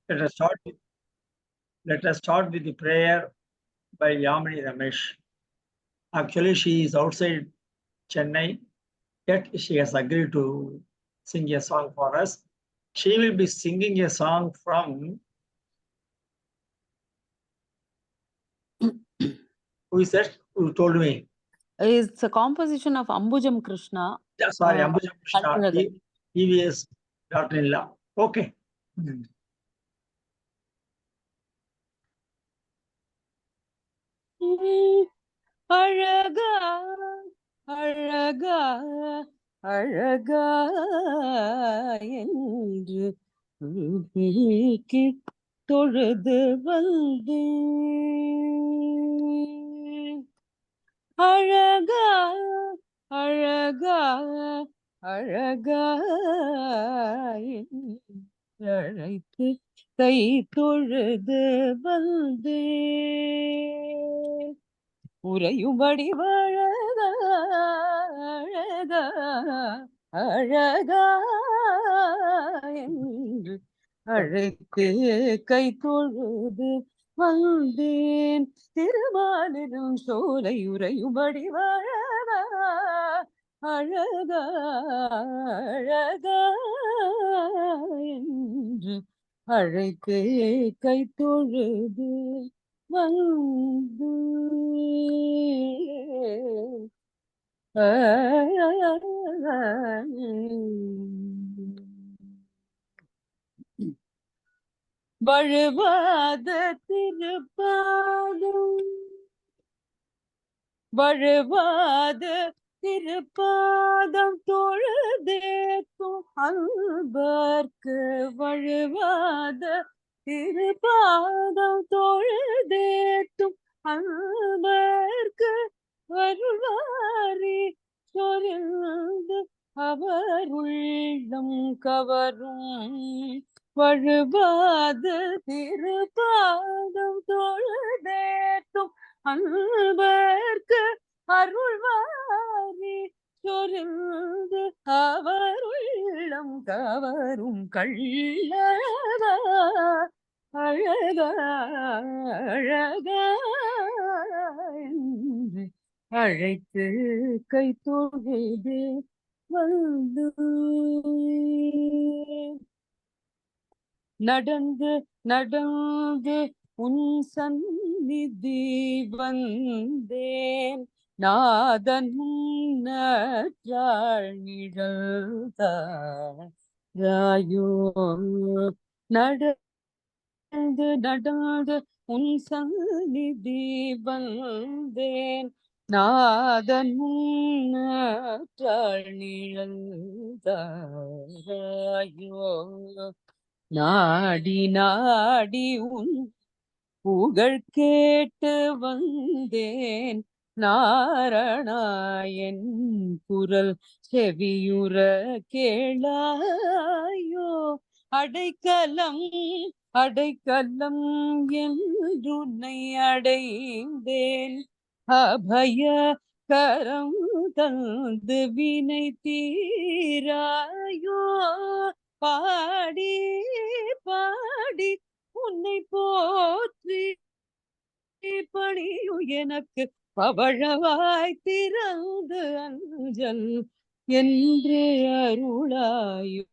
Let us start. Let us start with the prayer by Yamini Ramesh. Actually, she is outside Chennai, yet she has agreed to sing a song for us. She will be singing a song from who is that? Who told me? It's a composition of Ambujam Krishna. Sorry, Ambuja Krishna, EVS daughter-in-law. Okay. அழகா அழகா அழகா என்று தொழுது வந்தேன். அழகா அழகா அழகா அழைத்து கை தொழுது வந்தேன். உரையும்படி வழகா அழகா அழகா என்று அழைத்து கை தொழுது வந்தேன். திருமாலிரும் சோலை உரையும்படி வழகா அழகா அழகா என்று அழைத்து கை தொழுது வந்து வழுவாத திருப்பாதம் வழுவாத திருப்பாதம் தொழுதேத்தும் அன்பர்க்கு வழுவாத திருப்பாதம் தொழுதேத்தும் அன்பர்க்கு வருவாரி சொரிந்து அவர் உள்ளம் கவரும் வழுவாத திருப்பாதம் தொழுதேத்தும் அன்பர்க்கு அருள்வாரி சொரிந்து அவர் உள்ளம் கவரும் கள்ளழகா அழகா அழகா என்று அழைத்து கை தொழுது வந்து நடந்து நடந்து உன் சந்நிதி வந்தேன். நாதன் நிழல்தாயோ நடந்து நடந்து உன் சந்நிதி வந்தேன். நாதன் நிழல்தாயோ நாடி நாடி உன் புகழ் கேட்டு வந்தேன். நாரணாயன் குரல் செவியுற கேளாயோ அடைக்கலம் அடைக்கலம் என்றுன்னை அடைந்தேன். அபய கரம் தந்து வினை தீராயோ பாடி பாடி உன்னை போற்றி பணியும் எனக்கு பவழவாய் திறந்து அஞ்சல் என்று அருளாயோ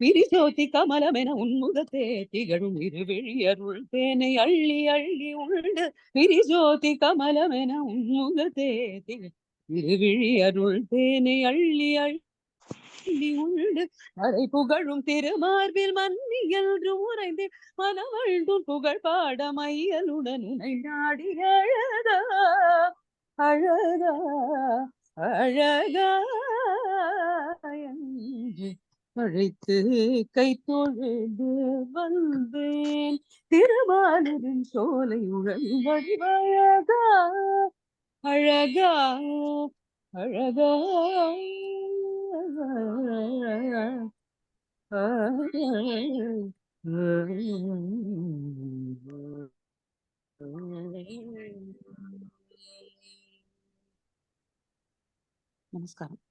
பிரிசோதி கமலமென உன்முகத்தே திகழும் இருவிழி அருள் தேனை அள்ளி அள்ளி உண்டு. பிரிசோதி கமலமென உன்முகத்தே இருவிழி அருள் தேனை அள்ளி அள்ளி உண்டு. அரை புகழும் திருமார்பில் மன்னி என்று உறைந்து மனவழ்ந்தும் புகழ் பாட மையலுடன் உனை நாடி அழகா அழகா அழகா என்று அழைத்து கை தொழுது வந்தேன். திருமாலின் சோலை உழல்வழி அழகா அழகா அழகா நமஸ்காரம்.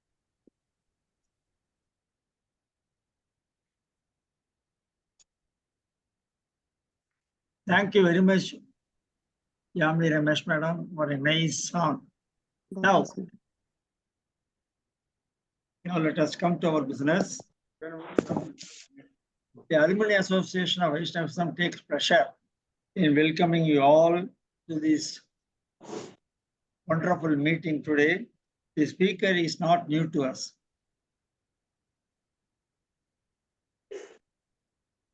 Thank you very much, Yamini Ramesh madam, for a nice song. Now, let us come to our business. The Alumni Association of Vaishnavism takes pleasure in welcoming you all to this wonderful meeting today. The speaker is not new to us.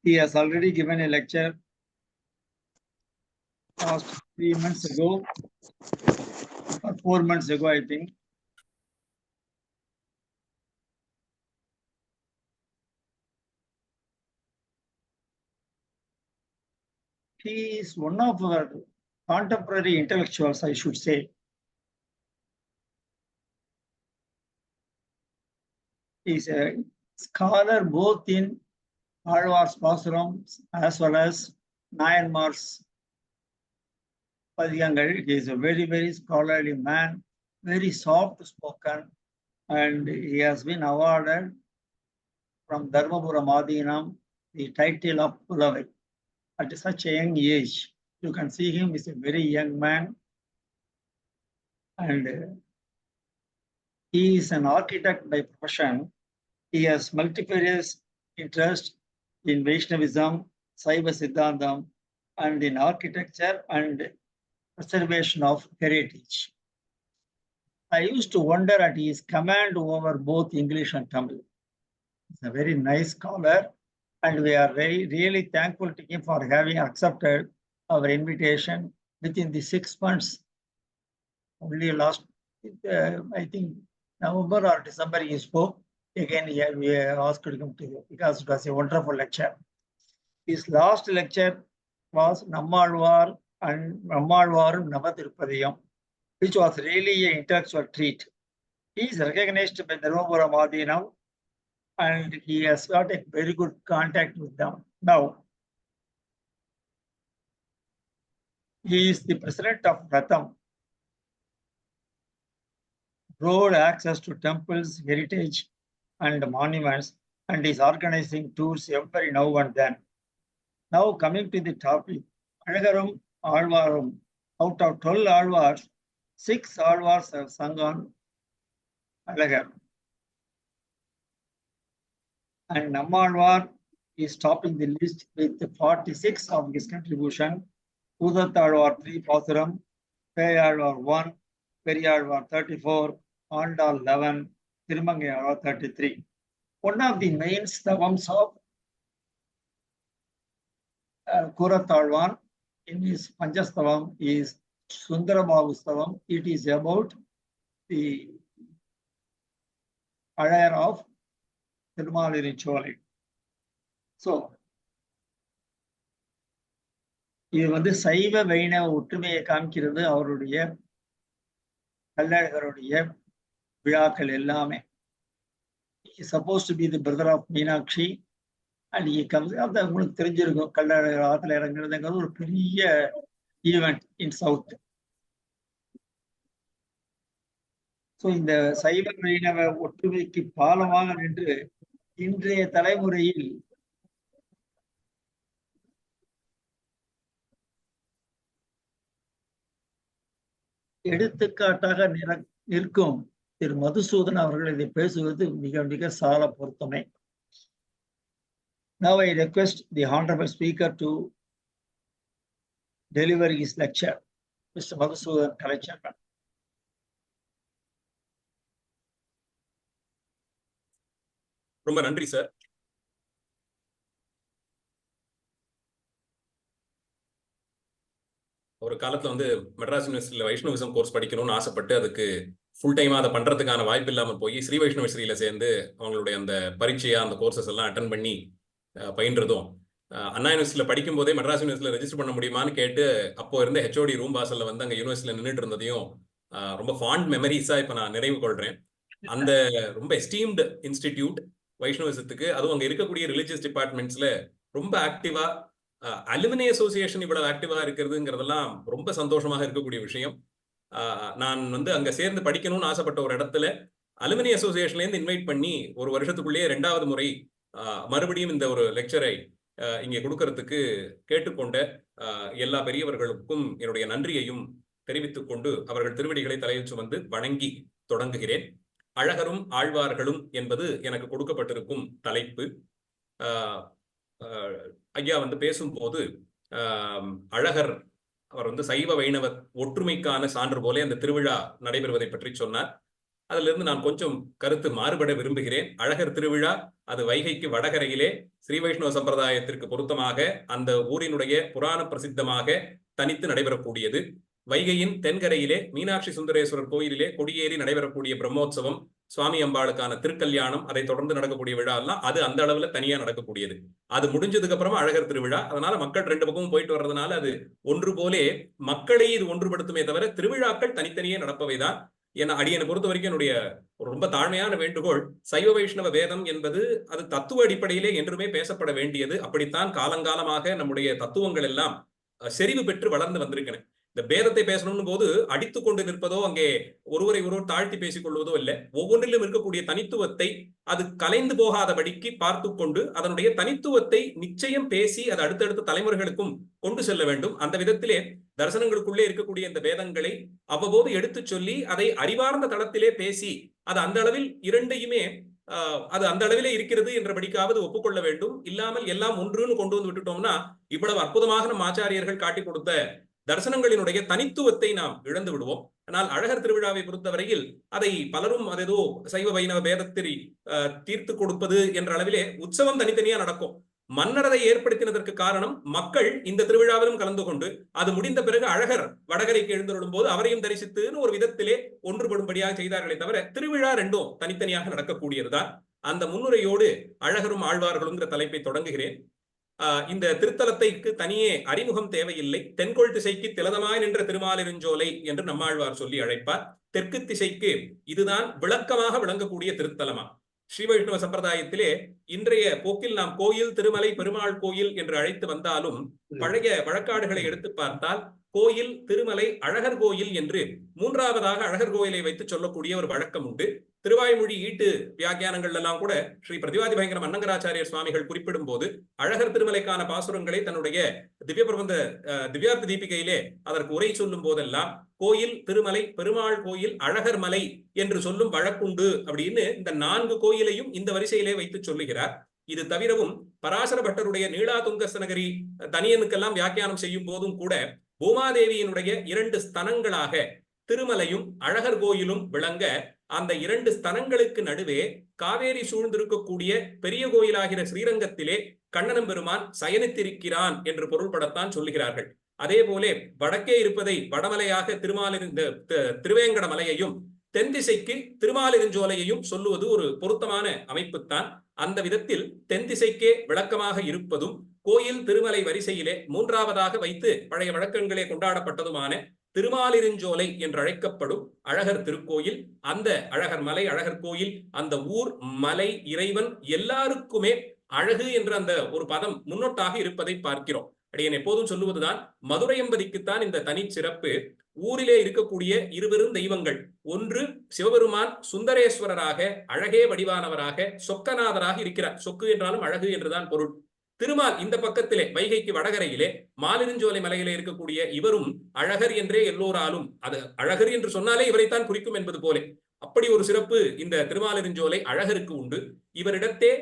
He has already given a lecture last 3 months ago, or 4 months ago, I think. He is one of our contemporary intellectuals, I should say. He is a scholar both in Alvar's Pasurams as well as Nayanmar's Padyangal. He is a very, very scholarly man, very soft spoken, and he has been awarded from Dharmapuram Adinam the title of Pulavai at such a young age. You can see him is a very young man, and he is an architect by profession. He has multifarious interest in Vaishnavism, Saiva Siddhantam, and in architecture and preservation of heritage. I used to wonder at his command over both English and Tamil. He's a very nice scholar, and we are really thankful to him for having accepted our invitation within the 6 months. Only last, I think, November or December he spoke. Again, we asked him to, because it was a wonderful lecture. His last lecture was Nammalvar and Nammalvarum Navatirupatiyam, which was really an intellectual treat. He is recognized by Dharmapuram Adinam, and he has got a very good contact with them. Now, he is the president of Ratham, road access to temples, heritage, and monuments, and is organizing tours every now and then. Now, coming to the topic, Alagarum, Alvarum, out of 12 Alvars, 6 Alvars have sung on Alagar. And Nammalvar is topping the list with 46 of his contribution. Udattalvar 3 Paasuram, Peyalvar 1, Periyalvar 34, Andal 11, Tirumangayalvar 33. One of the main stavams of Kurattalvan in his Panchastavam is Sundaramavu Stavam. It is about the Alayar of Tirumaliricholai. So, இது வந்து சைவ வைணவ ஒற்றுமையை காமிக்கிறது அவருடைய கள்ளழகருடைய விழாக்கள் எல்லாமே. He is supposed to be the brother of Meenakshi, and he comes, அது உங்களுக்கு தெரிஞ்சிருக்கும், கள்ளழகர் ஆத்துல இறங்குறதுங்கிறது ஒரு பெரிய ஈவெண்ட் இன் சவுத். ஸோ இந்த சைவ வைணவ ஒற்றுமைக்கு பாலமாக நின்று இன்றைய தலைமுறையில் எடுத்துக்காட்டாக நிற்கும் திரு மதுசூதன் அவர்கள் இதை பேசுவது மிக மிக சால பொருத்தமே. Now I request the honorable speaker to deliver his lecture, Mr. Madhusudan Kalaicharan. ரொம்ப நன்றி சார். ஒரு காலத்துல வந்து மெட்ராஸ் யூனிவர்சிட்டியில வைஷ்ணவிசம் கோர்ஸ் படிக்கணும்னு ஆசைப்பட்டு அதுக்கு ஃபுல் டைமா அதை பண்றதுக்கான வாய்ப்பு இல்லாம போய் ஸ்ரீ வைஷ்ணவிஸ்ரீல சேர்ந்து அவங்களுடைய அந்த பரீட்சையா அந்த கோர்சஸ் எல்லாம் அட்டன் பண்ணி பயின்றதும், அண்ணா யூனிவர்சிட்டியில படிக்கும் போதே மெட்ராஸ் யூனிவர்சிட்டியில ரெஜிஸ்டர் பண்ண முடியுமான்னு கேட்டு அப்போ இருந்த ஹெச்ஓடி ரூம் வாசல்ல வந்து அங்க யூனிவர்சிட்டியில நின்றுட்டு இருந்ததையும் ரொம்ப ஃபாண்ட் மெமரிஸா இப்ப நான் நினைவு கொள்றேன். அந்த ரொம்ப எஸ்டீம்டு இன்ஸ்டிடியூட் வைஷ்ணவிசத்துக்கு, அதுவும் அங்க இருக்கக்கூடிய ரிலிஜியஸ் டிபார்ட்மெண்ட்ஸ்ல ரொம்ப ஆக்டிவா, அலுமினி அசோசியேஷன் இவ்வளவு ஆக்டிவா இருக்கிறதுங்கிறதெல்லாம் ரொம்ப சந்தோஷமாக இருக்கக்கூடிய விஷயம். நான் வந்து அங்க சேர்ந்து படிக்கணும்னு ஆசைப்பட்ட ஒரு இடத்துல அலுமினி அசோசியேஷன்ல இருந்து இன்வைட் பண்ணி ஒரு வருஷத்துக்குள்ளேயே 2வது முறை மறுபடியும் இந்த ஒரு லெக்சரை இங்கே கொடுக்கறதுக்கு கேட்டுக்கொண்ட எல்லா பெரியவர்களுக்கும் என்னுடைய நன்றியையும் தெரிவித்துக் கொண்டு அவர்கள் திருவடிகளை தலையில் சுமந்து வணங்கி தொடங்குகிறேன். அழகரும் ஆழ்வார்களும் என்பது எனக்கு கொடுக்கப்பட்டிருக்கும் தலைப்பு. ஐயா பேசும்போது அழகர் அவர் சைவ வைணவ ஒற்றுமைக்கான சான்று போல அந்த திருவிழா நடைபெறுவதை பற்றி சொன்னார். அதிலிருந்து நான் கொஞ்சம் கருத்து மாறுபட விரும்புகிறேன். அழகர் திருவிழா அது வைகைக்கு வடகரையிலே ஸ்ரீ வைஷ்ணவ சம்பிரதாயத்திற்கு பொருத்தமாக அந்த ஊரினுடைய புராண பிரசித்தமாக தனித்து நடைபெறக்கூடியது. வைகையின் தென்கரையிலே மீனாட்சி சுந்தரேஸ்வரர் கோயிலிலே கொடியேறி நடைபெறக்கூடிய பிரம்மோற்சவம், சுவாமி அம்பாளுக்கான திருக்கல்யாணம், அதை தொடர்ந்து நடக்கக்கூடிய விழா எல்லாம் அது அந்த அளவுல தனியா நடக்கக்கூடியது. அது முடிஞ்சதுக்கு அப்புறமா அழகர் திருவிழா. அதனால மக்கள் ரெண்டு பக்கமும் போயிட்டு வர்றதுனால அது ஒன்று போலே மக்களை இது ஒன்றுபடுத்துமே தவிர திருவிழாக்கள் தனித்தனியே நடப்பவைதான். என அடியனை பொறுத்த வரைக்கும் என்னுடைய ரொம்ப தாழ்மையான வேண்டுகோள், சைவ வைஷ்ணவ வேதம் என்பது அது தத்துவ அடிப்படையிலே என்றுமே பேசப்பட வேண்டியது. அப்படித்தான் காலங்காலமாக நம்முடைய தத்துவங்கள் எல்லாம் செறிவு பெற்று வளர்ந்து வந்திருக்கின்றன. இந்த பேதத்தை பேசணும்னு போது அடித்து கொண்டு நிற்பதோ, அங்கே ஒருவரை ஒருவர் தாழ்த்தி பேசிக் கொள்வதோ இல்லை. ஒவ்வொன்றிலும் இருக்கக்கூடிய தனித்துவத்தை அது கலைந்து போகாதபடிக்கு பார்த்து கொண்டு அதனுடைய தனித்துவத்தை நிச்சயம் பேசி அது அடுத்தடுத்த தலைமுறைகளுக்கும் கொண்டு செல்ல வேண்டும். அந்த விதத்திலே தரிசனங்களுக்குள்ளே இருக்கக்கூடிய இந்த வேதங்களை அவ்வப்போது எடுத்து சொல்லி அதை அறிவார்ந்த தளத்திலே பேசி அது அந்த அளவில் இரண்டையுமே அது அந்த அளவிலே இருக்கிறது என்றபடிக்காவது ஒப்புக்கொள்ள வேண்டும். இல்லாமல் எல்லாம் ஒன்றுன்னு கொண்டு வந்து விட்டுட்டோம்னா இவ்வளவு அற்புதமாக நம் ஆச்சாரியர்கள் காட்டி கொடுத்த தரிசனங்களினுடைய தனித்துவத்தை நாம் இழந்து விடுவோம். ஆனால் அழகர் திருவிழாவை பொறுத்தவரையில் அதை பலரும் அது ஏதோ சைவ வைணவ வேதத்தை தீர்த்து கொடுப்பது என்ற அளவிலே உற்சவம் தனித்தனியா நடக்கும். மன்னர் அதை ஏற்படுத்தினதற்கு காரணம் மக்கள் இந்த திருவிழாவிலும் கலந்து கொண்டு அது முடிந்த பிறகு அழகர் வடகரைக்கு எழுந்தருளும் போது அவரையும் தரிசித்துன்னு ஒரு விதத்திலே ஒன்றுபடும்படியாக செய்தார்களே தவிர திருவிழா ரெண்டும் தனித்தனியாக நடக்கக்கூடியதுதான். அந்த முன்னுரையோடு அழகரும் ஆழ்வார்களுங்கிற தலைப்பை தொடங்குகிறேன். இந்த திருத்தலத்தைக்கு தனியே அறிமுகம் தேவையில்லை. தென்கோள் திசைக்கு திலதமாய் நின்ற திருமாலிருஞ்சோலை என்று நம்மாழ்வார் சொல்லி அழைப்பார். தெற்கு திசைக்கு இதுதான் விளக்கமாக விளங்கக்கூடிய திருத்தலமா. ஸ்ரீ வைஷ்ணவ சம்பிரதாயத்திலே இன்றைய போக்கில் நாம் கோயில், திருமலை, பெருமாள் கோயில் என்று அழைத்து வந்தாலும் பழைய வழக்காடுகளை எடுத்து பார்த்தால் கோயில், திருமலை, அழகர் கோயில் என்று மூன்றாவதாக அழகர் கோயிலை வைத்து சொல்லக்கூடிய ஒரு வழக்கம் உண்டு. திருவாய்மொழி ஈட்டு வியாக்கியானங்கள் எல்லாம் கூட ஸ்ரீ பிரதிவாதி பயங்கரம் அன்னங்கராச்சாரியர் சுவாமிகள் குறிப்பிடும் போது அழகர் திருமலைக்கான பாசுரங்களை தன்னுடைய திவ்ய பிரபந்த திவ்யார்த்த தீபிகையிலே அதற்கு உரை சொல்லும் போதெல்லாம் கோயில், திருமலை, பெருமாள் கோயில், அழகர் மலை என்று சொல்லும் வழக்குண்டு அப்படின்னு இந்த 4 கோயிலையும் இந்த வரிசையிலே வைத்து சொல்லுகிறார். இது தவிரவும் பராசர பட்டருடைய நீலாதுங்கஸ்தனகிரி தனியனுக்கெல்லாம் வியாக்கியானம் செய்யும் போதும் கூட பூமாதேவியினுடைய 2 ஸ்தனங்களாக திருமலையும் அழகர் கோயிலும் விளங்க அந்த 2 ஸ்தனங்களுக்கு நடுவே காவேரி சூழ்ந்திருக்கக்கூடிய பெரிய கோயிலாகிற ஸ்ரீரங்கத்திலே கண்ணனம் பெருமான் சயனித்திருக்கிறான் என்று பொருள்படத்தான் சொல்லுகிறார்கள். அதே போல வடக்கே இருப்பதை வடமலையாக திருவேங்கட மலையையும் தென் திசைக்கு திருமாலிருஞ்சோலையையும் சொல்லுவது ஒரு பொருத்தமான அமைப்புத்தான். அந்த விதத்தில் தென் திசைக்கே விளக்கமாக இருப்பதும் கோயில், திருமலை வரிசையிலே மூன்றாவதாக வைத்து பழைய வழக்கங்களே கொண்டாடப்பட்டதுமான திருமாலிருஞ்சோலை என்று அழைக்கப்படும் அழகர் திருக்கோயில், அந்த அழகர் மலை, அழகர் கோயில், அந்த ஊர், மலை, இறைவன் எல்லாருக்குமே அழகு என்ற அந்த ஒரு பதம் முன்னொட்டாக இருப்பதை பார்க்கிறோம். அடியன் எப்போதும் சொல்லுவதுதான், மதுரை எம்பதிக்குத்தான் இந்த தனி சிறப்பு. ஊரிலே இருக்கக்கூடிய 2 தெய்வங்கள், ஒன்று சிவபெருமான் சுந்தரேஸ்வரராக அழகே வடிவானவராக சொக்கநாதராக இருக்கிறார். சொக்கு என்றாலும் அழகு என்றுதான் பொருள். திருமால் இந்த பக்கத்திலே வைகைக்கு வடகரையிலே மாலிருஞ்சோலை மலையிலே இருக்கக்கூடிய இவரும் அழகர் என்றே எல்லோராலும், அது அழகர் என்று சொன்னாலே இவரைத்தான் குறிக்கும் என்பது போலே அப்படி ஒரு சிறப்பு இந்த திருமாலிருஞ்சோலை அழகருக்கு உண்டு. இவரிடத்தே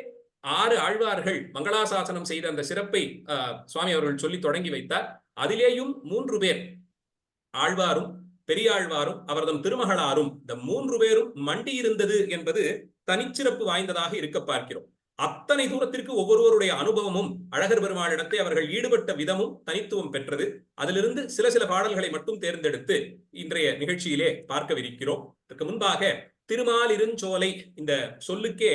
6 ஆழ்வார்கள் மங்களாசாசனம் செய்த அந்த சிறப்பை சுவாமி அவர்கள் சொல்லி தொடங்கி வைத்தார். அதிலேயும் 3 பேர், ஆழ்வாரும் பெரியாழ்வாரும் அவர்தம் திருமகளாரும், இந்த 3 பேரும் மண்டி இருந்தது என்பது தனிச்சிறப்பு வாய்ந்ததாக இருக்க பார்க்கிறோம். அத்தனை தூரத்திற்கு ஒவ்வொருவருடைய அனுபவமும் அழகர் பெருமாளிடத்தை அவர்கள் ஈடுபட்ட விதமும் தனித்துவம் பெற்றது. அதிலிருந்து சில பாடல்களை மட்டும் தேர்ந்தெடுத்து இன்றைய நிகழ்ச்சியிலே பார்க்கவிருக்கிறோம். இதற்கு முன்பாக திருமாலிருஞ்சோலை இந்த சொல்லுக்கே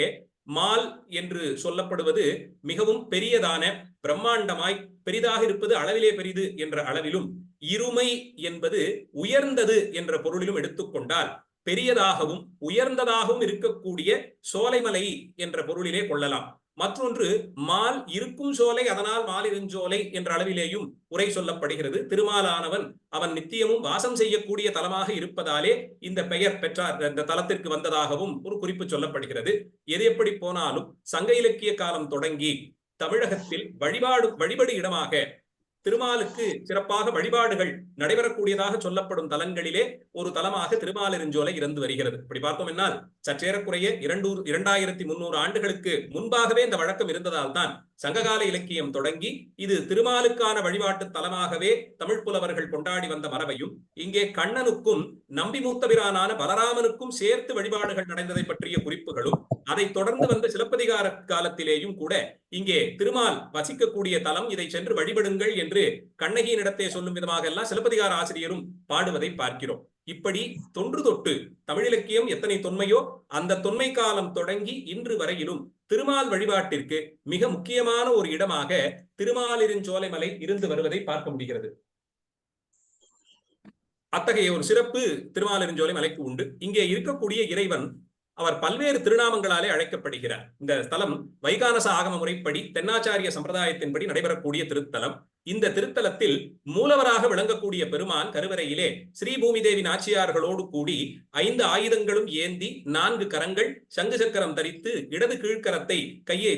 மால் என்று சொல்லப்படுவது மிகவும் பெரியதான பிரம்மாண்டமாய் பெரிதாக இருப்பது அளவிலே பெரிது என்ற அளவிலும், இருமை என்பது உயர்ந்தது என்ற பொருளிலும் எடுத்துக்கொண்டால் பெரியதாகவும் உயர்ந்ததாகவும் இருக்கக்கூடிய சோலைமலை என்ற பொருளிலே கொள்ளலாம். மற்றொன்று மால் இருக்கும் சோலை, அதனால் மாலிருஞ்சோலை என்ற அளவிலேயும் உரை சொல்லப்படுகிறது. திருமாலானவன் அவன் நித்தியமும் வாசம் செய்யக்கூடிய தலமாக இருப்பதாலே இந்த பெயர் பெற்றார், இந்த தலத்திற்கு வந்ததாகவும் ஒரு குறிப்பு சொல்லப்படுகிறது. எது எப்படி போனாலும் சங்க இலக்கிய காலம் தொடங்கி தமிழகத்தில் வழிபடு இடமாக திருமாலுக்கு சிறப்பாக வழிபாடுகள் நடைபெறக்கூடியதாக சொல்லப்படும் தலங்களிலே ஒரு தலமாக திருமாலிருஞ்சோலை இருந்து வருகிறது. இப்படி பார்த்தோம் என்னால் சற்றேறக்குறைய 2300 ஆண்டுகளுக்கு முன்பாகவே இந்த வழக்கம் இருந்ததால் தான் சங்ககால இலக்கியம் தொடங்கி இது திருமாலுக்கான வழிபாட்டு தலமாகவே தமிழ் புலவர்கள் கொண்டாடி வந்த மரபையும், இங்கே கண்ணனுக்கும் நம்பி மூத்தபிரானான பலராமனுக்கும் சேர்த்து வழிபாடுகள் நடந்ததை பற்றிய குறிப்புகளும், அதை தொடர்ந்து வந்த சிலப்பதிகார காலத்திலேயும் கூட இங்கே திருமால் வசிக்கக்கூடிய தலம், இதை சென்று வழிபடுங்கள் என்று கண்ணகியினிடத்தை சொல்லும் விதமாக எல்லாம் சிலப்பதிகார ஆசிரியரும் பாடுவதை பார்க்கிறோம். இப்படி தொன்று தொட்டு தமிழிலக்கியம் எத்தனை தொன்மையோ அந்த தொன்மை காலம் தொடங்கி இன்று வரையிலும் திருமால் வழிபாட்டிற்கு மிக முக்கியமான ஒரு இடமாக திருமாலிருஞ்சோலைமலை இருந்து வருவதை பார்க்க முடிகிறது. அத்தகைய ஒரு சிறப்பு திருமாலிருஞ்சோலை மலைக்கு உண்டு. இங்கே இருக்கக்கூடிய இறைவன் அவர் பல்வேறு திருநாமங்களாலே அழைக்கப்படுகிறார். இந்த ஸ்தலம் வைகானச ஆகம முறைப்படி தென்னாச்சாரிய சம்பிரதாயத்தின்படி நடைபெறக்கூடிய திருத்தலம். இந்த திருத்தலத்தில் மூலவராக விளங்கக்கூடிய பெருமான் கருவறையிலே ஸ்ரீபூமி தேவி நாச்சியார்களோடு கூடி 5 ஆயுதங்களும் ஏந்தி 4 கரங்கள் சங்கு சக்கரம் தரித்து இடது கீழ்கரத்தை கையை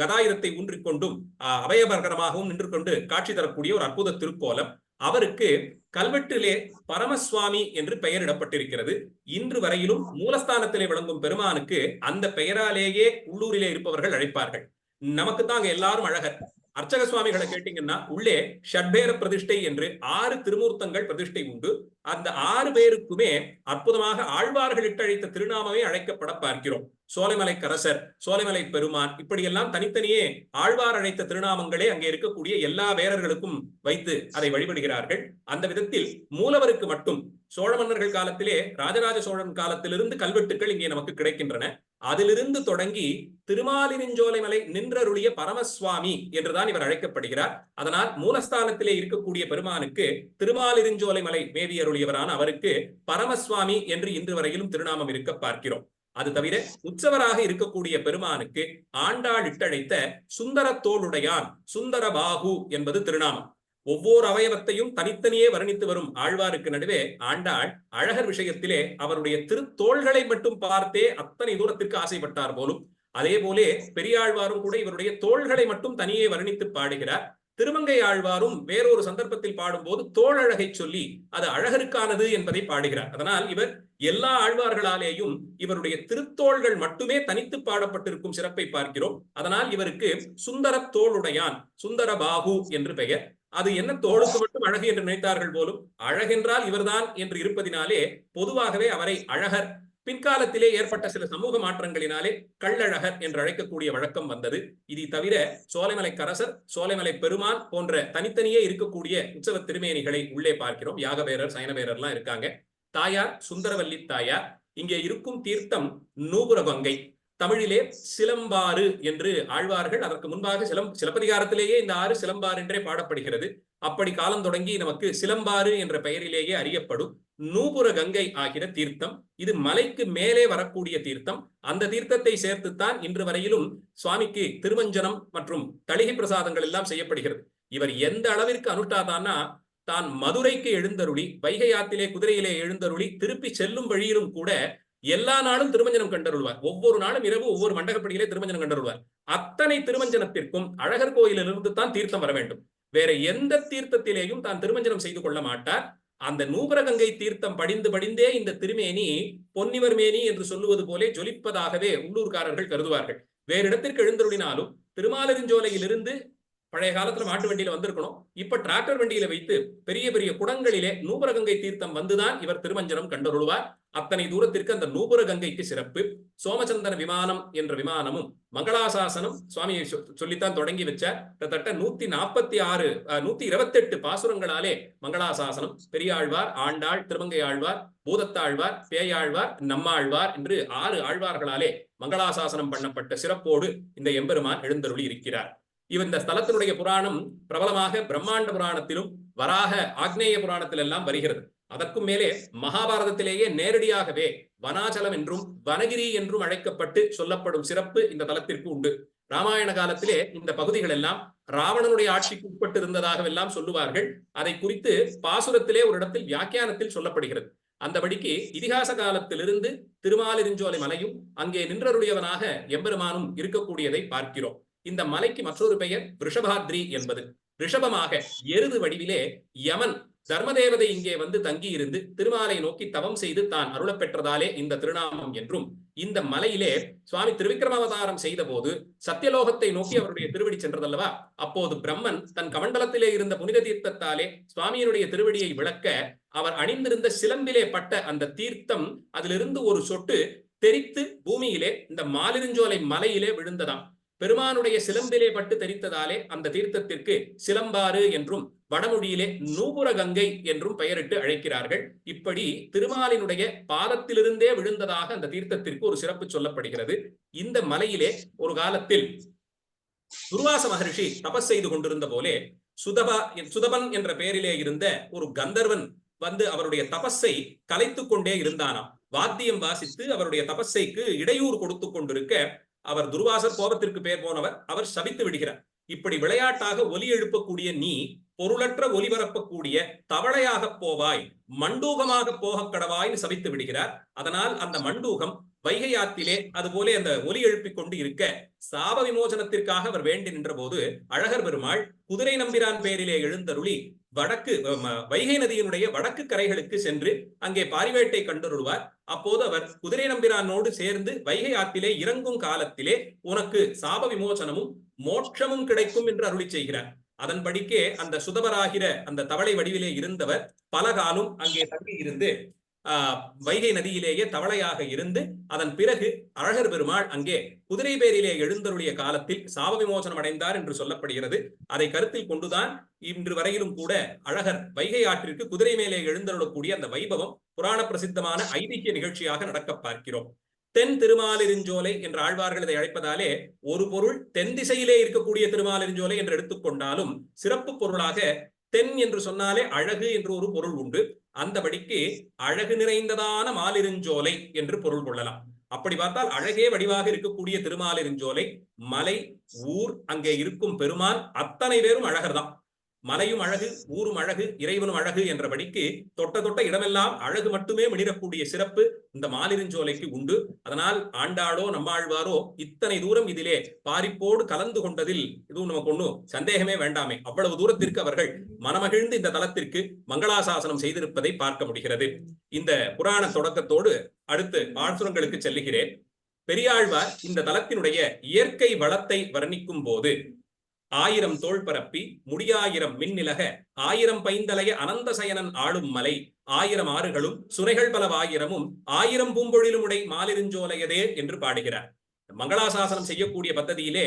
கதாயுதத்தை ஊன்றிக்கொண்டும் அபயபரகரமாகவும் நின்று கொண்டு காட்சி தரக்கூடிய ஒரு அற்புத திருக்கோலம். அவருக்கு கல்வெட்டிலே பரமசுவாமி என்று பெயரிடப்பட்டிருக்கிறது. இன்று வரையிலும் மூலஸ்தானத்திலே விளங்கும் பெருமானுக்கு அந்த பெயராலேயே உள்ளூரிலே இருப்பவர்கள் அழைப்பார்கள். நமக்கு தாங்க எல்லாரும் அழகர். அர்ச்சக சுவாமிகளை கேட்டீங்கன்னா உள்ளே ஷட்பேர பிரதிஷ்டை என்று 6 திருமூர்த்தங்கள் பிரதிஷ்டை உண்டு. அந்த 6 பேருக்குமே அற்புதமாக ஆழ்வார்கள் இட்டழைத்த திருநாமமே அழைக்கப்பட பார்க்கிறோம். சோலைமலை கரசர், சோலைமலை பெருமான், இப்படியெல்லாம் தனித்தனியே ஆழ்வார் அழைத்த திருநாமங்களே அங்கே இருக்கக்கூடிய எல்லா வேரர்களுக்கும் வைத்து அதை வழிபடுகிறார்கள். அந்த விதத்தில் மூலவருக்கு மட்டும் சோழ மன்னர்கள் காலத்திலே ராஜராஜ சோழன் காலத்திலிருந்து கல்வெட்டுக்கள் இங்கே நமக்கு கிடைக்கின்றன. அதிலிருந்து தொடங்கி திருமாலிருஞ்சோலைமலை நின்றருளிய பரமசுவாமி என்றுதான் இவர் அழைக்கப்படுகிறார். அதனால் மூலஸ்தானத்திலே இருக்கக்கூடிய பெருமானுக்கு திருமாலிருஞ்சோலைமலை மேவியருளியவரான அவருக்கு பரமசுவாமி என்று இன்று வரையிலும் திருநாமம் இருக்க பார்க்கிறோம். அது தவிர உற்சவராக இருக்கக்கூடிய பெருமானுக்கு ஆண்டாள் இட்டழைத்த சுந்தர தோளுடையான், சுந்தர பாகு என்பது திருநாமம். ஒவ்வொரு அவயவத்தையும் தனித்தனியே வர்ணித்து வரும் ஆழ்வாருக்கு நடுவே ஆண்டாள் அழகர் விஷயத்திலே அவருடைய திருத்தோள்களை மட்டும் பார்த்தே அத்தனை தூரத்திற்கு ஆசைப்பட்டார் போலும். அதே போலே பெரியாழ்வாரும் கூட இவருடைய தோள்களை மட்டும் தனியே வர்ணித்து பாடுகிறார். திருமங்கை ஆழ்வாரும் வேறொரு சந்தர்ப்பத்தில் பாடும்போது தோழழகை சொல்லி அது அழகருக்கானது என்பதை பாடுகிறார். அதனால் இவர் எல்லா ஆழ்வார்களாலேயும் இவருடைய திருத்தோள்கள் மட்டுமே தனித்து பாடப்பட்டிருக்கும் சிறப்பை பார்க்கிறோம். அதனால் இவருக்கு சுந்தர தோளுடையான், சுந்தர பாகு என்று பெயர். அது என்ன தோளுக்கு மட்டும் அழகு என்று நினைத்தார்கள் போலும். அழகென்றால் இவர்தான் என்று இருப்பதினாலே பொதுவாகவே அவரை அழகர், பின்காலத்திலே ஏற்பட்ட சில சமூக மாற்றங்களினாலே கள்ளழகர் என்று அழைக்கக்கூடிய வழக்கம் வந்தது. இதை தவிர சோலைமலை கரசர், சோலைமலை பெருமான் போன்ற தனித்தனியே இருக்கக்கூடிய உற்சவ திருமேனிகளை உள்ளே பார்க்கிறோம். யாகபேரர், சயனபேரர்லாம் இருக்காங்க. தாயார் சுந்தரவல்லி தாயார். இங்கே இருக்கும் தீர்த்தம் நூபுர கங்கை. தமிழிலே சிலம்பாறு என்று ஆழ்வார்கள், அதற்கு முன்பாக சிலப்பதிகாரத்திலேயே இந்த ஆறு சிலம்பாறு என்றே பாடப்படுகிறது. அப்படி காலம் தொடங்கி நமக்கு சிலம்பாறு என்ற பெயரிலேயே அறியப்படும் நூபுர கங்கை ஆகிற தீர்த்தம். இது மலைக்கு மேலே வரக்கூடிய தீர்த்தம். அந்த தீர்த்தத்தை சேர்த்துத்தான் இன்று வரையிலும் சுவாமிக்கு திருமஞ்சனம் மற்றும் தளிகை பிரசாதங்கள் எல்லாம் செய்யப்படுகிறது. இவர் எந்த அளவிற்கு அனுஷ்டாதான்னா, தான் மதுரைக்கு எழுந்தருளி, வைகை ஆற்றிலே குதிரையிலே எழுந்தருளி திருப்பி செல்லும் வழியிலும் கூட எல்லா நாளும் திருமஞ்சனம் கண்டருள்வார். ஒவ்வொரு நாளும் இரவு ஒவ்வொரு மண்டகப்படியிலே திருமஞ்சனம் கண்டருள்வார். அத்தனை திருமஞ்சனத்திற்கும் அழகர் கோயிலிலிருந்து தான் தீர்த்தம் வர வேண்டும். வேற எந்த தீர்த்தத்திலேயும் தான் திருமஞ்சனம் செய்து கொள்ள மாட்டார். அந்த நூபரகங்கை தீர்த்தம் படிந்தே இந்த திருமேனி பொன்னிவர் மேனி என்று சொல்லுவது போலே ஜொலிப்பதாகவே உள்ளூர்காரர்கள் கருதுவார்கள். வேறு இடத்திற்கு எழுந்தருளினாலும் திருமாலிருஞ்சோலையிலிருந்து பழைய காலத்துல மாட்டு வண்டியில வந்திருக்கணும். இப்ப டிராக்டர் வண்டியில வைத்து பெரிய பெரிய குடங்களிலே நூபுரகங்கை தீர்த்தம் வந்துதான் இவர் திருமஞ்சனம் கண்டருள்வார். அத்தனை தூரத்திற்கு அந்த நூபுரகங்கைக்கு சிறப்பு. சோமச்சந்தன விமானம் என்ற விமானமும் மங்களாசாசனம் சுவாமியை சொல்லித்தான் தொடங்கி வச்சார். கிட்டத்தட்ட 128 பாசுரங்களாலே மங்களாசாசனம் பெரியாழ்வார், ஆண்டாள், திருமங்கை ஆழ்வார், பூதத்தாழ்வார், பேயாழ்வார், நம்மாழ்வார் என்று 6 ஆழ்வார்களாலே மங்களாசாசனம் பண்ணப்பட்ட சிறப்போடு இந்த எம்பெருமான் எழுந்தருளி இருக்கிறார். இந்த ஸ்தலத்தினுடைய புராணம் பிரபலமாக பிரம்மாண்ட புராணத்திலும் வராக ஆக்னேய புராணத்தில் எல்லாம் வருகிறது. அதற்கும் மேலே மகாபாரதத்திலேயே நேரடியாகவே வனாச்சலம் என்றும் வனகிரி என்றும் அழைக்கப்பட்டு சொல்லப்படும் சிறப்பு இந்த தலத்திற்கு உண்டு. ராமாயண காலத்திலே இந்த பகுதிகள் எல்லாம் ராவணனுடைய ஆட்சிக்கு உட்பட்டு இருந்ததாக எல்லாம் சொல்லுவார்கள். அதை குறித்து பாசுரத்திலே ஒரு இடத்தில் வியாக்கியானத்தில் சொல்லப்படுகிறது. அந்தபடிக்கு இதிகாச காலத்திலிருந்து திருமாலிருஞ்சோலை மலையும் அங்கே நின்றருடையவனாக எம்பெருமானும் இருக்கக்கூடியதை பார்க்கிறோம். இந்த மலைக்கு மற்றொரு பெயர் ரிஷபாத்ரி என்பது. ரிஷபமாக எருது வடிவிலே யமன் தர்மதேவதை இங்கே வந்து தங்கி இருந்து திருமாலை நோக்கி தவம் செய்து தான் அருளப் பெற்றதாலே இந்த திருநாமம் என்றும், இந்த மலையிலே சுவாமி திருவிக்கிரமாவதாரம் செய்த போது சத்தியலோகத்தை நோக்கி அவருடைய திருவடி சென்றதல்லவா, அப்போது பிரம்மன் தன் கமண்டலத்திலே இருந்த புனித தீர்த்தத்தாலே சுவாமியினுடைய திருவடியை விளக்க அவர் அணிந்திருந்த சிலம்பிலே பட்ட அந்த தீர்த்தம் அதிலிருந்து ஒரு சொட்டு தெரித்து பூமியிலே இந்த மாலிருஞ்சோலை மலையிலே விழுந்ததாம். பெருமானுடைய சிலம்பிலே பட்டு தெரித்ததாலே அந்த தீர்த்தத்திற்கு சிலம்பாறு என்றும் வடமொழியிலே நூபுர கங்கை என்றும் பெயரிட்டு அழைக்கிறார்கள். இப்படி திருமாலினுடைய பாதத்திலிருந்தே விழுந்ததாக அந்த தீர்த்தத்திற்கு ஒரு சிறப்பு சொல்லப்படுகிறது. இந்த மலையிலே ஒரு காலத்தில் துர்வாச மகரிஷி தபஸ் செய்து கொண்டிருந்த போலே சுதபன் என்ற பெயரிலே இருந்த ஒரு கந்தர்வன் வந்து அவருடைய தபஸை கலைத்துக் கொண்டே இருந்தானாம். வாத்தியம் வாசித்து அவருடைய தபஸைக்கு இடையூறு கொடுத்து கொண்டிருக்க அவர் துர்வாசர் கோபத்திற்கு பெயர் போனவர், அவர் சபித்து விடுகிறார். இப்படி விளையாட்டாக ஒலி எழுப்பக்கூடிய நீ பொருளற்ற ஒலி பரப்பக்கூடிய தவளையாக போவாய், மண்டூகமாக போக கடவாய்னு சபித்து விடுகிறார். அதனால் அந்த மண்டூகம் வைகை ஆற்றிலே அதுபோல அந்த ஒலி எழுப்பிக் கொண்டு இருக்க சாப விமோசனத்திற்காக அவர் வேண்டி நின்ற போது அழகர் பெருமாள் குதிரை நம்பிரான் பேரிலே எழுந்தருளி வடக்கு வைகை நதியினுடைய வடக்கு கரைகளுக்கு சென்று அங்கே பாரிவேட்டை கண்டருள்வார். அப்போது அவர் குதிரை நம்பிரானோடு சேர்ந்து வைகை ஆற்றிலே இறங்கும் காலத்திலே உனக்கு சாப விமோசனமும் மோட்சமும் கிடைக்கும் என்று அருளி செய்கிறார். அதன்படிக்கே அந்த சுதபராகிற அந்த தவளை வடிவிலே இருந்தவர் பல காலம் அங்கே தங்கி இருந்து வைகை நதியிலேயே தவளையாக இருந்து அதன் பிறகு அழகர் பெருமாள் அங்கே குதிரை பேரிலே எழுந்தருளிய காலத்தில் சாப விமோசனம் அடைந்தார் என்று சொல்லப்படுகிறது. அதை கருத்தில் கொண்டுதான் இன்று வரையிலும் கூட அழகர் வைகை ஆற்றிற்கு குதிரை மேலே எழுந்தருளக்கூடிய அந்த வைபவம் புராண பிரசித்தமான ஐதிஹ்ய நிகழ்ச்சியாக நடக்க பார்க்கிறோம். தென் திருமாலிருஞ்சோலை என்ற ஆழ்வார்கள் இதை அழைப்பதாலே ஒரு பொருள் தென் திசையிலே இருக்கக்கூடிய திருமாலிருஞ்சோலை என்று எடுத்துக்கொண்டாலும் சிறப்பு பொருளாக தென் என்று சொன்னாலே அழகு என்று ஒரு பொருள் உண்டு. அந்தபடிக்கு அழகு நிறைந்ததான மாலிருஞ்சோலை என்று பொருள் கொள்ளலாம். அப்படி பார்த்தால் அழகே வடிவாக இருக்கக்கூடிய திருமாலிருஞ்சோலை, மலை, ஊர், அங்கே இருக்கும் பெருமான் அத்தனை பேரும் அழகர்தான். மலையும் அழகு, ஊரும் அழகு, இறைவனும் அழகு என்றபடிக்கு தொட்ட இடமெல்லாம் அழகு மட்டுமே மிளிரக்கூடிய சிறப்பு இந்த மாலிருஞ்சோலைக்கு உண்டு. அதனால் ஆண்டாளோ நம்மாழ்வாரோ இத்தனை தூரம் இதிலே பாரிப்போடு கலந்து கொண்டதில் இதுவும் நமக்கு ஒன்றும் சந்தேகமே வேண்டாமே. அவ்வளவு தூரத்திற்கு அவர்கள் மனமகிழ்ந்து இந்த தலத்திற்கு மங்களாசாசனம் செய்திருப்பதை பார்க்க முடிகிறது. இந்த புராண தொடக்கத்தோடு அடுத்து பாசுரங்களுக்கு செல்லுகிறேன். பெரியாழ்வார் இந்த தலத்தினுடைய இயற்கை வளத்தை வர்ணிக்கும் போது 1000 தோள் பரப்பி முடியாயிரம் மின்னிலக 1000 பைந்தலைய அனந்த சயனன் ஆளும் மலை 1000 ஆறுகளும் சுனைகள் பலவாயிரமும் 1000 பூம்பொழிலும் உடை மாலிருஞ்சோலையதே என்று பாடுகிறார். மங்களாசாசனம் செய்யக்கூடிய பദ്ധதியிலே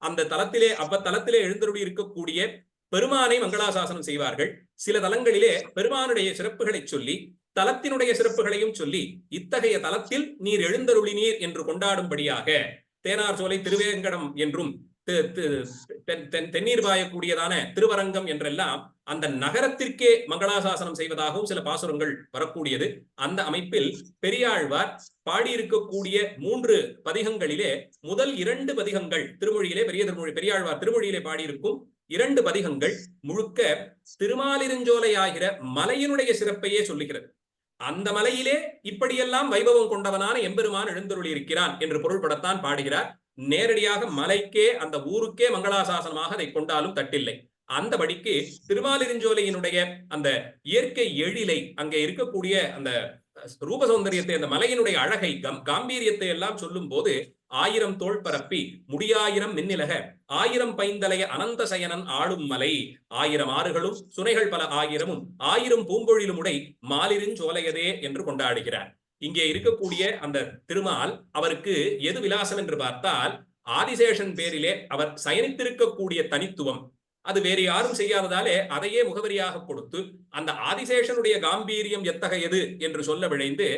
அந்த தலத்திலே அவ்வத்தலத்திலே எழுந்தருளி இருக்கக்கூடிய பெருமானை மங்களாசாசனம் செய்வார்கள். சில தலங்களிலே பெருமானுடைய சிறப்புகளை சொல்லி தலத்தினுடைய சிறப்புகளையும் சொல்லி இத்தகைய தலத்தில் நீர் எழுந்தருளினீர் என்று கொண்டாடும்படியாக தேனார் சோலை திருவேங்கடம் என்றும் தென்னீர் பாயக்கூடியதான திருவரங்கம் என்றெல்லாம் அந்த நகரத்திற்கே மங்களாசாசனம் செய்வதாகவும் சில பாசுரங்கள் வரக்கூடியது. அந்த அமைப்பில் பெரியாழ்வார் பாடியிருக்கக்கூடிய 3 பதிகங்களிலே முதல் 2 பதிகங்கள் திருமொழியிலே பெரியாழ்வார் திருமொழியிலே பாடியிருக்கும் 2 பதிகங்கள் முழுக்க திருமாலிருஞ்சோலையாகிற மலையினுடைய சிறப்பையே சொல்லுகிறது. அந்த மலையிலே இப்படியெல்லாம் வைபவம் கொண்டவனான எம்பெருமான் எழுந்தருளி இருக்கிறான் என்று பொருள்படத்தான் பாடுகிறார். நேரடியாக மலைக்கே அந்த ஊருக்கே மங்களாசாசனமாக அதை கொண்டாலும் தட்டில்லை. அந்தபடிக்கு திருமாலிருஞ்சோலையினுடைய அந்த இயற்கை எழிலை, அங்கே இருக்கக்கூடிய அந்த ரூப சௌந்தரியத்தை, அந்த மலையினுடைய அழகை, காம்பீரியத்தை எல்லாம் சொல்லும் போது 1000 தோள் பரப்பி முடியாயிரம் மின்னிலக 1000 பைந்தலைய அனந்த சயனன் ஆளும் மலை 1000 ஆறுகளும் சுனைகள் பல ஆயிரமும் 1000 பூம்பொழிலும் உடை மாலிருஞ்சோலையதே என்று கொண்டாடுகிறார். இங்கே இருக்கக்கூடிய அந்த திருமால் அவருக்கு எது விலாசம் என்று பார்த்தால் ஆதிசேஷன் பேரிலே அவர் சயனித்திருக்கக்கூடிய தனித்துவம் அது வேறு யாரும் செய்யாததாலே அதையே முகவரியாக கொடுத்து அந்த ஆதிசேஷனுடைய காம்பீரியம் எத்தகையது என்று சொல்ல விழைந்து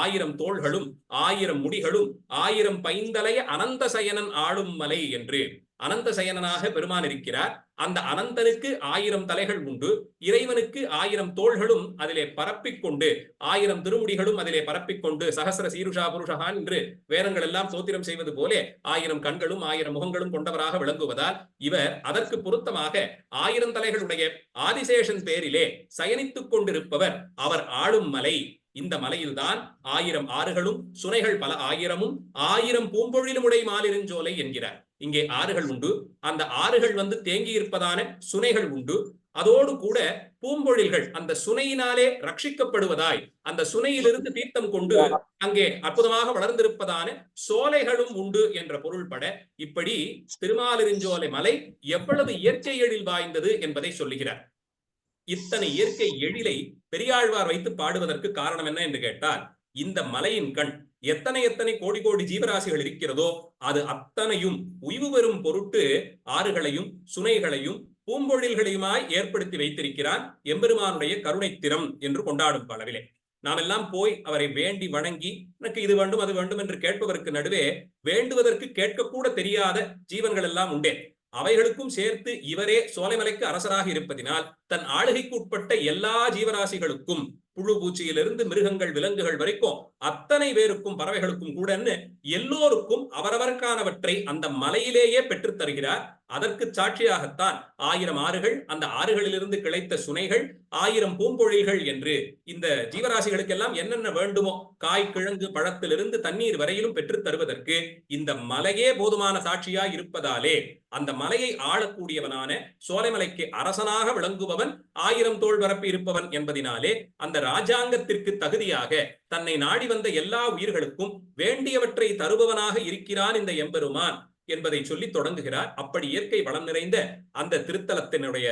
1000 தோள்களும் 1000 முடிகளும் 1000 பைந்தலைய அனந்த சயனன் ஆளும் மலை என்று அனந்த சயனனாக பெருமான் இருக்கிறார். அந்த அனந்தனுக்கு 1000 தலைகள் உண்டு, இறைவனுக்கு 1000 தோள்களும் அதிலே பரப்பிக்கொண்டு 1000 திருமுடிகளும் அதிலே பரப்பிக்கொண்டு சகசிர சீருஷா புருஷகான் என்று வேதங்கள் எல்லாம் சோத்திரம் செய்வது போலே 1000 கண்களும் 1000 முகங்களும் கொண்டவராக விளங்குவதால் இவர் அதற்கு பொருத்தமாக 1000 தலைகளுடைய ஆதிசேஷன் பேரிலே சயனித்துக் கொண்டிருப்பவர். அவர் ஆளும் மலை. இந்த மலையில்தான் 1000 ஆறுகளும் சுனைகள் பல ஆயிரமும் 1000 பூம்பொழிலும் உடை மாலிருஞ்சோலை என்கிறார். இங்கே ஆறுகள் உண்டு. அந்த ஆறுகள் வந்து தேங்கி இருப்பதான சுனைகள் உண்டு. அதோடு கூட பூம்பொழில்கள் அந்த சுனையினாலே ரட்சிக்கப்படுவதாய் அந்த சுனையிலிருந்து தீர்த்தம் கொண்டு அங்கே அற்புதமாக வளர்ந்திருப்பதான சோலைகளும் உண்டு என்ற பொருள்பட இப்படி திருமாலிருஞ்சோலை மலை எவ்வளவு இயற்கை எழில் வாய்ந்தது என்பதை சொல்லுகிறார். இத்தனை இயற்கை எழிலை பெரியாழ்வார் வைத்து பாடுவதற்கு காரணம் என்ன என்று கேட்டால், இந்த மலையின் கண் எத்தனை எத்தனை கோடி கோடி ஜீவராசிகள் இருக்கிறதோ அது அத்தனையும் உய்வு பெறும் பொருட்டு ஆறுகளையும் சுனைகளையும் பூம்பொழில்களையுமாய் ஏற்படுத்தி வைத்திருக்கிறான் எம்பெருமானுடைய கருணை திறம் என்று கொண்டாடும் அளவிலே. நாம் எல்லாம் போய் அவரை வேண்டி வணங்கி எனக்கு இது வேண்டும் அது வேண்டும் என்று கேட்பவருக்கு நடுவே வேண்டுவதற்கு கேட்கக்கூட தெரியாத ஜீவன்கள் எல்லாம் உண்டே. அவைகளுக்கும் சேர்த்து இவரே சோலைமலைக்கு அரசராக இருப்பதினால் தன் ஆளுகைக்கு உட்பட்ட எல்லா ஜீவராசிகளுக்கும் புழு பூச்சியிலிருந்து மிருகங்கள் விலங்குகள் வரைக்கும் அத்தனை பேருக்கும் பறவைகளுக்கும் கூட எல்லோருக்கும் அவரவருக்கானவற்றை அந்த மலையிலேயே பெற்றுத் தருகிறார். அதற்கு சாட்சியாகத்தான் 1000 ஆறுகள், அந்த ஆறுகளிலிருந்து கிளைத்த சுனைகள், 1000 பூம்பொழில்கள் என்று இந்த ஜீவராசிகளுக்கெல்லாம் என்னென்ன வேண்டுமோ காய் கிழங்கு பழத்திலிருந்து தண்ணீர் வரையிலும் பெற்றுத் தருவதற்கு இந்த மலையே போதுமான சாட்சியாய் இருப்பதாலே அந்த மலையை ஆளக்கூடியவனான சோலைமலைக்கு அரசனாக விளங்குபவன் 1000 தோள் பரப்பி இருப்பவன் என்பதினாலே அந்த ராஜாங்கத்திற்கு தகுதியாக தன்னை நாடி வந்த எல்லா உயிர்களுக்கும் வேண்டியவற்றை தருபவனாக இருக்கிறான் இந்த எம்பெருமான் என்பதை சொல்லி தொடங்குகிறார். அப்படி இயற்கை வளம் நிறைந்த அந்த திருத்தலத்தினுடைய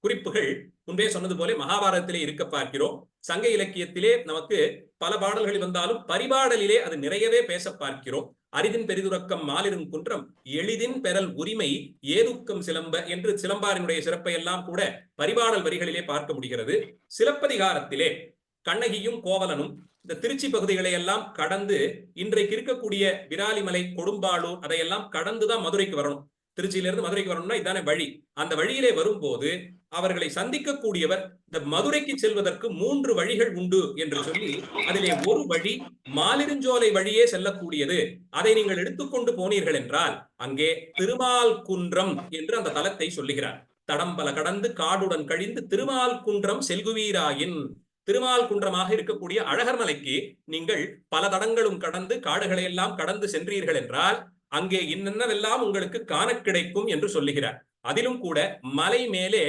குறிப்புகள் முன்பே சொன்னது போல மகாபாரதத்திலே இருக்க பார்க்கிறோம். சங்க இலக்கியத்திலே நமக்கு பல பாடல்கள் வந்தாலும் பரிபாடலிலே அது நிறையவே பேச பார்க்கிறோம். அரிதின் பெரிதுறக்கம் மாலிரும் குன்றம் எளிதின் பெறல் உரிமை ஏதுக்கம் சிலம்ப என்று சிலம்பாரினுடைய சிறப்பை எல்லாம் கூட பரிபாடல் வரிகளிலே பார்க்க முடிகிறது. சிலப்பதிகாரத்திலே கண்ணகியும் கோவலனும் இந்த திருச்சி பகுதிகளை எல்லாம் கடந்து இன்றைக்கு இருக்கக்கூடிய விராலிமலை, கொடும்பாளூர் அதையெல்லாம் கடந்துதான் மதுரைக்கு வரணும். திருச்சியிலிருந்து மதுரைக்கு வரணும்னா இதான வழி. அந்த வழியிலே வரும்போது அவர்களை சந்திக்கக்கூடியவர் இந்த மதுரைக்கு செல்வதற்கு 3 வழிகள் உண்டு என்று சொல்லி அதிலே ஒரு வழி மாலிருஞ்சோலை வழியே செல்லக்கூடியது. அதை நீங்கள் எடுத்துக்கொண்டு போனீர்கள் என்றால் அங்கே திருமால் குன்றம் என்று அந்த தலத்தை சொல்லுகிறார். தடம்பல கடந்து காடுடன் கழிந்து திருமால் குன்றம் செல்குவீராயின், திருமால் குன்றமாக இருக்கக்கூடிய அழகர் மலைக்கு நீங்கள் பல தடங்களும் கடந்து காடுகளை எல்லாம் கடந்து சென்றீர்கள் என்றால் அங்கே இன்னென்னவெல்லாம் உங்களுக்கு காண கிடைக்கும் என்று சொல்லுகிறார். அதிலும் கூட மலை மேலே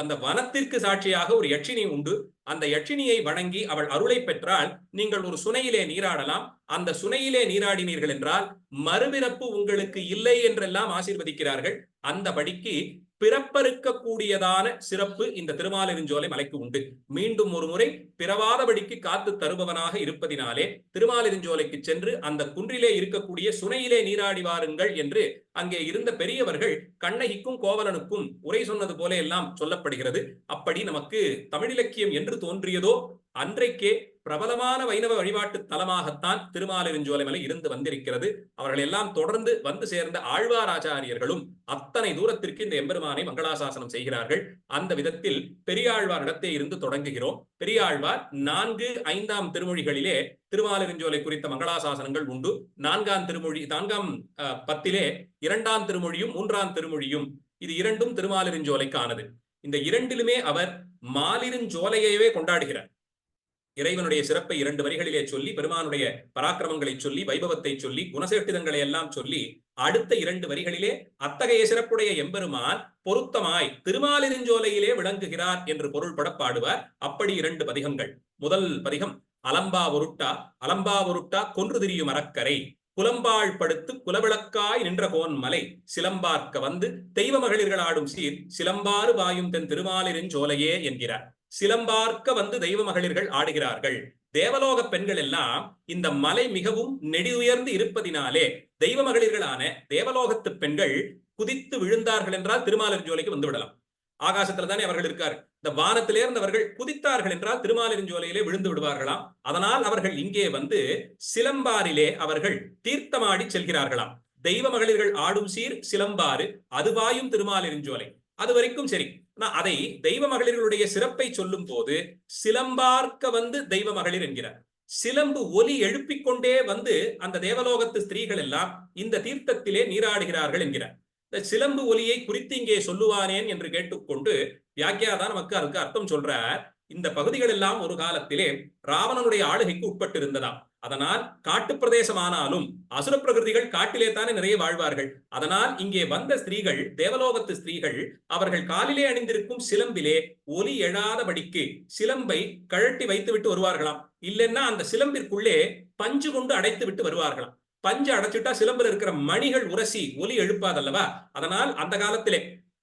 அந்த வனத்திற்கு சாட்சியாக ஒரு யட்சினி உண்டு. அந்த யட்சினியை வணங்கி அவள் அருளை பெற்றால் நீங்கள் ஒரு சுனையிலே நீராடலாம். அந்த சுனையிலே நீராடினீர்கள் என்றால் மறுபிறப்பு உங்களுக்கு இல்லை என்றெல்லாம் ஆசீர்வதிக்கிறார்கள். அந்த படிக்கு பிறப்பறுக்கக்கூடியதான சிறப்பு இந்த திருமாலிருஞ்சோலை மலைக்கு உண்டு. மீண்டும் ஒரு முறை பிறவாதபடிக்கு காத்து தருபவனாக இருப்பதினாலே திருமாலிருஞ்சோலைக்கு சென்று அந்த குன்றிலே இருக்கக்கூடிய சுனையிலே நீராடி வாருங்கள் என்று அங்கே இருந்த பெரியவர்கள் கண்ணகிக்கும் கோவலனுக்கும் உரை சொன்னது போல எல்லாம் சொல்லப்படுகிறது. அப்படி நமக்கு தமிழிலக்கியம் என்று தோன்றியதோ அன்றைக்கே பிரபலமான வைணவ வழிபாட்டு தலமாகத்தான் திருமாலிருஞ்சோலை மலை இருந்து வந்திருக்கிறது. அவர்கள் எல்லாம் தொடர்ந்து வந்து சேர்ந்த ஆழ்வாராச்சாரியர்களும் அத்தனை தூரத்திற்கு இந்த எம்பெருமானை மங்களாசாசனம் செய்கிறார்கள். அந்த விதத்தில் பெரியாழ்வார் இடத்தே இருந்து தொடங்குகிறோம். பெரியாழ்வார் 4, 5ஆம் திருமொழிகளிலே திருமாலிருஞ்சோலை குறித்த மங்களாசாசனங்கள் உண்டு. 4ஆம் பத்திலே 2ஆம் திருமொழியும் 3ஆம் திருமொழியும் இது இரண்டும் திருமாலிருஞ்சோலைக்கானது. இந்த இரண்டிலுமே அவர் மாலிருஞ்சோலையவே கொண்டாடுகிறார். இறைவனுடைய சிறப்பை 2 வரிகளிலே சொல்லி பெருமானுடைய பராக்கிரமங்களை சொல்லி வைபவத்தை சொல்லி குணசேட்டிதங்களை எல்லாம் சொல்லி அடுத்த 2 வரிகளிலே அத்தகைய சிறப்புடைய எம்பெருமான் பொருத்தமாய் திருமாலிருஞ்சோலையிலே விளங்குகிறார் என்று பொருள்பட பாடுவார். அப்படி 2 பதிகங்கள். முதல் பதிகம் அலம்பா ஒருட்டா கொன்று திரியும் அறக்கரை குலம்பாள் படுத்து குலவிளக்காய் நின்ற கோன்மலை சிலம்பார்க்க வந்து தெய்வ மகளிர்கள் ஆடும் சீர் சிலம்பாறு பாயும் தென் திருமாலிருஞ்சோலையே என்கிறார். சிலம்பார்க்க வந்து தெய்வ மகளிர்கள் ஆடுகிறார்கள். தேவலோக பெண்கள் எல்லாம் இந்த மலை மிகவும் நெடியுயர்ந்து இருப்பதினாலே தெய்வ மகளிர்களான தேவலோகத்து பெண்கள் குதித்து விழுந்தார்கள் என்றால் திருமாலிருஞ்சோலைக்கு வந்து விடலாம். ஆகாசத்துல தானே அவர்கள் இருக்கார். இந்த வானத்திலே இருந்தவர்கள் குதித்தார்கள் என்றால் திருமாலிருஞ்சோலையிலே விழுந்து விடுவார்களாம். அதனால் அவர்கள் இங்கே வந்து சிலம்பாரிலே அவர்கள் தீர்த்தமாடி செல்கிறார்களாம். தெய்வ மகளிர்கள் ஆடும் சீர் சிலம்பாறு அதுவாயும் திருமாலிருஞ்சோலை. அது வரைக்கும் சரி. அதை தெய்வ மகளிர்களுடைய சிறப்பை சொல்லும் போது சிலம்பார்க்க வந்து தெய்வ மகளிர் என்கிறார். சிலம்பு ஒலி எழுப்பிக் கொண்டே வந்து அந்த தேவலோகத்து ஸ்திரீகள் எல்லாம் இந்த தீர்த்தத்திலே நீராடுகிறார்கள் என்கிறார். இந்த சிலம்பு ஒலியை குறித்து இங்கே சொல்லுவானேன் என்று கேட்டுக்கொண்டு வியாக்கியாதான் நமக்கு அதுக்கு அர்த்தம் சொல்றார். இந்த பகுதிகள் எல்லாம் ஒரு காலத்திலே ராவணனுடைய ஆளுகைக்கு உட்பட்டு இருந்ததாம். அதனால் காட்டு பிரதேசமானாலும் அசுர பிரகிருதிகள் காட்டிலே தானே நிறைய வாழ்வார்கள். அதனால் இங்கே வந்த ஸ்திரீகள், தேவலோகத்து ஸ்திரீகள், அவர்கள் காலிலே அணிந்திருக்கும் சிலம்பிலே ஒலி எழாதபடிக்கு சிலம்பை கழட்டி வைத்துவிட்டு வருவார்களாம். இல்லைன்னா அந்த சிலம்பிற்குள்ளே பஞ்சு கொண்டு அடைத்து விட்டு வருவார்களாம். பஞ்சு அடைச்சிட்டா சிலம்பில் இருக்கிற மணிகள் உரசி ஒலி எழுப்பாதல்லவா. அதனால் அந்த காலத்திலே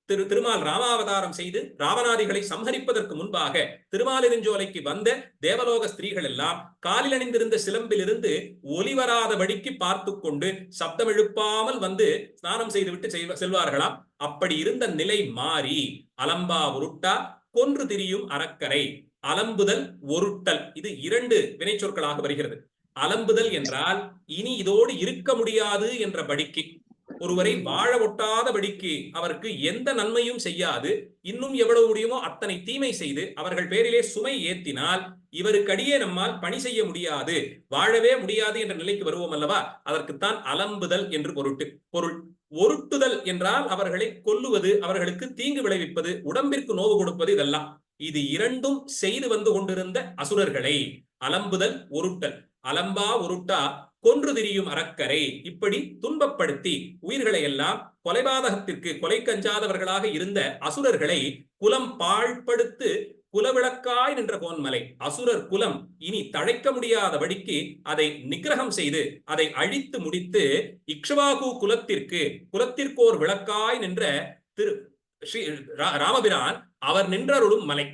திருமால் ராமாவதாரம் செய்து ராவணாதிகளை சம்ஹரிப்பதற்கு முன்பாக திருமாலிருஞ்சோலைக்கு வந்த தேவலோக ஸ்திரீகள் எல்லாம் காலில் அணிந்திருந்த சிலம்பிலிருந்து ஒலி வராதபடிக்கு பார்த்து கொண்டு சப்தம் எழுப்பாமல் வந்து ஸ்நானம் செய்துவிட்டு செல்வார்களாம். அப்படி இருந்த நிலை மாறி அலம்பா உருட்டா கொன்று திரியும் அறக்கரை. அலம்புதல், ஒருட்டல், இது 2 வினை சொற்களாக வருகிறது. அலம்புதல் என்றால் இனி இதோடு இருக்க முடியாது என்ற படிக்கு, ஒருவரை வாழ ஒட்டாதபடிக்கு, அவருக்கு எந்த நன்மையும் செய்யாது, இன்னும் எவ்வளவு முடியுமோ அத்தனை தீமை செய்து அவர்கள் பேரிலே சுமை ஏத்தினால் இவருக்கடியே நம்மால் பணி செய்ய முடியாது, வாழவே முடியாது என்ற நிலைக்கு வருவோம் அல்லவா. அதற்குத்தான் அலம்புதல் என்று பொருள். ஒருட்டுதல் என்றால் அவர்களை கொல்லுவது, அவர்களுக்கு தீங்கு விளைவிப்பது, உடம்பிற்கு நோவு கொடுப்பது, இதெல்லாம். இது 2ம் செய்து வந்து கொண்டிருந்த அசுரர்களை அலம்புதல், ஒருட்டல். அலம்பா உருட்டா கொன்று திரியும் அறக்கரை. இப்படி துன்பப்படுத்தி உயிர்களை எல்லாம் கொலைபாதகத்திற்கு கொலை கஞ்சாதவர்களாக இருந்த அசுரர்களை குலம் பாழ்படுத்து குலவிளக்காய் நின்ற கோன்மலை. அசுரர் குலம் இனி தழைக்க முடியாதபடிக்கு அதை நிகிரகம் செய்து அதை அழித்து முடித்து இக்ஷ்வாகு குலத்திற்கோர் விளக்காய் நின்ற ஸ்ரீ ராமபிரான் அவர் நின்றருளும் மலை.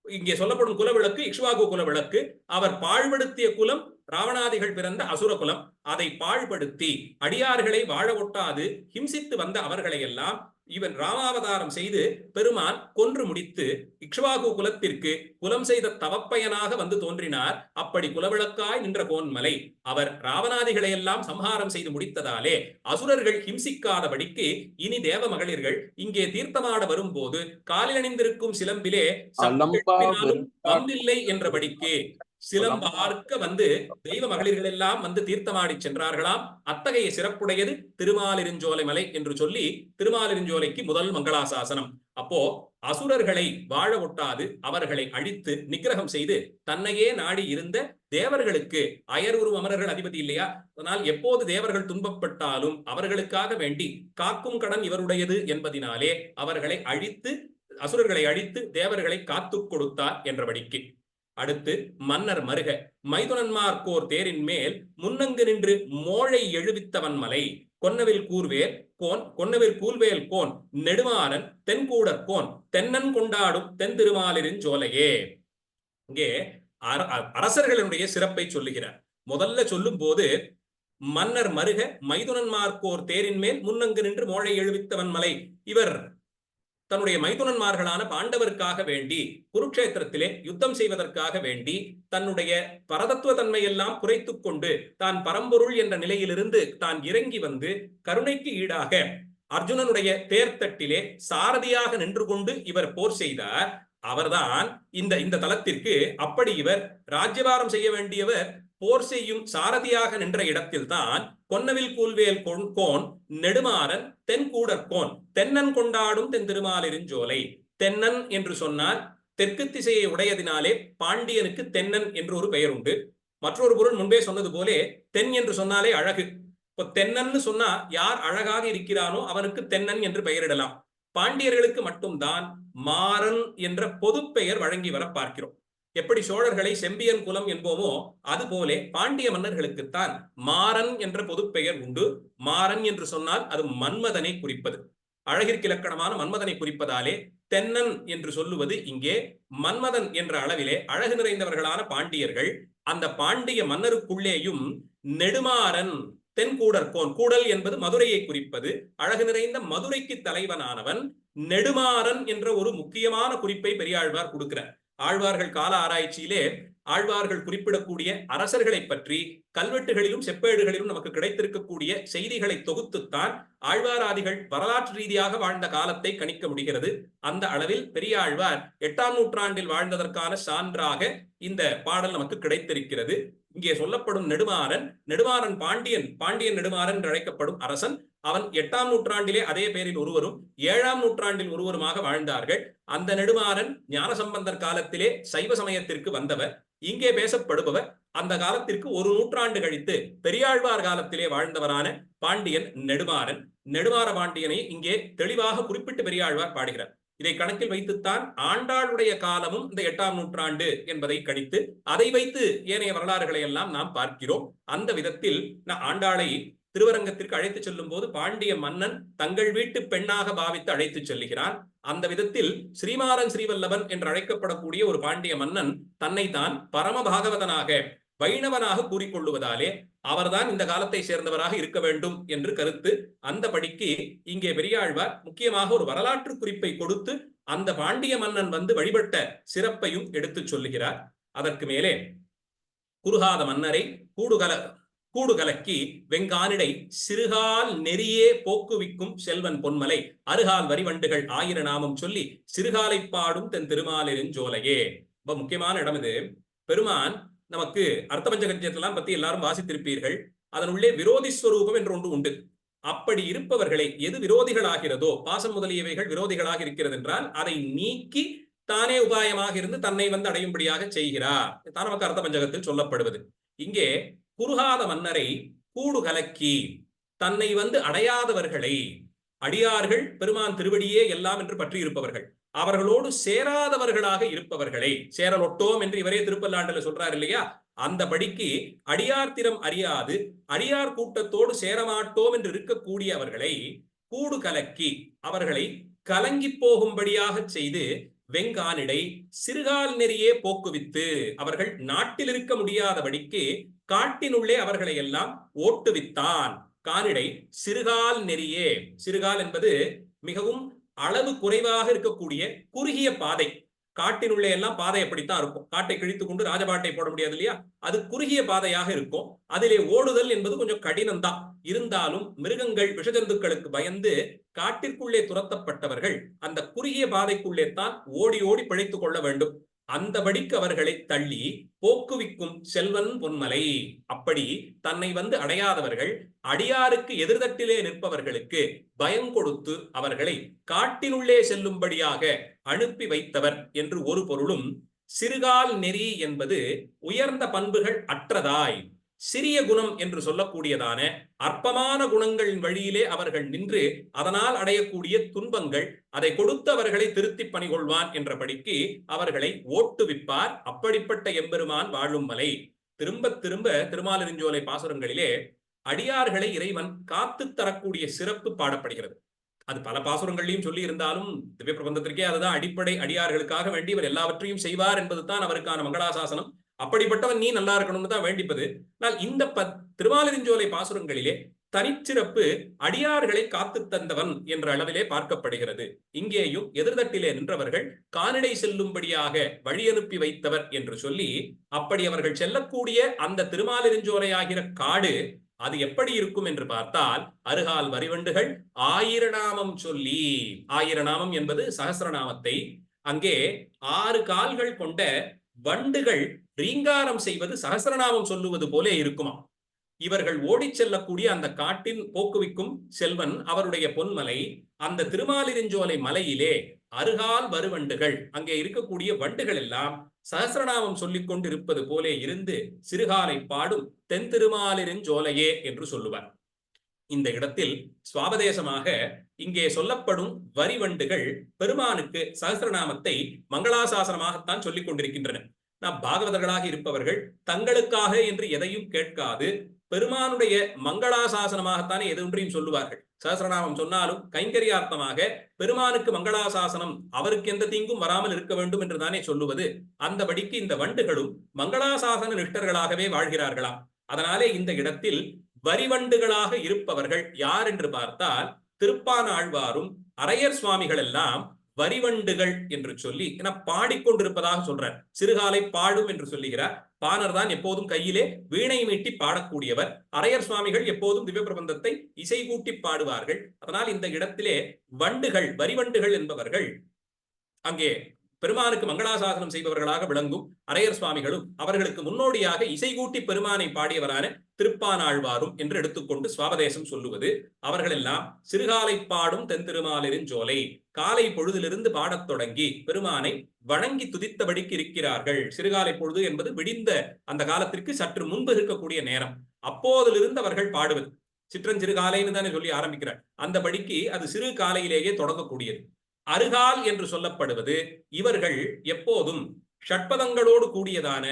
இங்கே சொல்லப்படும் குலவிளக்கு இக்ஷ்வாகு குலவிளக்கு. அவர் பாழ்படுத்திய குலம் ராவணாதிகள் பிறந்த அசுர குலம். அதை பாழ்படுத்தி அடியார்களை வாழ ஒட்டாது ஹிம்சித்து வந்த அவர்களை எல்லாம் இவன் ராமாவதாரம் செய்து பெருமான் கொன்று முடித்து இக்ஷ்வாகு குலத்திற்கு குலம் செய்த தவப்பயனாக வந்து தோன்றினார். அப்படி குலவிளக்காய் நின்ற கோன்மலை. அவர் ராவணாதிகளை எல்லாம் சம்ஹாரம் செய்து முடித்ததாலே அசுரர்கள் ஹிம்சிக்காதபடிக்கு இனி தேவ மகளிர்கள் இங்கே தீர்த்தமாட வரும்போது காலில் அணிந்திருக்கும் சிலம்பிலே வம்பில்லை என்றபடிக்கு சிலம்பார்க்க வந்து தெய்வ மகளிர்கள் எல்லாம் வந்து தீர்த்தமாடி சென்றார்களாம். அத்தகைய சிறப்புடையது திருமாலிருஞ்சோலை மலை என்று சொல்லி திருமாலிருஞ்சோலைக்கு முதல் மங்களாசாசனம். அப்போ அசுரர்களை வாழ ஒட்டாது அவர்களை அழித்து நிகிரகம் செய்து தன்னையே நாடி இருந்த தேவர்களுக்கு அயர்வுறும் அமரர்கள் அதிபதி இல்லையா. அதனால் எப்போது தேவர்கள் துன்பப்பட்டாலும் அவர்களுக்காக வேண்டி காக்கும் கடன் இவருடையது என்பதினாலே அவர்களை அழித்து, அசுரர்களை அழித்து தேவர்களை காத்து கொடுத்தார் என்றபடிக்கு. அடுத்து மன்னர் மருக மைதுனன்மார்க்கோர் தேரின் மேல் முன்னங்கு நின்று மோழை எழுவித்தவன் மலை. கொன்னவில் கூர்வேல் கோன் நெடுமாறன் தென்கூடற் கோன் தென்னன் கொண்டாடும் தென் திருமாலிருஞ்சோலையே. இங்கே அரசர்களுடைய சிறப்பை சொல்லுகிறார். முதல்ல சொல்லும் போது மன்னர் மருக மைதுனன்மார்க்கோர் தேரின் மேல் முன்னங்கு நின்று மோழை எழுவித்தவன் மலை. இவர் தன்னுடைய மைதுனன்மார்களான பாண்டவருக்காக வேண்டி குருக்ஷேத்திரத்திலே யுத்தம் செய்வதற்காக வேண்டி தன்னுடைய பரதத்துவ தன்மையெல்லாம் குறைத்துக் கொண்டு தான் பரம்பொருள் என்ற நிலையிலிருந்து தான் இறங்கி வந்து கருணைக்கு ஈடாக அர்ஜுனனுடைய தேர்தட்டிலே சாரதியாக நின்று கொண்டு இவர் போர் செய்தார். அவர்தான் இந்த தலத்திற்கு அப்படி இவர் ராஜ்யபாரம் செய்ய வேண்டியவர் போர் செய்யும் சாரதியாக நின்ற இடத்தில் தான் கொன்னவில் கூர்வேல் கோன் நெடுமாறன் தென்கூடற் கோன் தென்னன் கொண்டாடும் தென் திருமாலிருஞ்சோலை. தென்னன் என்று சொன்னால் தெற்கு திசையை உடையதினாலே பாண்டியனுக்கு தென்னன் என்று ஒரு பெயர் உண்டு. மற்றொரு பொருள் முன்பே சொன்னது போலே தென் என்று சொன்னாலே அழகு. இப்போ தென்னன்னு சொன்னா யார் அழகாக இருக்கிறானோ அவனுக்கு தென்னன் என்று பெயரிடலாம். பாண்டியர்களுக்கு மட்டும்தான் மாறன் என்ற பொது பெயர் வழங்கி வர பார்க்கிறோம். எப்படி சோழர்களை செம்பியன் குலம் என்போமோ அதுபோலே பாண்டிய மன்னர்களுக்குத்தான் மாறன் என்ற பொது பெயர் உண்டு. மாறன் என்று சொன்னால் அது மன்மதனை குறிப்பது, அழகிற்கு இலக்கணமான மன்மதனை குறிப்பதாலே தென்னன் என்று சொல்லுவது இங்கே மன்மதன் என்ற அளவிலே அழகு நிறைந்தவர்களான பாண்டியர்கள். அந்த பாண்டிய மன்னருக்குள்ளேயும் நெடுமாறன் தென்கூடற் கோன், கூடல் என்பது மதுரையை குறிப்பது, அழகு நிறைந்த மதுரைக்கு தலைவனானவன் நெடுமாறன் என்ற ஒரு முக்கியமான குறிப்பை பெரியாழ்வார் கொடுக்கிறார். ஆழ்வார்கள் கால ஆராய்ச்சியிலே ஆழ்வார்கள் குறிப்பிடக்கூடிய அரசர்களை பற்றி கல்வெட்டுகளிலும் செப்பேடுகளிலும் நமக்கு கிடைத்திருக்கக்கூடிய செய்திகளை தொகுத்துத்தான் ஆழ்வாராதிகள் வரலாற்று ரீதியாக வாழ்ந்த காலத்தை கணிக்க முடிகிறது. அந்த அளவில் பெரியாழ்வார் 8ஆம் நூற்றாண்டில் வாழ்ந்ததற்கான சான்றாக இந்த பாடல் நமக்கு கிடைத்திருக்கிறது. இங்கே சொல்லப்படும் நெடுமாறன் பாண்டியன் நெடுமாறன் என்று அழைக்கப்படும் அரசன். அவன் 8ஆம் நூற்றாண்டிலே அதே பேரில் ஒருவரும் 7ஆம் நூற்றாண்டில் ஒருவருமாக வாழ்ந்தார்கள். அந்த நெடுமாறன் ஞானசம்பந்தர் காலத்திலே சைவ சமயத்திற்கு வந்தவர். இங்கே பேசப்படுபவர் அந்த காலத்திற்கு ஒரு நூற்றாண்டு கழித்து பெரியாழ்வார் காலத்திலே வாழ்ந்தவரான பாண்டியன் நெடுமாறன். நெடுமாற பாண்டியனை இங்கே தெளிவாக குறிப்பிட்டு பெரியாழ்வார் பாடுகிறார். இதை கணக்கில் வைத்துத்தான் ஆண்டாளுடைய காலமும் இந்த 8ஆம் நூற்றாண்டு என்பதை கணித்து அதை வைத்து ஏனைய வரலாறுகளை எல்லாம் நாம் பார்க்கிறோம். அந்த விதத்தில் ஆண்டாளை திருவரங்கத்திற்கு அழைத்து செல்லும் போது பாண்டிய மன்னன் தங்கள் வீட்டு பெண்ணாக பாவித்து அழைத்து செல்லுகிறான். அந்த விதத்தில் ஸ்ரீமாறன் ஸ்ரீவல்லபன் என்று அழைக்கப்படக்கூடிய ஒரு பாண்டிய மன்னன் தன்னைத்தான் பரம பாகவதனாக வைணவனாக கூறிக்கொள்ளுவதாலே அவர்தான் இந்த காலத்தை சேர்ந்தவராக இருக்க வேண்டும் என்று கருத்து. அந்த படிக்கு இங்கே பெரியாழ்வார் முக்கியமாக ஒரு வரலாற்று குறிப்பை கொடுத்து அந்த பாண்டிய மன்னன் வந்து வழிபட்ட சிறப்பையும் எடுத்து சொல்லுகிறார். அதற்கு மேலே குறுகாத மன்னரை கூடு கலக்கி வெங்கானிடை சிறுகால் நெறியே போக்குவிக்கும் செல்வன் பொன்மலை அருகால் வரிவண்டுகள் 1000 நாமம் சொல்லி சிறுகாலை பாடும் தென் திருமாலிருஞ்சோலையே. ரொம்ப முக்கியமான இடம் இது. பெருமான் நமக்கு அர்த்தபஞ்சகத்தியத்தெல்லாம் பத்தி எல்லாரும் வாசித்திருப்பீர்கள். அதனுள்ளே விரோதி ஸ்வரூபம் என்று ஒன்று உண்டு. அப்படி இருப்பவர்களை எது விரோதிகள் ஆகிறதோ, பாசம் முதலியவைகள் விரோதிகளாக இருக்கிறது என்றால் அதை நீக்கி தானே உபாயமாக இருந்து தன்னை வந்து அடையும்படியாக செய்கிறார். தான் நமக்கு அர்த்த பஞ்சகத்தில் சொல்லப்படுவது. இங்கே குறுகாத மன்னரை கூடு கலக்கி தன்னை வந்து அடையாதவர்களை, அடியார்கள் பெருமான் திருவடியே எல்லாம் என்று பற்றி இருப்பவர்கள், அவர்களோடு சேராதவர்களாக இருப்பவர்களை, சேரலொட்டோம் என்று இவரே திருப்பல்லாண்டுல சொல்றாரு இல்லையா, அந்த படிக்கு அடியார் திறம் அறியாது அடியார் கூட்டத்தோடு சேரமாட்டோம் என்று இருக்கக்கூடிய அவர்களை கூடு கலக்கி அவர்களை கலங்கி போகும்படியாக செய்து வெங்கானிடை சிறுகால் நெறியே போக்குவித்து அவர்கள் நாட்டில் இருக்க முடியாதபடிக்கு காட்டினுள்ளே அவர்களை எல்லாம் ஓட்டுவித்தான். கானிடை சிறுகால் நெறியே, சிறுகால் என்பது மிகவும் அளவு குறைவாக இருக்கக்கூடிய குறுகிய பாதை. காட்டினுள்ளே எல்லாம் பாதை எப்படித்தான் இருக்கும், காட்டை கிழித்து கொண்டு ராஜபாட்டை போட முடியாது இல்லையா, அது குறுகிய பாதையாக இருக்கும். அதிலே ஓடுதல் என்பது கொஞ்சம் கடினம்தான். இருந்தாலும் மிருகங்கள் விஷஜந்துக்களுக்கு பயந்து காட்டிற்குள்ளே துரத்தப்பட்டவர்கள் அந்த குறுகிய பாதைக்குள்ளே தான் ஓடி ஓடி பிழைத்துக் கொள்ள வேண்டும். அந்தபடிக்கு அவர்களை தள்ளி போக்குவிக்கும் செல்வன் பொன்மலை. அப்படி தன்னை வந்து அடையாதவர்கள், அடியாருக்கு எதிர்தட்டிலே நிற்பவர்களுக்கு பயம் கொடுத்து அவர்களை காட்டினுள்ளே செல்லும்படியாக அனுப்பி வைத்தவர் என்று ஒரு பொருளும், சிறுகால் நெறி என்பது உயர்ந்த பண்புகள் அற்றதாய் சிறிய குணம் என்று சொல்லக்கூடியதான அற்பமான குணங்களின் வழியிலே அவர்கள் நின்று அதனால் அடையக்கூடிய துன்பங்கள், அதை கொடுத்து அவர்களை திருத்தி பணிகொள்வான் என்றபடிக்கு அவர்களை ஓட்டுவிப்பார். அப்படிப்பட்ட எம்பெருமான் வாழும் மலை. திரும்ப திரும்ப திருமாலிருஞ்சோலை பாசுரங்களிலே அடியார்களை இறைவன் காத்து தரக்கூடிய சிறப்பு பாடப்படுகிறது. அது பல பாசுரங்களையும் சொல்லி இருந்தாலும் திவ்ய பிரபந்தத்திற்கே அதுதான் அடிப்படை. அடியார்களுக்காக வேண்டி இவர் எல்லாவற்றையும் செய்வார் என்பதுதான் அவருக்கான மங்களாசாசனம். அப்படிப்பட்டவன் நீ நல்லா இருக்கணும்னு தான் வேண்டிப்பது. ஆனால் இந்த திருமாலிருஞ்சோலை பாசுரங்களிலே தனிச்சிறப்பு அடியார்களை காத்து தந்தவன் என்ற அளவிலே பார்க்கப்படுகிறது. இங்கேயும் எதிர்தட்டிலே நின்றவர்கள் கானிடை செல்லும்படியாக வழி அனுப்பி வைத்தவர் என்று சொல்லி, அப்படி அவர்கள் செல்லக்கூடிய அந்த திருமாலிருஞ்சோலை ஆகிற காடு அது எப்படி இருக்கும் என்று பார்த்தால், அருகால் வரிவண்டுகள் 1000 நாமம் சொல்லி, 1000 நாமம் என்பது சகஸ்ரநாமத்தை, அங்கே 6 கால்கள் கொண்ட வண்டுகள் ரீங்காரம் செய்வது சகஸ்ரநாமம் சொல்லுவது போல இருக்குமா. இவர்கள் ஓடி செல்லக்கூடிய அந்த காட்டின் போக்குவிக்கும் செல்வன் அவருடைய பொன்மலை, அந்த திருமாலிருஞ்சோலை மலையிலே அருகால் வருவண்டுகள், அங்கே இருக்கக்கூடிய வண்டுகள் எல்லாம் சகஸ்ரநாமம் சொல்லிக் கொண்டு இருப்பது போலே இருந்து சிறுகாலை பாடும் தென் திருமாலிருஞ்சோலையே என்று சொல்லுவார். இந்த இடத்தில் சுவாபதேசமாக இங்கே சொல்லப்படும் வரிவண்டுகள் பெருமானுக்கு சகஸ்ரநாமத்தை மங்களாசாசனமாகத்தான் சொல்லிக் கொண்டிருக்கின்றன. நாம் பாகவதர்களாக இருப்பவர்கள் தங்களுக்காக என்று எதையும் கேட்காது பெருமானுடைய மங்களாசாசனமாகத்தானே எது ஒன்றையும் சொல்லுவார்கள். சகஸ்ரநாமம் சொன்னாலும் கைங்கரியார்த்தமாக பெருமானுக்கு மங்களாசாசனம், அவருக்கு எந்த தீங்கும் வராமல் இருக்க வேண்டும் என்று தானே சொல்லுவது. அந்தபடிக்கு இந்த வண்டுகளும் மங்களாசாசன நிஷ்டர்களாகவே வாழ்கிறார்களாம். அதனாலே இந்த இடத்தில் வரிவண்டுகளாக இருப்பவர்கள் யார் என்று பார்த்தால் திருப்பான ஆழ்வாரும் அரையர் சுவாமிகள் எல்லாம் வரிவண்டுகள் என்று சொல்லி என பாடிக்கொண்டிருப்பதாக சொல்றார். சிறுகாலை பாடும் என்று சொல்லுகிறார். பாணர் தான் எப்போதும் கையிலே வீணை மீட்டி பாடக்கூடியவர். அரையர் சுவாமிகள் எப்போதும் திவ்ய பிரபந்தத்தை இசை கூட்டி பாடுவார்கள். அதனால் இந்த இடத்திலே வண்டுகள், வரிவண்டுகள் என்பவர்கள் அங்கே பெருமானுக்கு மங்களாசாசனம் செய்பவர்களாக விளங்கும் அரையர் சுவாமிகளும் அவர்களுக்கு முன்னோடியாக இசைகூட்டி பெருமானை பாடியவரான திருப்பானாழ்வாரும் என்று எடுத்துக்கொண்டு சுவாபதேசம் சொல்லுவது. அவர்களெல்லாம் சிறுகாலை பாடும் தென் திருமாலிருஞ்சோலை, காலை பொழுதிலிருந்து பாடத் தொடங்கி பெருமானை வணங்கி துதித்தபடிக்கு இருக்கிறார்கள். சிறுகாலை பொழுது என்பது விடிந்த அந்த காலத்திற்கு சற்று முன்பு இருக்கக்கூடிய நேரம். அப்போதிலிருந்து அவர்கள் பாடுவது. சிற்றஞ்சிறுகாலைன்னு தானே சொல்லி ஆரம்பிக்கிறார். அந்த படிக்கு அது சிறு காலையிலேயே தொடங்கக்கூடியது. அருகால் என்று சொல்லப்படுவது இவர்கள் எப்போதும் ஷட்பதங்களோடு கூடியதான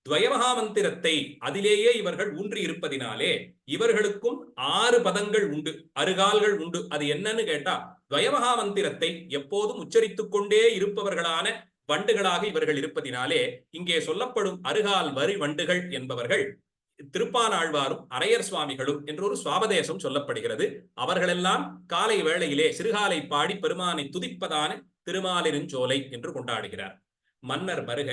துவயமகாமந்திரத்தை அதிலேயே இவர்கள் ஊன்றி இருப்பதினாலே இவர்களுக்கும் 6 பதங்கள் உண்டு, அருகால்கள் உண்டு. அது என்னன்னு கேட்டா, துவயமகாமந்திரத்தை எப்போதும் உச்சரித்துக் கொண்டே இருப்பவர்களான வண்டுகளாக இவர்கள் இருப்பதினாலே இங்கே சொல்லப்படும் அருகால் வரி வண்டுகள் என்பவர்கள் திருப்பானாழ்வாரும் அரையர் சுவாமிகளும் என்ற ஒரு சுவாபதேசம் சொல்லப்படுகிறது. அவர்களெல்லாம் காலை வேளையிலே சிறுகாலை பாடி பெருமானை துதிப்பதான திருமாலிருஞ்சோலை என்று கொண்டாடுகிறார். மன்னர் வருக,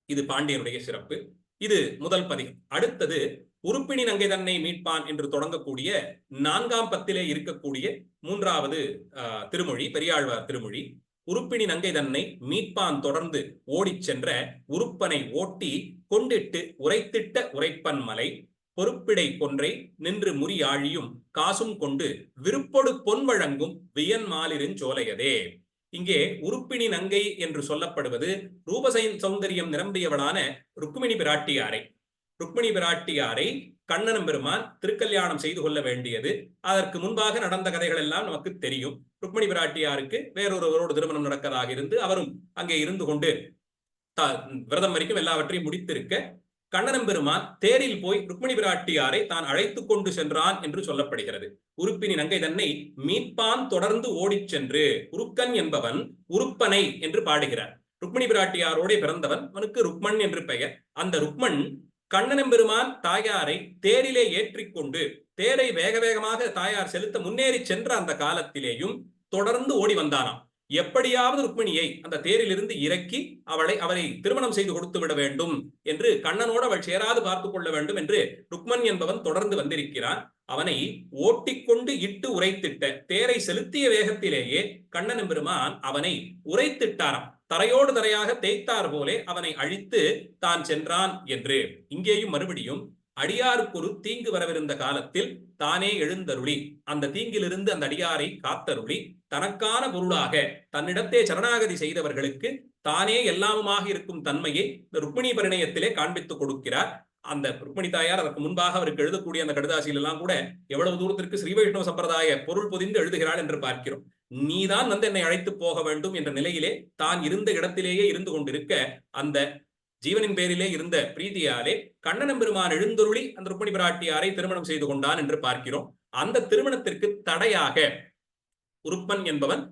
இது பாண்டியனுடைய சிறப்பு. இது முதல் பதிகம். அடுத்தது உருப்பினி நங்கை தன்னை மீட்பான் என்று தொடங்கக்கூடிய 4ஆம் பத்திலே இருக்கக்கூடிய 3வது திருமொழி, பெரியாழ்வார் திருமொழி. உருப்பினி நங்கை தன்னை மீட்பான் தொடர்ந்து ஓடிச் சென்ற உருப்பனை ஓட்டி கொண்டிட்டு உரைத்திட்ட உரைப்பன் மலை, பொறுப்பிடை கொன்றை நின்று முறி ஆழியும் காசும் கொண்டு விருப்பொடு பொன் வழங்கும் வியன் மாலிருஞ்சோலையதே. இங்கே உருப்பினி நங்கை என்று சொல்லப்படுவது ரூப சௌந்தரியம் நிரம்பியவளான ருக்மிணி பிராட்டியாரை. ருக்மிணி பிராட்டியாரை கண்ணன் பெருமான் திருக்கல்யாணம் செய்து கொள்ள வேண்டியது. அதற்கு முன்பாக நடந்த கதைகள் எல்லாம் நமக்கு தெரியும். ருக்மிணி பிராட்டியாருக்கு வேறொருவரோடு திருமணம் நடக்கதாக இருந்து அவரும் அங்கே இருந்து கொண்டு விரதம் வரைக்கும் எல்லாவற்றையும் முடித்திருக்க, கண்ணன் பெருமான் தேரில் போய் ருக்மிணி பிராட்டியாரை தான் அழைத்து கொண்டு சென்றான் என்று சொல்லப்படுகிறது. உருப்பினி நங்கை தன்னை மீட்பான் தொடர்ந்து ஓடிச் சென்று, உருக்கன் என்பவன் உருப்பனை என்று பாடுகிறார். ருக்மிணி பிராட்டியாரோட பிறந்தவன், அவனுக்கு ருக்மன் என்று பெயர். அந்த ருக்மன் கண்ணன் பெருமான் தாயாரை தேரிலே ஏற்றிக்கொண்டு தேரை வேக வேகமாக தாயார் செலுத்த முன்னேறி சென்ற அந்த காலத்திலேயும் தொடர்ந்து ஓடி வந்தானாம். எப்படியாவது ருக்மிணியை அந்த தேரிலிருந்து இறக்கி அவரை திருமணம் செய்து கொடுத்து விட வேண்டும் என்று, கண்ணனோடு அவள் சேராது பார்த்து கொள்ள வேண்டும் என்று ருக்மன் என்பவன் தொடர்ந்து வந்திருக்கிறான். அவனை ஓட்டிக்கொண்டு இட்டு உரைத்திட்ட, தேரை செலுத்திய வேகத்திலேயே கண்ணன் பெருமான் அவனை உரைத்திட்டாராம். தரையோடு தரையாக தேய்த்தார் போலே அவனை அழித்து தான் சென்றான் என்று. இங்கேயும் மறுபடியும் அடியாருக்கு ஒரு தீங்கு வரவிருந்த காலத்தில் தானே எழுந்தருளி அந்த தீங்கிலிருந்து அந்த அடியாரை காத்தருளி தனக்கான பொருளாக தன்னிடத்தே சரணாகதி செய்தவர்களுக்கு தானே எல்லாமுமாக இருக்கும் தன்மையை இந்த ருக்மிணி பரிணயத்திலே காண்பித்துக் கொடுக்கிறார். அந்த ருக்மிணி தாயார் அதற்கு முன்பாக அவருக்கு எழுதக்கூடிய அந்த கடிதாசியில் எல்லாம் கூட எவ்வளவு தூரத்திற்கு ஸ்ரீ வைஷ்ணவ சம்பிரதாய பொருள் பொதிந்து எழுதுகிறாள் என்று பார்க்கிறோம். நீதான் வந்து என்னை அழைத்து போக வேண்டும் என்ற நிலையிலே தான் இருந்த இடத்திலேயே இருந்து கொண்டிருக்க, அந்த ஜீவனின் பேரிலே இருந்த பிரீதியாலே கண்ணன் பெருமான் எழுந்தருளி அந்த ருக்மிணி பிராட்டியாரை திருமணம் செய்து கொண்டான் என்று பார்க்கிறோம். அந்த திருமணத்திற்கு தடையாக உருப்பன் என்பவன்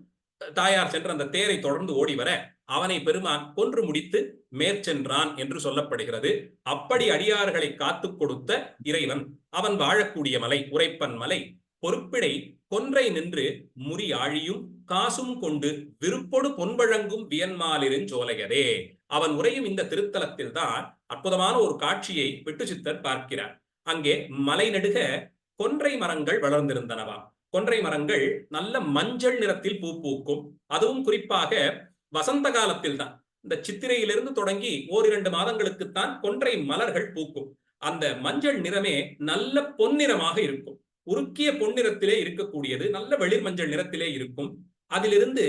தாயார் சென்ற அந்த தேரை தொடர்ந்து ஓடி வர அவனை பெருமான் கொன்று முடித்து மேற்சென்றான் என்று சொல்லப்படுகிறது. அப்படி அடியார்களை காத்து கொடுத்த இறைவன் அவன் வாழக்கூடிய மலை உரைப்பன் மலை, பொறுப்பிடை கொன்றை நின்று முறி ஆழியும் காசும் கொண்டு விருப்பொடு பொன்வழங்கும் வியன்மாலிருஞ்சோலையதே. அவன் உரையும் இந்த திருத்தலத்தில் தான் அற்புதமான ஒரு காட்சியை விட்டு சித்தர் பார்க்கிறார். அங்கே மலை நடுக கொன்றை மரங்கள் வளர்ந்திருந்தனவாம். கொன்றை மரங்கள் நல்ல மஞ்சள் நிறத்தில் பூ பூக்கும். அதுவும் குறிப்பாக வசந்த காலத்தில் தான், இந்த சித்திரையிலிருந்து தொடங்கி 1-2 மாதங்களுக்குத்தான் கொன்றை மலர்கள் பூக்கும். அந்த மஞ்சள் நிறமே நல்ல பொன்னிறமாக இருக்கும். உருக்கிய பொன்னிறத்திலே இருக்கக்கூடியது நல்ல வெளிர் மஞ்சள் நிறத்திலே இருக்கும். அதிலிருந்து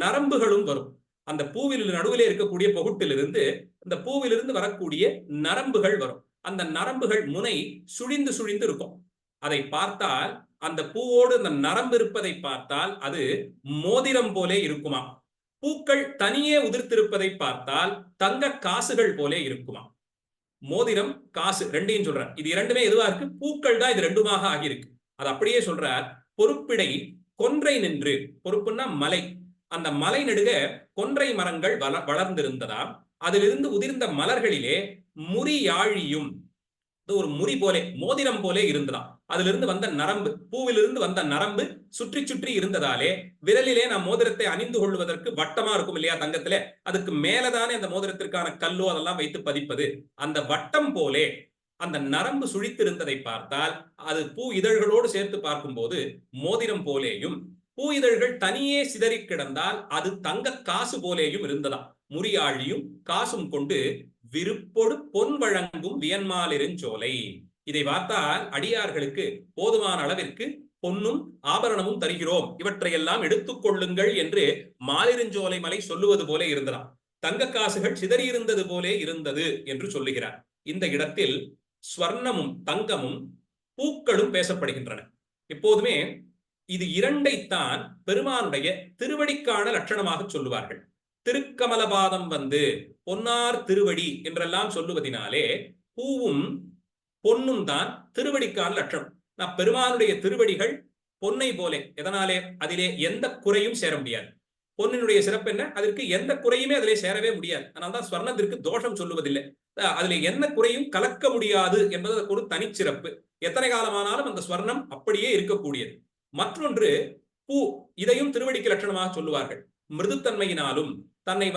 நரம்புகளும் வரும். அந்த பூவில் நடுவிலே இருக்கக்கூடிய பொகுட்டிலிருந்து அந்த பூவிலிருந்து வரக்கூடிய நரம்புகள் வரும். அந்த நரம்புகள் முனை சுழிந்து சுழிந்து இருக்கும். அதை பார்த்தால், அந்த பூவோடு அந்த நரம்பு இருப்பதை பார்த்தால் அது மோதிரம் போலே இருக்குமா. பூக்கள் தனியே உதிர்த்திருப்பதை பார்த்தால் தங்க காசுகள் போலே இருக்குமா. மோதிரம் காசு ரெண்டையும் சொல்றார். இது இரண்டுமே எதுவா இருக்கு? பூக்கள் தான் இது ரெண்டுமாக ஆகியிருக்கு. அது அப்படியே சொல்றார். பொறுப்பிடை கொன்றை நின்று, பொறுப்புன்னா மலை, அந்த மலை நடுக கொன்றை மரங்கள் வளர்ந்திருந்ததா. அதிலிருந்து உதிர்ந்த மலர்களிலே முறி யாழியும், ஒரு முறி போலே மோதிரம் போலே இருந்ததாம். அதிலிருந்து வந்த நரம்பு, பூவிலிருந்து வந்த நரம்பு சுற்றி சுற்றி இருந்ததாலே விரலிலே நாம் மோதிரத்தை அணிந்து கொள்வதற்கு வட்டமா இருக்கும் இல்லையா தங்கத்திலே, அதுக்கு மேலதானே அந்த மோதிரத்திற்கான கல்லோ அதெல்லாம் வைத்து பதிப்பது. அந்த வட்டம் போலே அந்த நரம்பு சுழித்திருந்ததை பார்த்தால் அது பூ இதழ்களோடு சேர்த்து பார்க்கும் போது மோதிரம் போலேயும், பூ இதழ்கள் தனியே சிதறி கிடந்தால் அது தங்க காசு போலேயும் இருந்ததாம். முறியாழியும் காசும் கொண்டு விருப்பொடு பொன் வழங்கும் வியன்மாலிருஞ்சோலை. இதை பார்த்தால் அடியார்களுக்கு போதுமான அளவிற்கு பொன்னும் ஆபரணமும் தருகிறோம், இவற்றையெல்லாம் எடுத்துக் கொள்ளுங்கள் என்று மாலிருஞ்சோலை மலை சொல்லுவது போல இருந்ததாம். தங்க காசுகள் சிதறியிருந்தது போலே இருந்தது என்று சொல்லுகிறார். இந்த இடத்தில் ஸ்வர்ணமும் தங்கமும் பூக்களும் பேசப்படுகின்றன. எப்போதுமே இது இரண்டைத்தான் பெருமானுடைய திருவடிக்கான லட்சணமாக சொல்லுவார்கள். திருக்கமலபாதம் வந்து பொன்னார் திருவடி என்றெல்லாம் சொல்லுவதினாலே பூவும் பொன்னும் தான் திருவடிக்கான லட்சணம். நான் பெருமானுடைய திருவடிகள் பொன்னை போலே, எதனாலே அதிலே எந்த குறையும் சேர முடியாது. பொன்னினுடைய சிறப்பு என்ன? அதற்கு எந்த குறையுமே அதிலே சேரவே முடியாது. அதனால்தான் ஸ்வர்ணத்திற்கு தோஷம் சொல்லுவதில்லை. அதிலே என்ன குறையும் கலக்க முடியாது என்பது அதற்கு ஒரு தனிச்சிறப்பு. எத்தனை காலமானாலும் அந்த ஸ்வர்ணம் அப்படியே இருக்கக்கூடியது. மற்றொன்று பூ, இதையும் திருவடிக்கு லட்சணமாக சொல்லுவார்கள். மிருதுத்தன்மையினாலும் தன்னை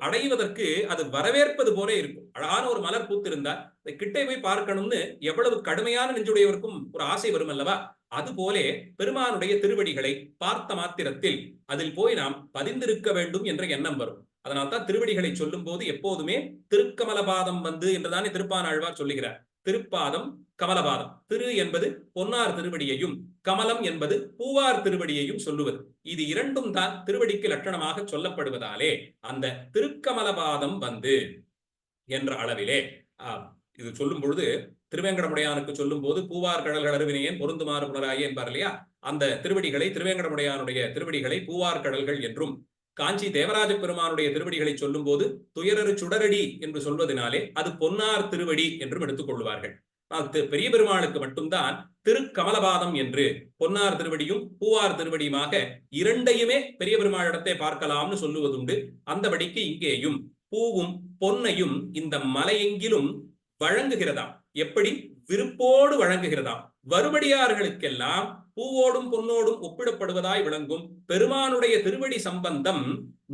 அடைவதற்கு அது வரவேற்பது போல இருக்கும். அழகான ஒரு மலர் பூத்திருந்தால் கிட்டே போய் பார்க்கணும்னு எவ்வளவு கடுமையான நெஞ்சுடையவருக்கும் ஒரு ஆசை வரும் அல்லவா? அதுபோலே பெருமானுடைய திருவடிகளை பார்த்த மாத்திரத்தில் அதில் போய் நாம் பதிந்திருக்க வேண்டும் என்ற எண்ணம் வரும். அதனால்தான் திருவடிகளை சொல்லும் போது எப்போதுமே திருக்கமலபாதம் என்றுதானே திருப்பானாழ்வார் சொல்லுகிறார். திருப்பாதம் கமலபாதம். திரு என்பது பொன்னார் திருவடியையும், கமலம் என்பது பூவார் திருவடியையும் சொல்லுவது. இது இரண்டும் தான் திருவடிக்கு லட்சணமாக சொல்லப்படுவதாலே அந்த திருக்கமலபாதம் என்ற அளவிலே இது சொல்லும் பொழுது திருவேங்கடமுடையானுக்கு சொல்லும் போது பூவார் கடல்கள் அருவினையேன் பொருந்துமாறு புனராயே என்பார் இல்லையா? அந்த திருவடிகளை, திருவேங்கடமுடையானுடைய திருவடிகளை பூவார் கடல்கள் என்றும், காஞ்சி தேவராஜ பெருமானுடைய திருவடிகளை சொல்லும் போது துயரறு சுடரடி என்று சொல்வதனாலே அது பொன்னார் திருவடி என்றும் எடுத்துக் கொள்வார்கள். பெரிய பெருமாளுக்கு மட்டும்தான் திருக்கமலபாதம் என்று பொன்னார் திருவடியும் பூவார் திருவடியுமாக இரண்டையுமே பெரிய பெருமாளிடத்தை பார்க்கலாம்னு சொல்லுவதுண்டு. அந்தபடிக்கு இங்கேயும் பூவும் பொன்னையும் இந்த மலையெங்கிலும் வழங்குகிறதாம். எப்படி? விருப்போடு வழங்குகிறதாம். வருபடியார்களுக்கெல்லாம் பூவோடும் பொன்னோடும் ஒப்பிடப்படுவதாய் விளங்கும் பெருமானுடைய திருவடி சம்பந்தம்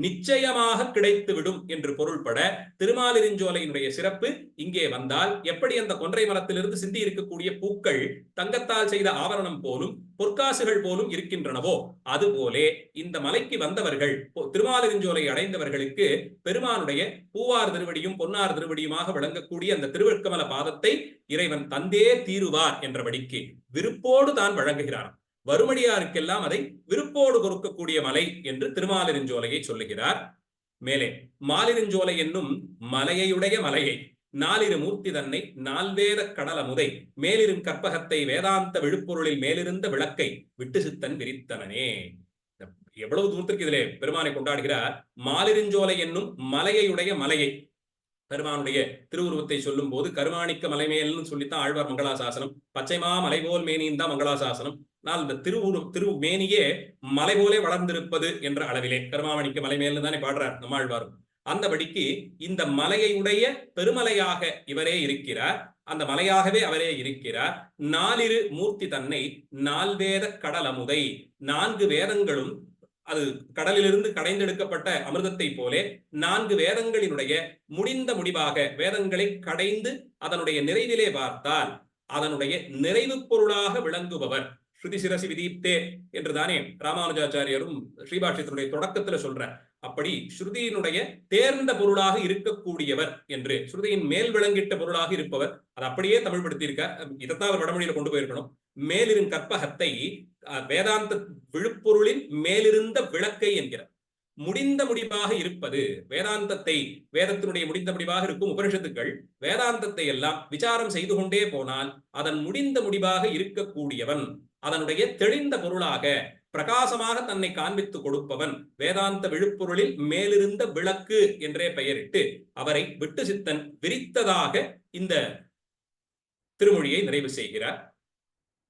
நிச்சயமாக கிடைத்துவிடும் என்று பொருள்பட திருமாலிருஞ்சோலையினுடைய சிறப்பு இங்கே வந்தால் எப்படி அந்த கொன்றை மரத்திலிருந்து சிந்தி இருக்கக்கூடிய பூக்கள் தங்கத்தால் செய்த ஆவரணம் போலும் பொற்காசுகள் போலும் இருக்கின்றனவோ, அதுபோலே இந்த மலைக்கு வந்தவர்கள், திருமாலிருஞ்சோலை அடைந்தவர்களுக்கு பெருமானுடைய பூவார் திருவடியும் பொன்னார் திருவடியுமாக விளங்கக்கூடிய அந்த திருவெட்கமல பாதத்தை இறைவன் தந்தே தீருவார் என்றபடிக்கு விருப்போடு தான் வழங்குகிறார். வருமடியாருக்கெல்லாம் அதை விருப்போடு கொடுக்கக்கூடிய மலை என்று திருமாலிருஞ்சோலையை சொல்லுகிறார். மேலே மாலிருஞ்சோலை என்னும் மலையுடைய மலையை நாலிரு மூர்த்தி தன்னை நால்வேத கடலமுதை மேலிரும் கற்பகத்தை வேதாந்த விழுப்பொருளில் மேலிருந்த விளக்கை விட்டு சித்தன் விரித்தனனே. எவ்வளவு தூரத்திற்கு இதிலே பெருமானை கொண்டாடுகிறார். மாலிருஞ்சோலை என்னும் மலையுடைய மலையை, பெருமானுடைய திருவுருவத்தை சொல்லும் போது கருமாணிக்க மலைமேல்னு சொல்லித்தான் ஆழ்வார் மங்களாசாசனம். பச்சைமா மலை போல் மேனியின் தான் மங்களாசாசனம். ஆனால் இந்த திருமேனியே மலை போலே வளர்ந்திருப்பது என்ற அளவிலே கருமாணிக்க மலைமேல்னு தானே பாடுறார் நம்மாழ்வாரும். அந்தபடிக்கு இந்த மலையுடைய பெருமலையாக இவரே இருக்கிறார். அந்த மலையாகவே அவரே இருக்கிறார். நாலிரு மூர்த்தி தன்னை நால்வேத கடலமுதை, நான்கு வேதங்களும் அது கடலிலிருந்து கடைந்தெடுக்கப்பட்ட அமிர்தத்தை போலே நான்கு வேதங்களினுடைய முடிந்த முடிவாக வேதங்களை கடைந்து அதனுடைய நிறைவிலே பார்த்தால் அதனுடைய நிறைவு பொருளாக விளங்குபவர் ஸ்ருதி சிரசி விதீப்தே என்றுதானே ராமானுஜாச்சாரியரும் ஸ்ரீபாஷ்யத்தினுடைய தொடக்கத்துல சொல்ற. அப்படி ஸ்ருதியினுடைய தேர்ந்த பொருளாக இருக்கக்கூடியவர் என்று, ஸ்ருதியின் மேல் விளங்கிட்ட பொருளாக இருப்பவர், அது அப்படியே தமிழ் படுத்தியிருக்கார். இதைத்தான் வடமொழியில கொண்டு போயிருக்கணும். மேலிரும் கற்பகத்தை வேதாந்த விழுப்பொருளின் மேலிருந்த விளக்கை என்கிறார். முடிந்த முடிவாக இருப்பது வேதாந்தத்தை, வேதத்தினுடைய முடிந்த முடிவாக இருக்கும் உபனிஷத்துக்கள் வேதாந்தத்தை எல்லாம் விசாரம் செய்து கொண்டே போனால் அதன் முடிந்த முடிவாக இருக்கக்கூடியவன், அதனுடைய தெளிந்த பொருளாக பிரகாசமாக தன்னை காண்பித்து கொடுப்பவன், வேதாந்த விழுப்பொருளில் மேலிருந்த விளக்கு என்றே பெயரிட்டு அவரை விட்டு சித்தன் விரித்ததாக இந்த திருமொழியை நிறைவு செய்கிறார்.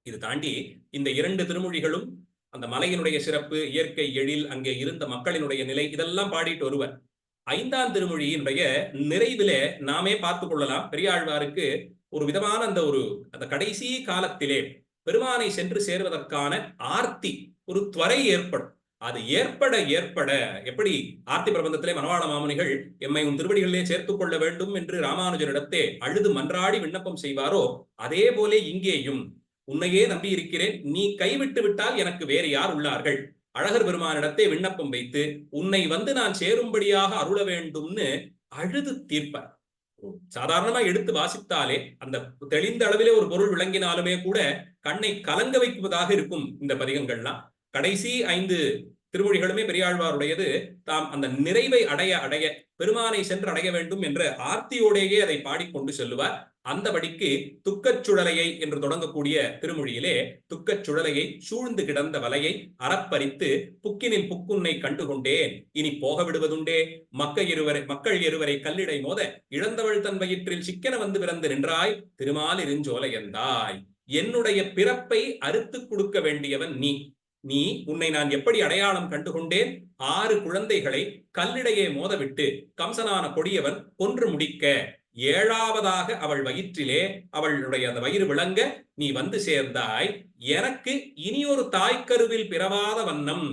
இது தாண்டி இந்த இரண்டு திருமொழிகளும் அந்த மலையினுடைய சிறப்பு, இயற்கை எழில், அங்கே இருந்த மக்களினுடைய நிலை, இதெல்லாம் பாடிட்டு வருவர். ஐந்தாம் திருமொழியினுடைய நிறைவிலே நாமே பார்த்து கொள்ளலாம். பெரியாழ்வாருக்கு ஒரு விதமான அந்த கடைசி காலத்திலே பெருமானை சென்று சேர்வதற்கான ஆர்த்தி, ஒரு துவரை ஏற்படும். அது ஏற்பட ஏற்பட எப்படி ஆர்த்தி பிரபந்தத்திலே மணவாள மாமுனிகள் எம்மை உன் திருவடிகளிலே சேர்த்துக் கொள்ள வேண்டும் என்று ராமானுஜரிடத்தே அழுது மன்றாடி விண்ணப்பம் செய்வாரோ, அதே போலே இங்கேயும் உன்னையே நம்பி இருக்கிறேன், நீ கைவிட்டு விட்டால் எனக்கு வேறு யார் உள்ளார்கள், அழகர் பெருமானிடத்தை விண்ணப்பம் வைத்து உன்னை வந்து நான் சேரும்படியாக அருள வேண்டும்னு அழுது தீர்ப்பார். சாதாரணமா எடுத்து வாசித்தாலே அந்த தெளிந்த அளவிலே ஒரு பொருள் விளங்கினாலுமே கூட கண்ணை கலங்க வைப்பதாக இருக்கும் இந்த பதிகங்கள்லாம். கடைசி 5 திருமொழிகளுமே பெரியாழ்வாருடையது தாம் அந்த நிறைவை அடைய பெருமானை சென்று அடைய வேண்டும் என்ற ஆர்த்தியோடையே அதை பாடிக்கொண்டு செல்லுவார். அந்தபடிக்கு துக்கச் சுழலையை என்று தொடங்கக்கூடிய திருமொழியிலே துக்கச் சுழலையை சூழ்ந்து கிடந்த வலையை அறப்பறித்து புக்கினில் புக்குன்னை கண்டுகொண்டேன் இனி போக விடுவதுண்டே மக்கள் இருவரை கல்லிடை மோத இழந்தவள் தன் வயிற்றில் சிக்கன வந்து பிறந்து நின்றாய் திருமாலிருஞ்சோலையந்தாய். என்னுடைய பிறப்பை அறுத்து கொடுக்க வேண்டியவன் நீ உன்னை நான் எப்படி அடையாளம் கண்டுகொண்டேன்? 6 குழந்தைகளை கல்லிடையே மோதவிட்டு கம்சனான கொடியவன் கொன்று முடிக்க 7ஆவதாக அவள் வயிற்றிலே அவளுடைய அந்த வயிறு விளங்க நீ வந்து சேர்ந்தாய். எனக்கு இனியொரு தாய்க்கருவில் பிறவாத வண்ணம்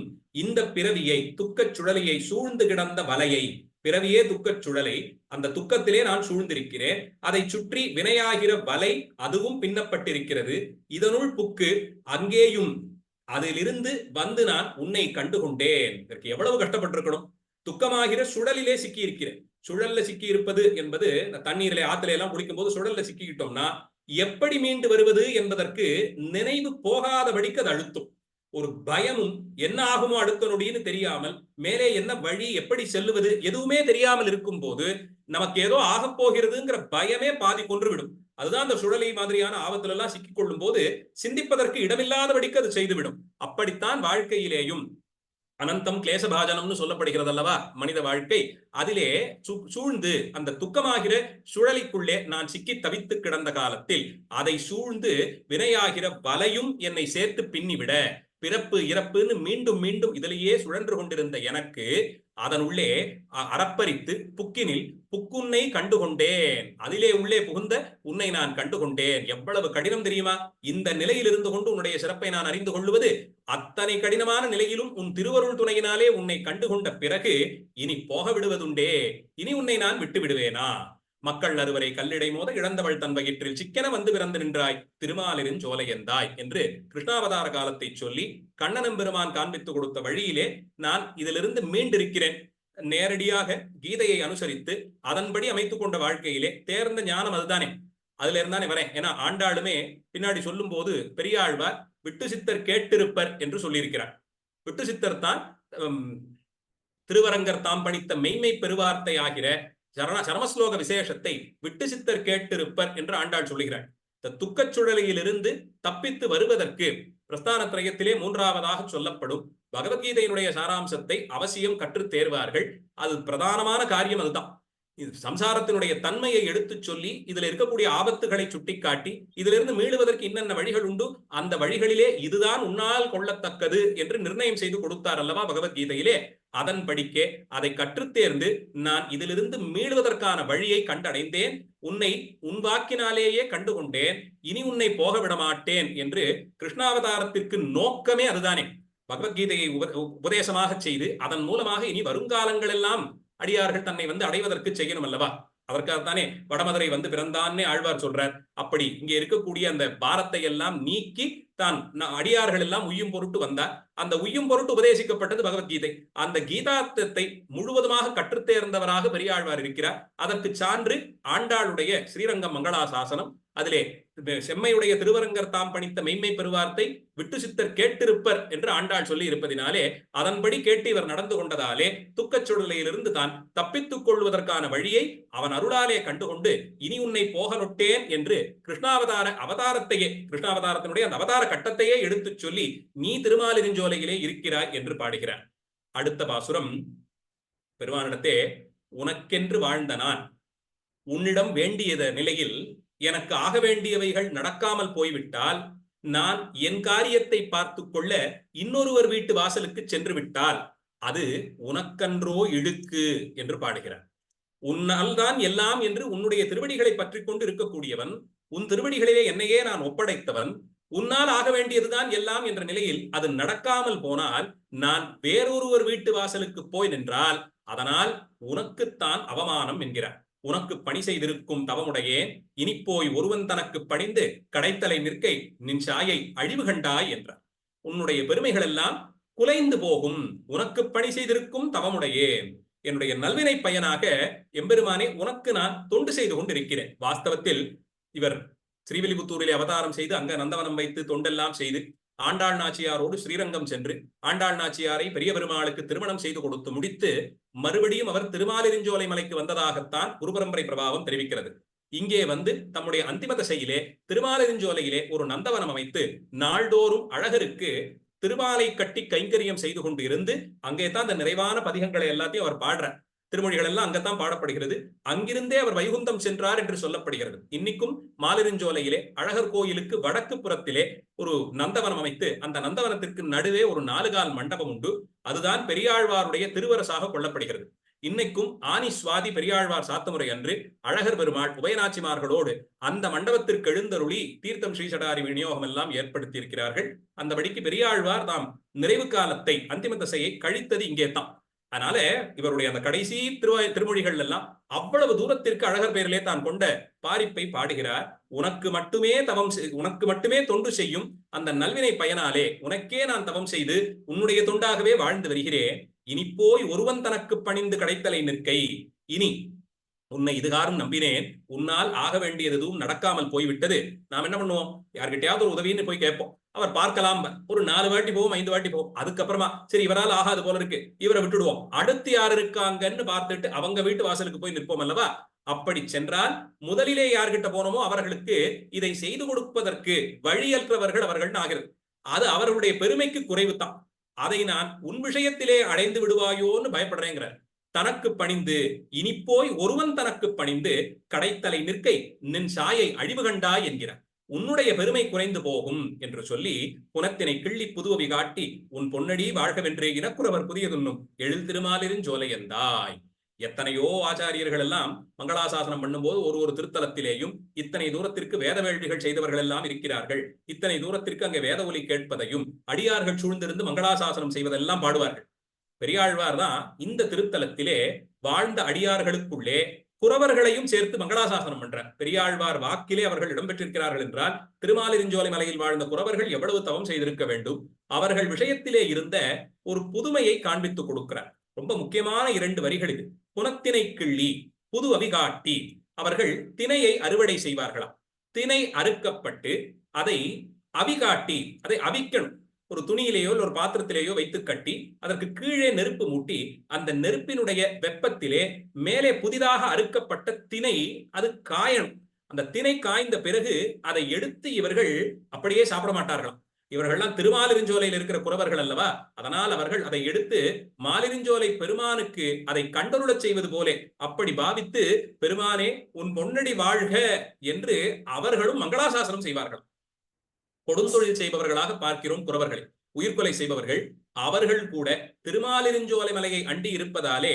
இந்த பிறவியை துக்கச் சுழலையை சூழ்ந்து கிடந்த வலையை, பிறவியே துக்கச் சுழலை, அந்த துக்கத்திலே நான் சூழ்ந்திருக்கிறேன். அதை சுற்றி வினையாகிற வலை அதுவும் பின்னப்பட்டிருக்கிறது. இதனுள் புக்கு அங்கேயும் அதிலிருந்து வந்து நான் உன்னை கண்டுகொண்டேன். இதற்கு எவ்வளவு கஷ்டப்பட்டிருக்கணும். துக்கமாகிற சுழலிலே சிக்கி இருக்கிறேன். சுழல்ல சிக்கி இருப்பது என்பது தண்ணீரிலே ஆத்திலே எல்லாம் குளிக்கும் போது சுழல்ல சிக்கிக்கிட்டோம்னா எப்படி மீண்டு வருவது என்பதற்கு நினைவு போகாதபடிக்கு அது அழுத்தும். ஒரு பயமும் என்ன ஆகுமோ அடுத்த நொடின்னு தெரியாமல் மேலே என்ன வழி எப்படி செல்லுவது எதுவுமே தெரியாமல் இருக்கும் போது நமக்கு ஏதோ ஆகப் போகிறதுங்கிற பயமே பாதி கொன்றுவிடும். அதுதான் அந்த சுழலை மாதிரியான ஆபத்துல எல்லாம் சிக்கிக் கொள்ளும் போது சிந்திப்பதற்கு இடமில்லாதபடிக்கு அது செய்துவிடும். அப்படித்தான் வாழ்க்கையிலேயும் அனந்தம் கிளேசபாஜனம்னு சொல்லப்படுகிறது அல்லவா மனித வாழ்க்கை. அதிலே சூழ்ந்து அந்த துக்கமாகிற சுழலிக்குள்ளே நான் சிக்கி தவித்து கிடந்த காலத்தில் அதை சூழ்ந்து வினையாகிற வலையும் என்னை சேர்த்து பின்னிவிட பிறப்பு இறப்புன்னு மீண்டும் மீண்டும் இதிலேயே சுழன்று கொண்டிருந்த எனக்கு அதனுள்ளே அறப்பறித்து புக்கினில் புக்குன்னை கண்டுகொண்டேன். அதிலே உள்ளே புகுந்த உன்னை நான் கண்டுகொண்டேன். எவ்வளவு கடினம் தெரியுமா? இந்த நிலையில் இருந்து கொண்டு உன்னுடைய சிறப்பை நான் அறிந்து கொள்வது. அத்தனை கடினமான நிலையிலும் உன் திருவருள் துணையினாலே உன்னை கண்டுகொண்ட பிறகு இனி போக விடுவதுண்டே, இனி உன்னை நான் விட்டு விடுவேனா? மக்கள் அறுவரை கல்லிடை மோத இழந்தவள் தன் வயிற்றில் சிக்கென வந்து பிறந்து நின்றாய் திருமாலிருஞ்சோலையந்தாய் என்று கிருஷ்ணாவதார காலத்தை சொல்லி கண்ணனம் பெருமான் காண்பித்து கொடுத்த வழியிலே நான் இதிலிருந்து மீண்டிருக்கிறேன். நேரடியாக கீதையை அனுசரித்து அதன்படி அமைத்துக் கொண்ட வாழ்க்கையிலே தேர்ந்த ஞானம் அதுதானே. அதுல இருந்தானே வரேன். ஏன்னா ஆண்டாளுமே பின்னாடி சொல்லும் போது பெரியாழ்வார் விட்டு சித்தர் கேட்டிருப்பர் என்று சொல்லியிருக்கிறார். விட்டு சித்தர் தான் திருவரங்கர் தாம் பணித்த மெய்மை பெருவார்த்தை ஆகிற சரமஸ்லோக விசேஷத்தை விட்டு சித்தர் கேட்டிருப்பர் என்று ஆண்டாள் சொல்லுகிறார். இந்த துக்கச் சுழலியிலிருந்து தப்பித்து வருவதற்கு பிரஸ்தான திரயத்திலே 3ஆவதாக சொல்லப்படும் பகவத்கீதையினுடைய சாராம்சத்தை அவசியம் கற்று தேர்வார்கள். அது பிரதானமான காரியம். அதுதான் இது சம்சாரத்தினுடைய தன்மையை எடுத்து சொல்லி இதுல இருக்கக்கூடிய ஆபத்துகளை சுட்டிக்காட்டி இதிலிருந்து மீளுவதற்கு இன்னென்ன வழிகள் உண்டு, அந்த வழிகளிலே இதுதான் உன்னால் கொள்ளத்தக்கது என்று நிர்ணயம் செய்து கொடுத்தார் அல்லவா பகவத்கீதையிலே. அதன்படிக்கே அதை கற்றுத்தேர்ந்து நான் இதிலிருந்து மீளுவதற்கான வழியை கண்டடைந்தேன். உன்னை உன் வாக்கினாலேயே கண்டுகொண்டேன். இனி உன்னை போக விட மாட்டேன் என்று கிருஷ்ணாவதாரத்திற்கு நோக்கமே அதுதானே. பகவத்கீதையை உபதேசமாக செய்து அதன் மூலமாக இனி வருங்காலங்கள் எல்லாம் அடியார்கள் தன்னை வந்து அடைவதற்கு செய்யணும் அல்லவா. அதற்காகத்தானே வடமதுரை வந்து பிறந்தான்னே ஆழ்வார் சொல்றார். அப்படி இங்கே இருக்கக்கூடிய அந்த பாரத்தை எல்லாம் நீக்கி தான் அடியார்கள் எல்லாம் உய்யும் பொருட்டு வந்தார். அந்த உய்யும் பொருட்டு உபதேசிக்கப்பட்டது பகவத்கீதை. அந்த கீதார்த்தத்தை முழுவதுமாக கற்றுத்தேர்ந்தவராக பெரியாழ்வார் இருக்கிறார். அதற்கு சான்று ஆண்டாளுடைய ஸ்ரீரங்கம் மங்களாசாசனம். அதிலே செம்மையுடைய திருவரங்கர் தாம் பணித்த மெய்மை பெருவார்த்தை விட்டு சித்தர் கேட்டிருப்பர் என்று ஆண்டாள் சொல்லி இருப்பதினாலே அதன்படி கேட்டு இவர் நடந்து கொண்டதாலே துக்கச் சுழலிலிருந்து தான் தப்பித்துக் கொள்வதற்கான வழியை அவன் அருளாலே கண்டுகொண்டு இனி உன்னை போக நொட்டேன் என்று அவதாரத்தையே கிருஷ்ணாவதாரத்தினுடைய அந்த அவதார கட்டத்தையே எடுத்துச் சொல்லி நீ திருமாலிருஞ்சோலையிலே இருக்கிறாய் என்று பாடுகிறார். அடுத்த பாசுரம் பெருமானிடத்தே உனக்கென்று வாழ்ந்த நான் உன்னிடம் வேண்டியத நிலையில் எனக்கு ஆக வேண்டியவைகள் நடக்காமல் போய்விட்டால் நான் என் காரியத்தை பார்த்து கொள்ள இன்னொருவர் வீட்டு வாசலுக்கு சென்று விட்டால் அது உனக்கன்றோ இழுக்கு என்று பாடுகிறார். உன்னால் தான் எல்லாம் என்று உன்னுடைய திருவடிகளை பற்றி கொண்டு இருக்கக்கூடியவன், உன் திருவடிகளிலே என்னையே நான் ஒப்படைத்தவன், உன்னால் ஆக வேண்டியதுதான் எல்லாம் என்ற நிலையில் அது நடக்காமல் போனால் நான் வேறொருவர் வீட்டு வாசலுக்கு போய் நின்றால் அதனால் உனக்குத்தான் அவமானம் என்கிறார். உனக்கு பணி செய்திருக்கும் தவமுடையேன் இனி போய் ஒருவன் தனக்கு பணிந்து கடைத்தலை நிற்கை நின் சாயை அழிவு கண்டாய் என்றார். உன்னுடைய பெருமைகள் எல்லாம் குலைந்து போகும். உனக்கு பணி செய்திருக்கும் தவமுடையேன். என்னுடைய நல்வினை பயனாக எம்பெருமானே உனக்கு நான் தொண்டு செய்து கொண்டிருக்கிறேன். வாஸ்தவத்தில் இவர் ஸ்ரீவில்லிபுத்தூரிலே அவதாரம் செய்து அங்க நந்தவனம் வைத்து தொண்டெல்லாம் செய்து ஆண்டாள் நாச்சியாரோடு ஸ்ரீரங்கம் சென்று ஆண்டாள் நாச்சியாரை பெரிய பெருமாளுக்கு திருமணம் செய்து கொடுத்து முடித்து மறுபடியும் அவர் திருமாலிருஞ்சோலை மலைக்கு வந்ததாகத்தான் குருபரம்பரை பிரபாவம் தெரிவிக்கிறது. இங்கே வந்து தம்முடைய அந்திம தசையிலே திருமாலிருஞ்சோலையிலே ஒரு நந்தவனம் அமைத்து நாள்தோறும் அழகருக்கு திருமாலை கட்டி கைங்கரியம் செய்து கொண்டு இருந்து அங்கே தான் அந்த நிறைவான பதிகங்களை எல்லாத்தையும் அவர் பாடுறார். திருமொழிகள் எல்லாம் அங்கத்தான் பாடப்படுகிறது. அங்கிருந்தே அவர் வைகுந்தம் சென்றார் என்று சொல்லப்படுகிறது. இன்னைக்கும் மாலிருஞ்சோலையிலே அழகர் கோயிலுக்கு வடக்கு புறத்திலே ஒரு நந்தவனம் அமைத்து அந்த நந்தவனத்திற்கு நடுவே ஒரு 4 கால் மண்டபம் உண்டு. அதுதான் பெரியாழ்வாருடைய திருவரசாக கொள்ளப்படுகிறது. இன்னைக்கும் ஆனி சுவாதி பெரியாழ்வார் சாத்தமுறை அன்று அழகர் பெருமாள் உபயநாச்சிமார்களோடு அந்த மண்டபத்திற்கு எழுந்தருளி தீர்த்தம் ஸ்ரீசடாரி விநியோகம் எல்லாம் ஏற்படுத்தி இருக்கிறார்கள். அந்தபடிக்கு பெரியாழ்வார் தாம் நிறைவு காலத்தை அந்திம தசையை கழித்தது இங்கே தான். அதனால இவருடைய அந்த கடைசி திருமொழிகள் எல்லாம் அவ்வளவு தூரத்திற்கு அழகர் பெயரிலே தான் கொண்ட பாரிப்பை பாடுகிறார். உனக்கு மட்டுமே தொண்டு செய்யும் அந்த நல்வினை பயனாலே உனக்கே நான் தவம் செய்து உன்னுடைய தொண்டாகவே வாழ்ந்து வருகிறேன். இனி போய் ஒருவன் தனக்கு பணிந்து கிடைத்தலை நிற்கை. இனி உன்னை இதுகாரும் நம்பினேன், உன்னால் ஆக வேண்டியது எதுவும் நடக்காமல் போய்விட்டது. நாம் என்ன பண்ணுவோம்? யார்கிட்டயாவது ஒரு உதவின்னு போய் கேட்போம். அவர் பார்க்கலாம், ஒரு 4 வாட்டி போவோம், 5 வாட்டி போவோம். அதுக்கப்புறமா சரி இவரால் ஆகாது போல இருக்கு, இவரை விட்டுடுவோம். அடுத்து யார் இருக்காங்கன்னு பார்த்துட்டு அவங்க வீட்டு வாசலுக்கு போய் நிற்போம் அல்லவா? அப்படி சென்றால் முதலிலே யார்கிட்ட போனோமோ அவர்களுக்கு இதை செய்து கொடுப்பதற்கு வழியற்றவர்கள் அவர்கள் ஆகிறது. அது அவர்களுடைய பெருமைக்கு குறைவு தான். அதை நான் உன் விஷயத்திலே அடைந்து விடுவாயோன்னு பயப்படுறேங்கிறார். தனக்கு பணிந்து இனி போய் ஒருவன் தனக்கு பணிந்து கடைத்தலை நிற்கை நின் சாயை அழிவு கண்டாய் என்கிறார். உன்னுடைய பெருமை குறைந்து போகும் என்று சொல்லி புனத்தினை கிள்ளி புதுவவி காட்டி உன் பொன்னடி வாழ்கவென்றே இனக்குறவர் புதியதுன்னும் எழில் திருமாலிருஞ்சோலை எந்தாய். எத்தனையோ ஆச்சாரியர்கள் எல்லாம் மங்களாசாசனம் பண்ணும்போது ஒரு திருத்தலத்திலேயும் இத்தனை தூரத்திற்கு வேத வேள்விகள் செய்தவர்கள் எல்லாம் இருக்கிறார்கள். இத்தனை தூரத்திற்கு அங்கே வேத ஒலி கேட்பதையும் அடியார்கள் சூழ்ந்திருந்து மங்களாசாசனம் செய்வதெல்லாம் பாடுவார்கள். பெரியாழ்வார் தான் இந்த திருத்தலத்திலே வாழ்ந்த அடியார்களுக்குள்ளே குறவர்களையும் சேர்த்து மங்களாசாசனம் பண்றார். பெரியாழ்வார் வாக்கிலே அவர்கள் இடம்பெற்றிருக்கிறார்கள் என்றால் திருமாலிருஞ்சோலை மலையில் வாழ்ந்த குறவர்கள் எவ்வளவு தவம் செய்திருக்க வேண்டும். அவர்கள் விஷயத்திலே இருந்த ஒரு புதுமையை காண்பித்துக் கொடுக்கிறார். ரொம்ப முக்கியமான 2 வரிகள் இது. புனத்தினை கிள்ளி புது அவிகாட்டி. அவர்கள் திணையை அறுவடை செய்வார்களாம். திணை அறுக்கப்பட்டு அதை அவிகாட்டி, அதை அவிக்கணும். ஒரு துணியிலேயோ ஒரு பாத்திரத்திலேயோ வைத்து கட்டி அதற்கு கீழே நெருப்பு மூட்டி அந்த நெருப்பினுடைய வெப்பத்திலே மேலே புதிதாக அறுக்கப்பட்ட திணை அது காயணும். அந்த திணை காய்ந்த பிறகு அதை எடுத்து இவர்கள் அப்படியே சாப்பிட மாட்டார்களாம். இவர்கள்லாம் திருமாலிருஞ்சோலையில் இருக்கிற குறவர்கள் அல்லவா? அதனால் அவர்கள் அதை எடுத்து மாலிருஞ்சோலை பெருமானுக்கு அதை கண்டருளச் செய்வது போலே அப்படி பாவித்து பெருமானே உன் பொன்னடி வாழ்க என்று அவர்களும் மங்களாசாசனம் செய்வார்கள். கொடுந்தொழில் செய்பவர்களாக பார்க்கிறோம் குறவர்களை. உயிர்கொலை செய்பவர்கள் அவர்கள் கூட திருமாலிருஞ்சோலை மலையை அண்டி இருப்பதாலே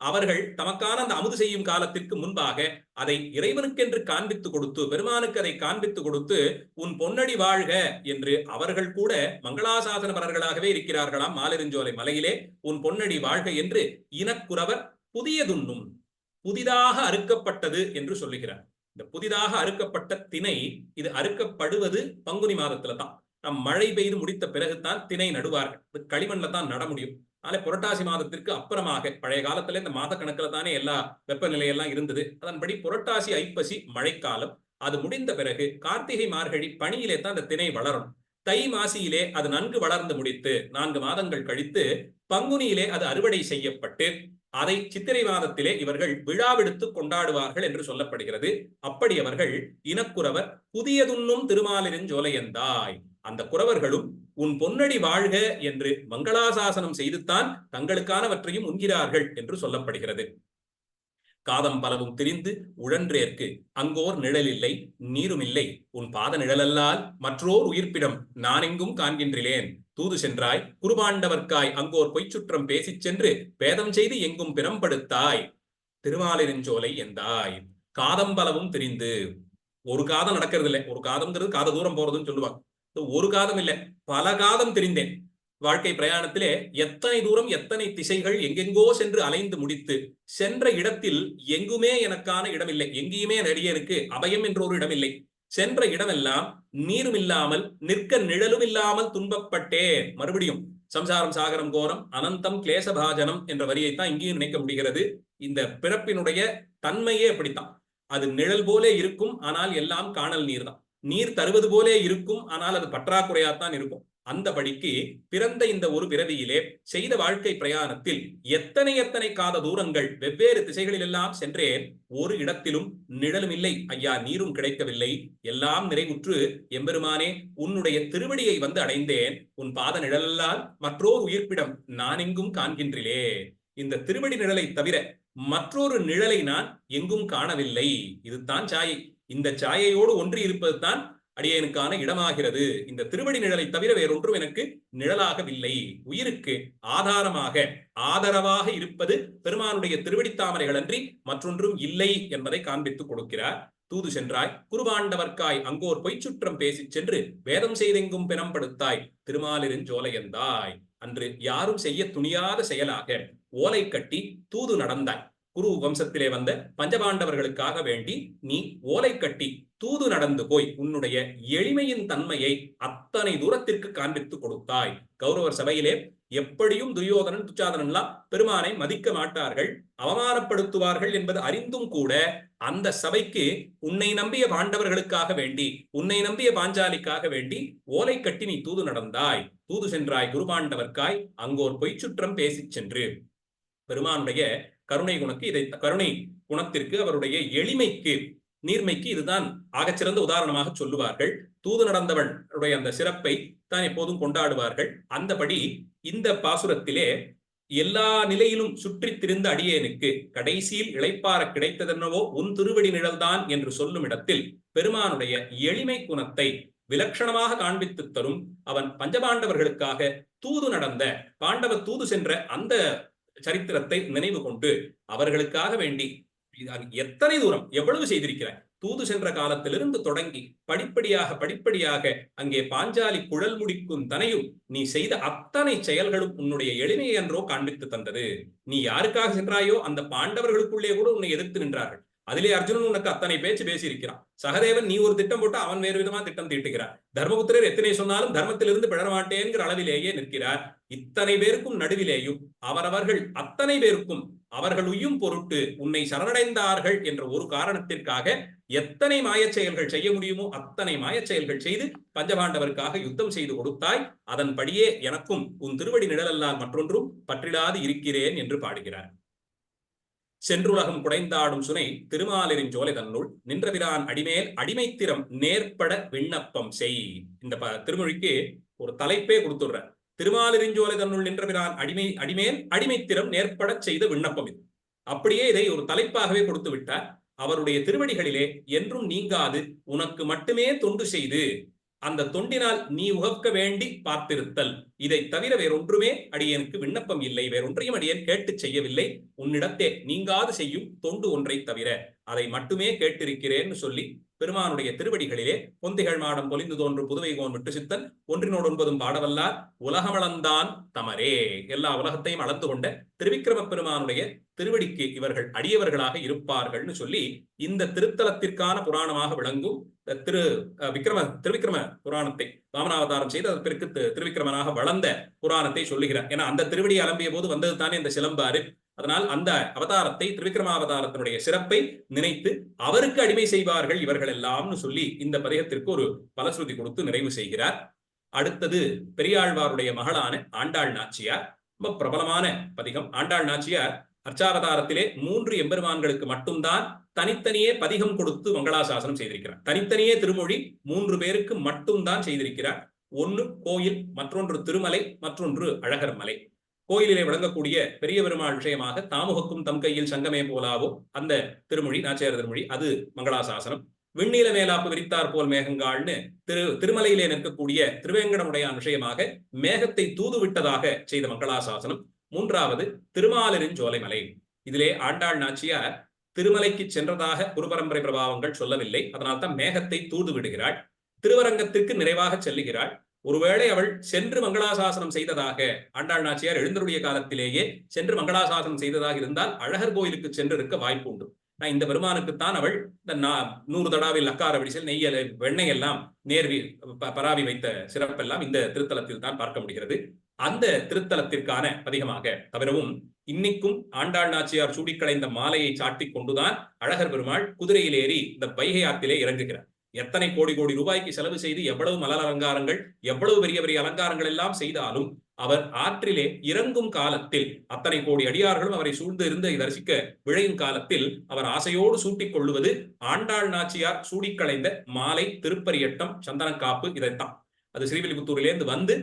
அவர்கள் தமக்கான அந்த அமுது செய்யும் காலத்திற்கு முன்பாக அதை இறைவனுக்கென்று காண்பித்து கொடுத்து பெருமானுக்கு அதை காண்பித்து கொடுத்து உன் பொன்னடி வாழ்க என்று அவர்கள் கூட மங்களாசாசனவர்களாகவே இருக்கிறார்களாம். மாலிருஞ்சோலை மலையிலே உன் பொன்னடி வாழ்க என்று இனக்குறவர் புதியதுன்னும் புதிதாக அறுக்கப்பட்டது என்று சொல்லுகிறார். இந்த புதிதாக அறுக்கப்பட்ட திணை இது அறுக்கப்படுவது பங்குனி மாதத்துல தான். நம் மழை பெய்து முடித்த பிறகுதான் திணை நடுவார்கள். களிமண்ல தான் நட முடியும். அதனால புரட்டாசி மாதத்திற்கு அப்புறமாக பழைய காலத்துல இந்த மாத கணக்குல தானே எல்லா வெப்பநிலையெல்லாம் இருந்தது. அதன்படி புரட்டாசி ஐப்பசி மழைக்காலம் அது முடிந்த பிறகு கார்த்திகை மார்கழி பனியிலே தான் அந்த திணை வளரும். தை மாசியிலே அது நன்கு வளர்ந்து முடித்து 4 மாதங்கள் கழித்து பங்குனியிலே அது அறுவடை செய்யப்பட்டு அதை சித்திரை மாதத்திலே இவர்கள் விழாவெடுத்து கொண்டாடுவார்கள் என்று சொல்லப்படுகிறது. அப்படி அவர்கள் இனக்குறவர் புதியதுன்னும் திருமாலிருஞ்சோலையந்தாய். அந்த குறவர்களும் உன் பொன்னடி வாழ்க என்று மங்களாசாசனம் செய்துத்தான் தங்களுக்கானவற்றையும் உண்கிறார்கள் என்று சொல்லப்படுகிறது. காதம் பலவும் திரிந்து உழன்றேற்கு அங்கோர் நிழலில்லை நீருமில்லை உன் பாத நிழலல்லால் மற்றோர் உயிர்ப்பிடம் நான் எங்கும் காண்கின்றேன். தூது சென்றாய் குருபாண்டவர்க்காய் அங்கோர் பொய்ச்சுற்றம் பேசிச் சென்று பேதம் செய்து எங்கும் பிறம்படுத்தாய். திருமாலிருஞ்சோலை எந்தாய். காதம் பலவும் திரிந்து, ஒரு காதம் நடக்கிறது இல்லை. ஒரு காதம்ங்கிறது காத தூரம் போறதுன்னு சொல்லுவாங்க. ஒரு காதம் இல்லை, பல காதம் திரிந்தேன். வாழ்க்கை பிரயாணத்திலே எத்தனை தூரம் எத்தனை திசைகள் எங்கெங்கோ சென்று அலைந்து முடித்து சென்ற இடத்தில் எங்குமே எனக்கான இடமில்லை. எங்கேயுமே நடிகருக்கு அபயம் என்ற ஒரு இடமில்லை. சென்ற இடமெல்லாம் நீரும் இல்லாமல் நிற்க நிழலும் இல்லாமல் துன்பப்பட்டேன். மறுபடியும் சம்சாரம் சாகரம் கோரம் அனந்தம் கிளேசபாஜனம் என்ற வரியைத்தான் இங்கேயும் நினைக்க முடிகிறது. இந்த பிறப்பினுடைய தன்மையே அப்படித்தான். அது நிழல் போலே இருக்கும், ஆனால் எல்லாம் காணல் நீர் தான். நீர் தருவது போலே இருக்கும், ஆனால் அது பற்றாக்குறையாத்தான் இருக்கும். அந்தபடிக்கு பிறந்த இந்த ஒரு பிறவியிலே செய்த வாழ்க்கை பிரயாணத்தில் எத்தனை எத்தனை காத தூரங்கள் வெவ்வேறு திசைகளில் எல்லாம் சென்றேன். ஒரு இடத்திலும் நிழலும் இல்லை ஐயா, நீரும் கிடைக்கவில்லை. எல்லாம் நிறைவுற்று எம்பெருமானே உன்னுடைய திருவடியை வந்து அடைந்தேன். உன் பாத நிழலால் மற்றொரு உயிர்ப்பிடம் நான் எங்கும் காண்கின்றிலே. இந்த திருவடி நிழலை தவிர மற்றொரு நிழலை நான் எங்கும் காணவில்லை. இதுதான் சாயை. இந்த சாயையோடு ஒன்றி இருப்பது தான் அடியேனுக்கான இடமாகிறது. இந்த திருவடி நிழலை தவிர வேறொன்றும் எனக்கு நிழலாகவில்லை. உயிருக்கு ஆதாரமாக ஆதரவாக இருப்பது பெருமானுடைய திருவடி தாமரைகள் அன்றி மற்றொன்றும் இல்லை என்பதை காண்பித்துக் கொடுக்கிறார். தூது சென்றாய் குருபாண்டவர்க்காய் அங்கோர் பொய்ச்சுற்றம் பேசிச் சென்று வேதம் செய்தெங்கும் பிணம்படுத்தாய் திருமாலிருஞ்சோலையந்தாய். அன்று யாரும் செய்ய துணியாத செயலாக ஓலை கட்டி தூது நடந்தாய். குரு வம்சத்திலே வந்த பஞ்சபாண்டவர்களுக்காக வேண்டி நீ ஓலை கட்டி தூது நடந்து போய் உன்னுடைய எளிமையின் தன்மையை அத்தனை தூரத்திற்கு காண்பித்து கொடுத்தாய். கௌரவர் சபையிலே எப்படியும் துரியோதனன் துச்சாதனன்லாம் பெருமானை மதிக்க மாட்டார்கள், அவமானப்படுத்துவார்கள் என்பது அறிந்தும் கூட அந்த சபைக்கு உன்னை நம்பிய பாண்டவர்களுக்காக வேண்டி, உன்னை நம்பிய பாஞ்சாலிக்காக வேண்டி ஓலை கட்டி நீ தூது நடந்தாய். தூது சென்றாய் குருபாண்டவர்க்காய் அங்கோர் பொய்ச்சுற்றம் பேசிச் சென்று. பெருமானுடைய கருணை குணக்கு இதை கருணை குணத்திற்கு அவருடைய எளிமைக்கு நீர்மைக்கு இதுதான் ஆகச்சிறந்த உதாரணமாக சொல்லுவார்கள். தூது நடந்தவனுடைய அந்த சிறப்பை தான் எப்போதும் கொண்டாடுவார்கள். அந்தபடி இந்த பாசுரத்திலே எல்லா நிலையிலும் சுற்றி திரிந்த அடியேனுக்கு கடைசியில் இளைப்பாற கிடைத்ததென்னவோ உன் திருவடி நிழல்தான் என்று சொல்லும் இடத்தில் பெருமானுடைய எளிமை குணத்தை விலட்சணமாக காண்பித்து தரும். அவன் பஞ்சபாண்டவர்களுக்காக தூது நடந்த பாண்டவ தூது சென்ற அந்த சரித்திரத்தை நினைவு கொண்டு அவர்களுக்காக வேண்டி எத்தனை தூரம் எவ்வளவு செய்திருக்கிறாய். தூது சென்ற காலத்திலிருந்து தொடங்கி படிப்படியாக அங்கே பாஞ்சாலி குழல் முடிக்கும் தனையும் நீ செய்த அத்தனை செயல்களும் உன்னுடைய எளிமையை என்றோ காண்பித்து தந்தது. நீ யாருக்காக சென்றாயோ அந்த பாண்டவர்களுக்குள்ளே கூட உன்னை எதிர்த்து நின்றார்கள். அதிலே அர்ஜுனன் உனக்கு அத்தனை பேச்சு பேசியிருக்கிறான். சகதேவன் நீ ஒரு திட்டம் போட்டு அவன் வேறு விதமா திட்டம் தீட்டுகிறார். தர்மபுத்திரர் எத்தனை சொன்னாலும் தர்மத்திலிருந்து பிழற மாட்டேங்கிற அளவிலேயே நிற்கிறார். இத்தனை பேருக்கும் நடுவிலேயும் அவரவர்கள் அத்தனை பேருக்கும் அவர்கள் உய்யும் பொருட்டு உன்னை சரணடைந்தார்கள் என்ற ஒரு காரணத்திற்காக எத்தனை மாயச் செயல்கள் செய்ய முடியுமோ அத்தனை மாயச் செயல்கள் செய்து பஞ்சபாண்டவருக்காக யுத்தம் செய்து கொடுத்தாய். அதன்படியே எனக்கும் உன் திருவடி நிழலல்லால் மற்றொன்றும் பற்றிடாது இருக்கிறேன் என்று பாடுகிறார். சென்றுலகம் குடைந்தாடும் சுனை திருமாலிருஞ்சோலை தன்னுள் நின்றபிரான் அடிமேல் அடிமைத்திறம் நேர்பட விண்ணப்பம் செய். இந்த திருமொழிக்கு ஒரு தலைப்பே கொடுத்துடுற. திருமாலிருஞ்சோலை தன்னுள் நின்றபிரான் அடிமேல் அடிமைத்திறம் நேர்பட செய்த விண்ணப்பம் இது. அப்படியே இதை ஒரு தலைப்பாகவே கொடுத்து விட்டார். அவருடைய திருவடிகளிலே என்றும் நீங்காது உனக்கு மட்டுமே தொண்டு செய்து அந்த தொண்டினால் நீ உகக்க வேண்டி பார்த்திருத்தல், இதை தவிர வேறொன்றுமே அடியனுக்கு விண்ணப்பம் இல்லை. வேறொன்றையும் அடியேன் கேட்டு செய்யவில்லை. உன்னிடத்தே நீங்காது செய்யும் தொண்டு ஒன்றை தவிர அதை மட்டுமே கேட்டிருக்கிறேன்னு சொல்லி பெருமானுடைய திருவடிகளிலே பொந்திகள் மாடம் பொலிந்து தோன்று புதுவை கோன் விட்டு சித்தன் ஒன்றினோடு ஒன்பதும் பாடவல்லார் உலகமளந்தான் தமரே. எல்லா உலகத்தையும் அளந்து கொண்ட திருவிக்கிரம பெருமானுடைய திருவடிக்கு இவர்கள் அடியவர்களாக இருப்பார்கள்னு சொல்லி இந்த திருத்தலத்திற்கான புராணமாக விளங்கும் திருவிக்கிரம புராணத்தை வாமனாவதாரம் செய்து அதற்கு திருவிக்கிரமனாக வளர்ந்த புராணத்தை சொல்லுகிறார். ஏன்னா அந்த திருவடியை அலம்பிய போது வந்தது தானே இந்த சிலம்பாறு. அதனால் அந்த அவதாரத்தை திருவிக்கிரமாவதாரத்தினுடைய சிறப்பை நினைத்து அவருக்கு அடிமை செய்வார்கள் இவர்கள் எல்லாம்னு சொல்லி இந்த பதிகத்திற்கு ஒரு பலஸ்ருதி கொடுத்து நிறைவு செய்கிறார். அடுத்தது பெரியாழ்வாருடைய மகளான ஆண்டாள் நாச்சியார். ரொம்ப பிரபலமான பதிகம். ஆண்டாள் நாச்சியார் அர்ச்சாவதாரத்திலே 3 எம்பெருமான்களுக்கு மட்டும்தான் தனித்தனியே பதிகம் கொடுத்து மங்களாசாசனம் செய்திருக்கிறார். தனித்தனியே திருமொழி 3 பேருக்கு மட்டும்தான் செய்திருக்கிறார். ஒன்று கோயில், மற்றொன்று திருமலை, மற்றொன்று அழகர் மலை. கோயிலிலே விளங்கக்கூடிய பெரிய பெருமாள் விஷயமாக தாமுகக்கும் தம் கையில் சங்கமே போலாவோ அந்த திருமொழி நாச்சியார் திருமொழி, அது மங்களாசாசனம். விண்ணீல மேலாப்பு விரித்தார் போல் மேகங்காள்னு திருமலையிலே நிற்கக்கூடிய திருவேங்கடமுடையான் விஷயமாக மேகத்தை தூது விட்டதாக செய்த மங்களாசாசனம். 3வது திருமாலிருஞ்சோலை மலை. இதிலே ஆண்டாள் நாச்சியார் திருமலைக்கு சென்றதாக குருபரம்பரை பிரபாவங்கள் சொல்லவில்லை. அதனால்தான் மேகத்தை தூது விடுகிறாள். திருவரங்கத்திற்கு நிறைவாக செல்லுகிறாள். ஒருவேளை அவள் சென்று மங்களாசாசனம் செய்ததாக ஆண்டாள் நாச்சியார் எழுந்தருடைய காலத்திலேயே சென்று மங்களாசாசனம் செய்ததாக இருந்தால் அழகர் கோயிலுக்கு சென்று இருக்க வாய்ப்பு உண்டு. இந்த பெருமானுக்குத்தான் அவள் இந்த 100 தடாவில் அக்கார விடிசல் நெய்யல் வெண்ணெய் எல்லாம் நேர்வி பராவி வைத்த சிறப்பெல்லாம் இந்த திருத்தலத்தில் தான் பார்க்க முடிகிறது. அந்த திருத்தலத்திற்கான பதிகமாக தவிரவும் இன்னைக்கும் ஆண்டாள் நாச்சியார் சூடிக்களைந்த மாலையை சாட்டிக் கொண்டுதான் அழகர் பெருமாள் குதிரையில் ஏறி இந்த வைகை ஆற்றிலே இறங்குகிறார். எத்தனை கோடி கோடி ரூபாய்க்கு செலவு செய்து எவ்வளவு மலர் அலங்காரங்கள், எவ்வளவு பெரிய பெரிய அலங்காரங்கள் எல்லாம் செய்தாலும் அவர் ஆற்றிலே இறங்கும் காலத்தில் அத்தனை கோடி அடியார்களும் அவரை சூழ்ந்து இருந்து தரிசிக்க விழையும் காலத்தில் அவர் ஆசையோடு சூட்டிக் கொள்ளுவது ஆண்டாள் நாச்சியார் சூடிக்களைந்த மாலை, திருப்பரியட்டம், சந்தனக்காப்பு. இதைத்தான் அது ஸ்ரீவில்லிபுத்தூரிலிருந்து வந்து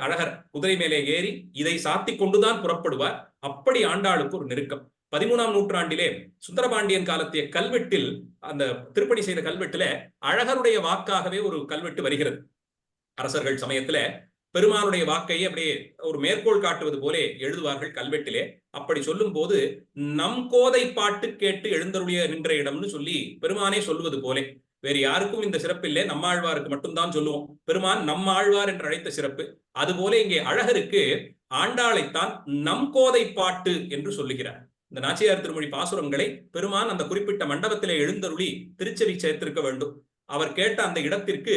அழகர் குதிரை மேலே ஏறி இதை சாத்திக் கொண்டுதான் புறப்படுவார். அப்படி ஆண்டாளுக்கு ஒரு நெருக்கம். 13ஆம் நூற்றாண்டிலே சுந்தரபாண்டியன் காலத்திய கல்வெட்டில், அந்த திருப்பணி செய்த கல்வெட்டுல அழகருடைய வாக்காகவே ஒரு கல்வெட்டு வருகிறது. அரசர்கள் சமயத்துல பெருமானுடைய வாக்கையே அப்படியே ஒரு மேற்கோள் காட்டுவது போலே எழுதுவார்கள் கல்வெட்டிலே. அப்படி சொல்லும் போது நம் கோதை பாட்டு கேட்டு எழுந்தருளிய நின்ற இடம்னு சொல்லி பெருமானே சொல்லுவது போலே. வேறு யாருக்கும் இந்த சிறப்பில்லை, நம்மாழ்வாருக்கு மட்டும்தான் சொல்லுவோம். பெருமான் நம்மாழ்வார் என்று அழைத்த சிறப்பு. அதுபோல இங்கே அழகருக்கு ஆண்டாளைத்தான் நம் கோதை பாட்டு என்று சொல்லுகிறார். இந்த நாச்சியார் திருமொழி பாசுரங்களை பெருமான் அந்த குறிப்பிட்ட மண்டபத்திலே எழுந்தருளி திருச்செவி சேர்த்திருக்க வேண்டும். அவர் கேட்ட அந்த இடத்திற்கு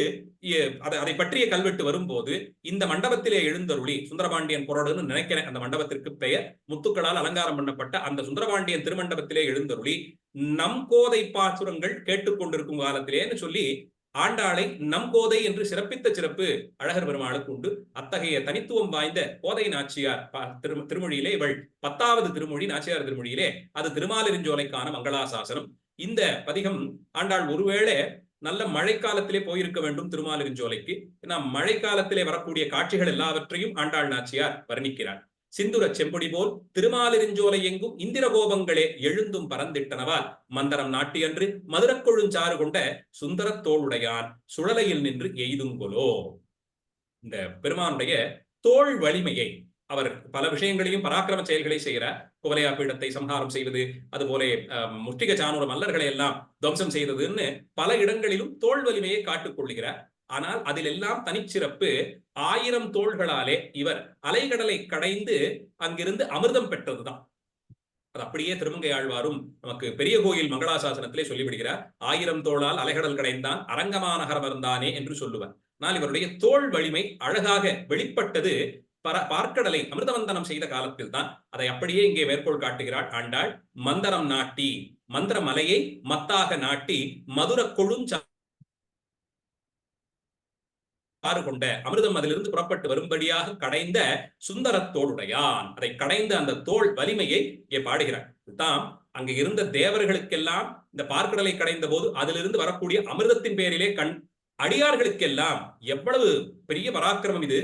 அதை பற்றிய கல்வெட்டு வரும்போது இந்த மண்டபத்திலே எழுந்தருளி, சுந்தரபாண்டியன் புரடுன்னு நினைக்கிறேன் அந்த மண்டபத்திற்கு பெயர், முத்துக்களால் அலங்காரம் பண்ணப்பட்ட அந்த சுந்தரபாண்டியன் திருமண்டபத்திலே எழுந்தருளி நம் கோதை பாசுரங்கள் கேட்டுக்கொண்டிருக்கும் காலத்திலேன்னு சொல்லி ஆண்டாளை நம் கோதை என்று சிறப்பித்த சிறப்பு அழகர் பெருமாளுக்கு உண்டு. அத்தகைய தனித்துவம் வாய்ந்த கோதை நாச்சியார் திருமொழியிலே இவள் 10வது திருமொழி நாச்சியார் திருமொழியிலே அது திருமாலிருஞ்சோலைக்கான மங்களாசாசனம். இந்த பதிகம் ஆண்டாள் ஒருவேளை நல்ல மழைக்காலத்திலே போயிருக்க வேண்டும் திருமாலிருஞ்சோலைக்கு. ஏன்னா மழைக்காலத்திலே வரக்கூடிய காட்சிகள் எல்லாவற்றையும் ஆண்டாள் நாச்சியார் வர்ணிக்கிறார். சிந்துர செம்பொடி போல் திருமாலிருஞ்சோலை எங்கும் இந்திர கோபங்களே எழுந்தும் பறந்திட்டனவால் மந்தரம் நாட்டியன்று மதுரக்கொழுஞ்சாறு கொண்ட சுந்தர தோளுடையான் சுழலையில் நின்று எய்துங்கொலோ. இந்த பெருமானுடைய தோள் வலிமையை, அவர் பல விஷயங்களையும் பராக்கிரம செயல்களை செய்கிறார். குவலையா பீடத்தை சம்ஹாரம் செய்வது, அதுபோல முஷ்டிக சானூர மல்லர்களை எல்லாம் துவம்சம் செய்ததுன்னு பல இடங்களிலும் தோல் வலிமையை காட்டுக் கொள்கிறார். ஆனால் அதில் எல்லாம் தனிச்சிறப்பு 1000 தோள்களாலே இவர் அலைகடலை கடைந்து அங்கிருந்து அமிர்தம் பெற்றதுதான். அது அப்படியே திருமங்கை ஆழ்வாரும் நமக்கு பெரிய கோயில் மங்களாசாசனத்திலே சொல்லிவிடுகிறார். 1000 தோளால் அலைகடல் கடைந்தான் அரங்கமாநகரம் இருந்தானே என்று சொல்லுவார். ஆனால் இவருடைய தோல் வலிமை அழகாக வெளிப்பட்டது பார்க்கடலை அமிர்தவந்தனம் செய்த காலத்தில் தான். அதை அப்படியே இங்கே மேற்கோள் காட்டுகிறாள் ஆண்டாள். மந்தரம் நாட்டி, மந்திர மலையை மத்தாக நாட்டி மதுர கொழுஞ்சாறு கொண்ட அமிர்தம் அதிலிருந்து புறப்பட்டு வரும்படியாக கடைந்த சுந்தரத்தோளுடையான், அதை கடைந்த அந்த தோல் வலிமையை இங்கே பாடுகிறார். தான் அங்க இருந்த தேவர்களுக்கெல்லாம் இந்த பார்க்கடலை கடைந்த போது அதிலிருந்து வரக்கூடிய அமிர்தத்தின் பேரிலே அடியார்களுக்கெல்லாம் எவ்வளவு பெரிய பராக்கிரமம் இது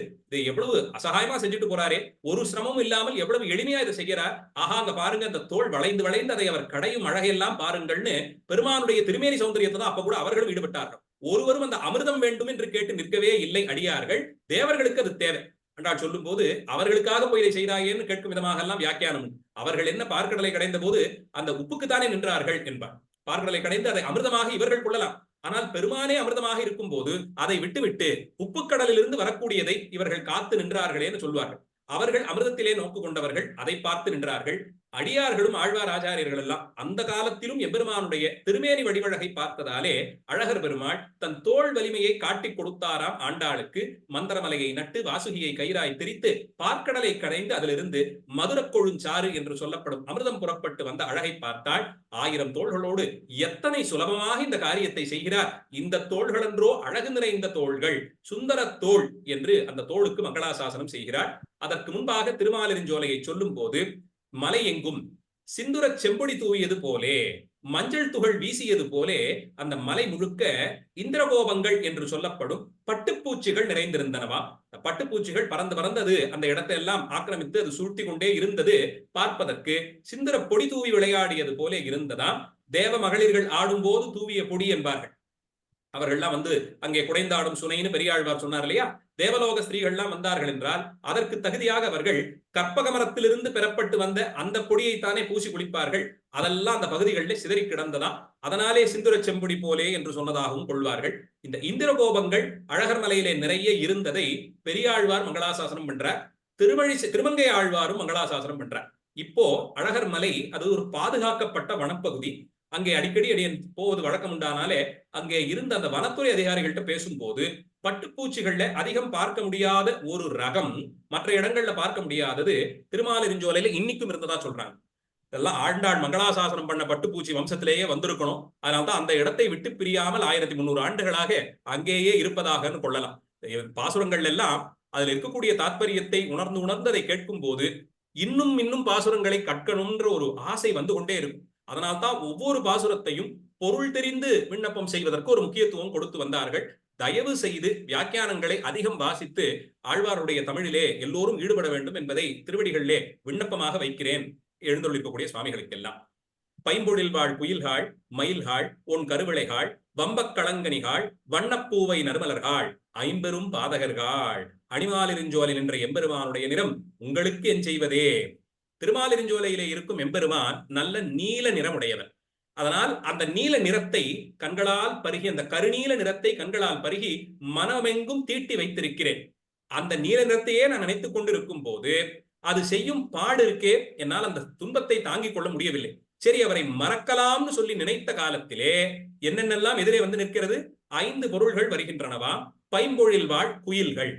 எவ்வளவு அசகாயமா செஞ்சுட்டு போறாரே, ஒரு சிரமமும் இல்லாமல் எவ்வளவு எளிமையா இதை செய்யறார். ஆஹா, அங்க பாருங்க அந்த தோல் வளைந்து வளைந்து அதை அவர் கடையும் அழகையெல்லாம் பாருங்கள்னு பெருமானுடைய திருமேனி சௌந்தரியத்தை தான் அப்ப கூட அவர்களும் ஈடுபட்டார்கள். ஒருவரும் அந்த அமிர்தம் வேண்டும் என்று கேட்டு நிற்கவே இல்லை அடியார்கள். தேவர்களுக்கு அது தேவை என்றால் சொல்லும் போது அவர்களுக்காக போய் இதை செய்தாயேன்னு கேட்கும் விதமாக எல்லாம் வியாக்கியானம். அவர்கள் என்ன பார்க்கடலை கடைந்த போது அந்த உப்புக்குத்தானே நின்றார்கள் என்பார். பார்க்கடலை கடைந்து அதை அமிர்தமாக இவர்கள் கொள்ளலாம். ஆனால் பெருமானே அமிர்தமாக இருக்கும் போது அதை விட்டுவிட்டு உப்புக்கடலிலிருந்து வரக்கூடியதை இவர்கள் காத்து நின்றார்களேன்னு சொல்வார்கள். அவர்கள் அமிர்தத்திலே நோக்கு கொண்டவர்கள், அதை பார்த்து நின்றார்கள். அடியார்களும் ஆழ்வார் ஆச்சாரியர்கள் எல்லாம் அந்த காலத்திலும் எம்பெருமானுடைய திருமேனி வடிவழகை பார்த்ததாலே அழகர் பெருமாள் தன் தோல் வலிமையை காட்டிக் கொடுத்தாராம் ஆண்டாளுக்கு. மந்திரமலையை நட்டு வாசுகியை கயிறாய் திரித்து பார்க்கடலை கடைந்து அதிலிருந்து மதுர கொழுஞ்சாறு என்று சொல்லப்படும் அமிர்தம் புறப்பட்டு வந்த அழகை பார்த்தாள். 1000 தோள்களோடு எத்தனை சுலபமாக இந்த காரியத்தை செய்கிறார். இந்த தோள்கள் என்றோ அழகு நிறைந்த தோள்கள், சுந்தர தோள் என்று அந்த தோளுக்கு மங்களாசாசனம் செய்கிறார். அதற்கு முன்பாக திருமாலிருஞ்சோலையை சொல்லும் போது மலை எங்கும் சிந்துர செம்பொடி தூவியது போலே, மஞ்சள் துகள் வீசியது போலே அந்த மலை முழுக்க இந்திரகோபங்கள் என்று சொல்லப்படும் பட்டுப்பூச்சிகள் நிறைந்திருந்தனவா. பட்டுப்பூச்சிகள் பறந்து பறந்தது அந்த இடத்தை எல்லாம் ஆக்கிரமித்து அது சுருட்டி கொண்டே இருந்தது. பார்ப்பதற்கு சிந்துர பொடி தூவி விளையாடியது போலே இருந்ததாம். தேவ மகளிர்கள் ஆடும் போது தூவிய பொடி என்பார்கள். அவர்கள்லாம் வந்து அங்கே குடைந்தாடும் சுனைன்னு பெரியாழ்வார் சொன்னார் இல்லையா. தேவலோக ஸ்திரீகள்லாம் வந்தார்கள் என்றால் அதற்கு தகுதியாக அவர்கள் கற்பக மரத்திலிருந்து பெறப்பட்டு வந்த அந்த பொடியைத்தானே பூசி குளிப்பார்கள். அதெல்லாம் அந்த பகுதிகளில் சிதறி கிடந்ததாம். அதனாலே சிந்துர செம்பொடி போலே என்று சொன்னதாகவும் கொள்வார்கள். இந்த இந்திரகோபங்கள் அழகர் மலையிலே நிறைய இருந்ததை பெரியாழ்வார் மங்களாசாசனம் பண்றார். திருமங்கை ஆழ்வாரும் மங்களாசாசனம் பண்றார். இப்போ அழகர் மலை அது ஒரு பாதுகாக்கப்பட்ட வனப்பகுதி. அங்கே அடிக்கடி போவது வழக்கம் உண்டானாலே அங்கே இருந்த அந்த வனத்துறை அதிகாரிகள்கிட்ட பேசும்போது பட்டுப்பூச்சிகள்ல அதிகம் பார்க்க முடியாத ஒரு ரகம் மற்ற இடங்கள்ல பார்க்க முடியாதது திருமாலிருஞ்சோலையில இன்னைக்கும் இருந்ததா சொல்றாங்க. இதெல்லாம் ஆண்டாள் மங்களாசாசனம் பண்ண பட்டுப்பூச்சி வம்சத்திலேயே வந்திருக்கணும். அதனால்தான் அந்த இடத்தை விட்டு பிரியாமல் 1300 ஆண்டுகளாக அங்கேயே இருப்பதாக கொள்ளலாம். பாசுரங்கள் எல்லாம் அதுல இருக்கக்கூடிய தாத்பரியத்தை உணர்ந்து அதை கேட்கும் போது இன்னும் இன்னும் பாசுரங்களை கற்கணும்ன்ற ஒரு ஆசை வந்து கொண்டே இருக்கும். அதனால்தான் ஒவ்வொரு பாசுரத்தையும் பொருள் தெரிந்து விண்ணப்பம் செய்வதற்கு ஒரு முக்கியத்துவம் கொடுத்து வந்தார்கள். தயவு செய்து வியாக்கியானங்களை அதிகம் வாசித்து ஆழ்வாருடைய தமிழிலே எல்லோரும் ஈடுபட வேண்டும் என்பதை திருவடிகளிலே விண்ணப்பமாக வைக்கிறேன் எழுந்தொழிக்கக்கூடிய சுவாமிகளுக்கெல்லாம். பைம்பொழில் வாழ் குயில்காள் மயில்காள் உன் கருவிளைகாள் வம்பக் களங்கனிகாள் வண்ணப்பூவை நறுமலர்காள் ஐம்பெரும் பாதகர்கள் அணிமாலிருஞ்சோலை நின்ற எம்பெருமானுடைய நிறம் உங்களுக்கு என் செய்வதே. திருமாலிருஞ்சோலையிலே இருக்கும் எம்பெருமான் நல்ல நீல நிறமுடையவர். அதனால் அந்த நீல நிறத்தை கண்களால் பருகி, அந்த கருநீல நிறத்தை கண்களால் பருகி மனமெங்கும் தீட்டி வைத்திருக்கிறேன். அந்த நீல நிறத்தையே நான் நினைத்துக் கொண்டிருக்கும் போது அது செய்யும் பாடு இருக்கே, என்னால் அந்த துன்பத்தை தாங்கிக் கொள்ள முடியவில்லை. சரி, அவரை மறக்கலாம்னு சொல்லி நினைத்த காலத்திலே என்னென்னலாம் எதிரே வந்து நிற்கிறது? 5 பொருள்கள் வருகின்றனவா. பைம்பொழில் வாழ் குயில்கள்,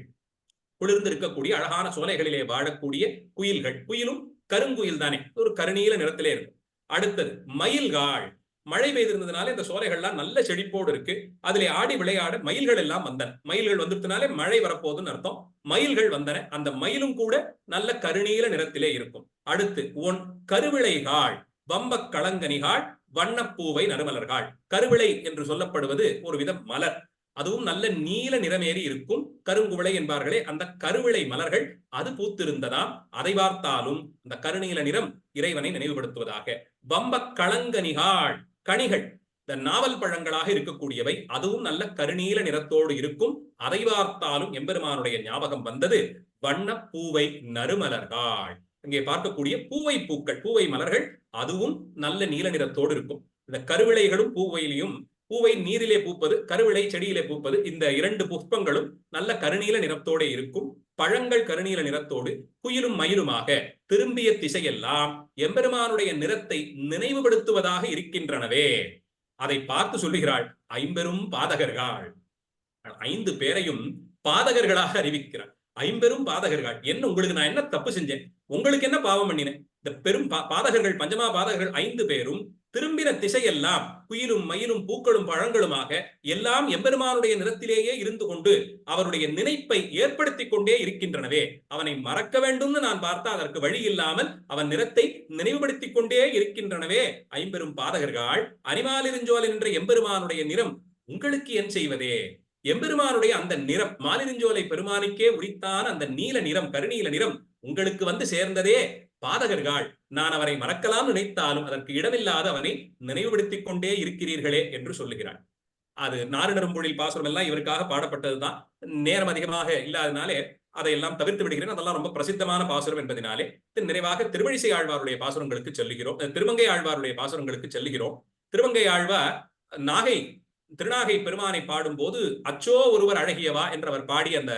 குளிர்ந்து இருக்கக்கூடிய அழகான சோலைகளிலே வாழக்கூடிய குயில்கள். குயிலும் கருங்குயில் தானே, ஒரு கருநீல நிறத்திலே இருக்கும். அடுத்தது மயில்காள், மழை பெய்திருந்ததுனால இந்த சோலைகள்லாம் நல்ல செழிப்போடு இருக்கு. அதிலே ஆடி விளையாட மயில்கள் எல்லாம் வந்தன. மயில்கள் வந்துட்டதுனாலே மழை வரப்போகுதுன்னு அர்த்தம். மயில்கள் வந்தன. அந்த மயிலும் கூட நல்ல கருநீல நிறத்திலே இருக்கும். அடுத்து உன் கருவிளைகாள் வம்பக் களங்கனிகாள் வண்ணப்பூவை நறுமலர்கள். கருவிளை என்று சொல்லப்படுவது ஒரு விதம் மலர், அதுவும் நல்ல நீல நிறமேறி இருக்கும். கருங்குவிளை என்பார்களே, அந்த கருவிளை மலர்கள் அது பூத்திருந்ததாம். அதை பார்த்தாலும் அந்த கருநீல நிறம் இறைவனை நினைவுபடுத்துவதாக. வம்பக் களங்கனிகாள், கனிகள் இந்த நாவல் பழங்களாக இருக்கக்கூடியவை, அதுவும் நல்ல கருநீல நிறத்தோடு இருக்கும். அதை பார்த்தாலும் எம்பெருமானுடைய ஞாபகம் வந்தது. வண்ணப்பூவை நறுமலர்கள், இங்கே பார்க்கக்கூடிய பூவை பூக்கள், பூவை மலர்கள், அதுவும் நல்ல நீல நிறத்தோடு இருக்கும். இந்த கருவிளைகளும் பூவையிலையும், பூவை நீரிலே பூப்பது, கருவிளை செடியிலே பூப்பது, இந்த 2 புஷ்பங்களும் நல்ல கருநீல நிறத்தோடு இருக்கும். பழங்கள் கருநீல நிறத்தோடு, குயிலும் மயிலுமாக திரும்பிய திசையெல்லாம் எம்பெருமானுடைய நிறத்தை நினைவுபடுத்துவதாக இருக்கின்றனவே. அதை பார்த்து சொல்லுகிறாள், ஐம்பெரும் பாதகர்கள். 5 பேரையும் பாதகர்களாக அறிவிக்கிறார். ஐம்பெரும் பாதகர்கள். என்ன உங்களுக்கு நான் என்ன தப்பு செஞ்சேன்? உங்களுக்கு என்ன பாவம் பண்ணினேன்? இந்த பெரும் பாதகர்கள், பஞ்சமா பாதகர்கள் 5 பேரும் திரும்பின திசையெல்லாம் குயிலும் மயிலும் பூக்களும் பழங்களுமாக எல்லாம் எம்பெருமானுடைய நிறத்திலேயே இருந்து கொண்டு அவருடைய நினைப்பை ஏற்படுத்தி கொண்டே இருக்கின்றனவே. அவனை மறக்க வேண்டும்னு நான் பார்த்தா அதற்கு வழி இல்லாமல் அவன் நிறத்தை நினைவுபடுத்திக் கொண்டே இருக்கின்றனவே. ஐம்பெரும் பாதகர்கள் அணிமாலிருஞ்சோலை என்ற எம்பெருமானுடைய நிறம் உங்களுக்கு என் செய்வதே. எம்பெருமானுடைய அந்த நிறம், மாலிருஞ்சோலை பெருமானுக்கே உரித்தான அந்த நீல நிறம், கருநீல நிறம் உங்களுக்கு வந்து சேர்ந்ததே. பாதகர்கள், நான் அவரை மறக்கலாம் நினைத்தாலும் அதற்கு இடமில்லாத அவனை நினைவுபடுத்திக் கொண்டே இருக்கிறீர்களே என்று சொல்லுகிறாள். அது நாறுநரும்பொழில் பாசுரம் எல்லாம் இவருக்காக பாடப்பட்டதுதான். நேரம் அதிகமாக இல்லாதனாலே அதையெல்லாம் தவிர்த்து விடுகிறேன். அதெல்லாம் ரொம்ப பிரசித்தமான பாசுரம் என்பதனாலே நிறைவாக திருவழிசை ஆழ்வாருடைய பாசுரங்களுக்கு செல்லுகிறோம். திருமங்கை ஆழ்வாருடைய பாசுரங்களுக்கு செல்லுகிறோம். திருமங்கை ஆழ்வார் திருநாகை பெருமானை பாடும் போது அச்சோ ஒருவர் அழகியவா என்றவர் பாடி அந்த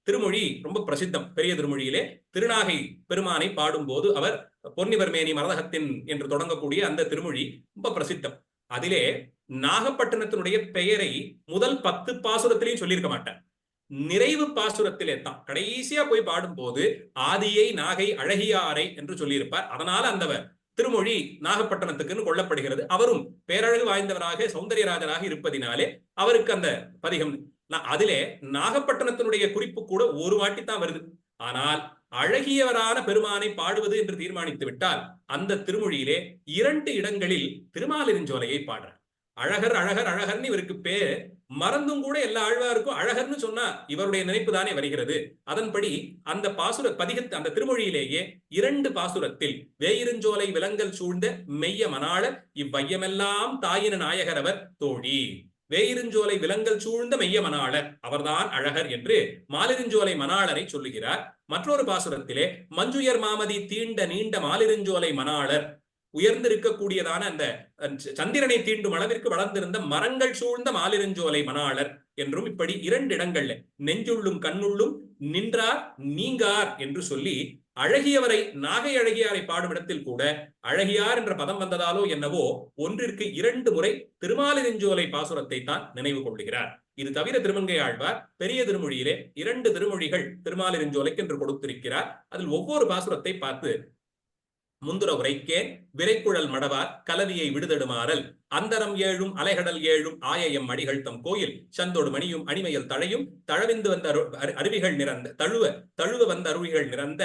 திருமொழி ரொம்ப பிரசித்தம். பெரிய திருமொழியிலே திருநாகை பெருமானை பாடும் போது அவர் பொன்னிவர்மேனி மரதகத்தின் என்று தொடங்கக்கூடிய அந்த திருமொழி ரொம்ப பிரசித்தம். அதிலே நாகப்பட்டினத்தினுடைய பெயரை முதல் 10 பாசுரத்திலையும் சொல்லியிருக்க மாட்டார். நிறைவு பாசுரத்திலே தான் கடைசியா போய் பாடும் போது ஆதியை நாகை அழகியாரை என்று சொல்லியிருப்பார். அதனால அந்த திருமொழி நாகப்பட்டினத்துக்குன்னு கொள்ளப்படுகிறது. அவரும் பேரழகு வாய்ந்தவராக சௌந்தரியராஜராக இருப்பதினாலே அவருக்கு அந்த பதிகம். அதிலே நாகப்பட்டினத்தினுடைய குறிப்பு கூட ஒரு வாட்டி தான் வருது. ஆனால் அழகியவரான பெருமானை பாடுவது என்று தீர்மானித்து விட்டால் அந்த திருமொழியிலே 2 இடங்களில் திருமாலிருஞ்சோலையை பாடுறார். அழகர் அழகர் அழகர்னு இவருக்கு பேர், மறந்தும் கூட எல்லா ஆழ்வாருக்கும் அழகர்னு சொன்னா இவருடைய நினைப்பு தானே வருகிறது. அதன்படி அந்த பாசுர பதிகத்து அந்த திருமொழியிலேயே 2 பாசுரத்தில் வேயிருஞ்சோலை விலங்கல் சூழ்ந்த மெய்ய மணாளர் இவ்வையமெல்லாம் தாயின நாயகர் அவர் தோழி. வேயிருஞ்சோலை விலங்கல் சூழ்ந்த மெய்ய மணாளர் அவர்தான் அழகர் என்று மாலிருஞ்சோலை மணாளரை சொல்லுகிறார். மற்றொரு பாசுரத்திலே மஞ்சுயர் மாமதி தீண்ட நீண்ட மாலிருஞ்சோலை மணாளர், உயர்ந்திருக்கக்கூடியதான அந்த சந்திரனை தீண்டும் அளவிற்கு வளர்ந்திருந்த மரங்கள் சூழ்ந்த மாலிருஞ்சோலை மணாளர் என்றும் இப்படி 2 இடங்கள்ல நெஞ்சுள்ளும் கண்ணுள்ளும் நின்றார் நீங்கார் என்று சொல்லி அழகியவரை நாகை அழகியாரை பாடும் இடத்தில் கூட அழகியார் என்ற பதம் வந்ததாலோ என்னவோ ஒன்றிற்கு 2 முறை திருமாலிருஞ்சோலை பாசுரத்தை தான் நினைவு கொள்ளுகிறார். இது தவிர திருமங்கை ஆழ்வார் பெரிய திருமொழியிலே 2 திருமொழிகள் திருமாலிருஞ்சோலைக்கு என்று கொடுத்திருக்கிறார். அதில் ஒவ்வொரு பாசுரத்தை பார்த்து முந்துர உரைக்கேன் விரைக்குழல் மடவார் கலவியை விடுதடுமாறல் அந்தரம் 7 அலைகடல் 7 ஆயயம் அடிகள் தம் கோயில் சந்தோடு மணியும் அணிமையில் தழையும் தழவிந்து வந்த அருவிகள் நிறந்த தழுவ வந்த அருவிகள் நிறந்த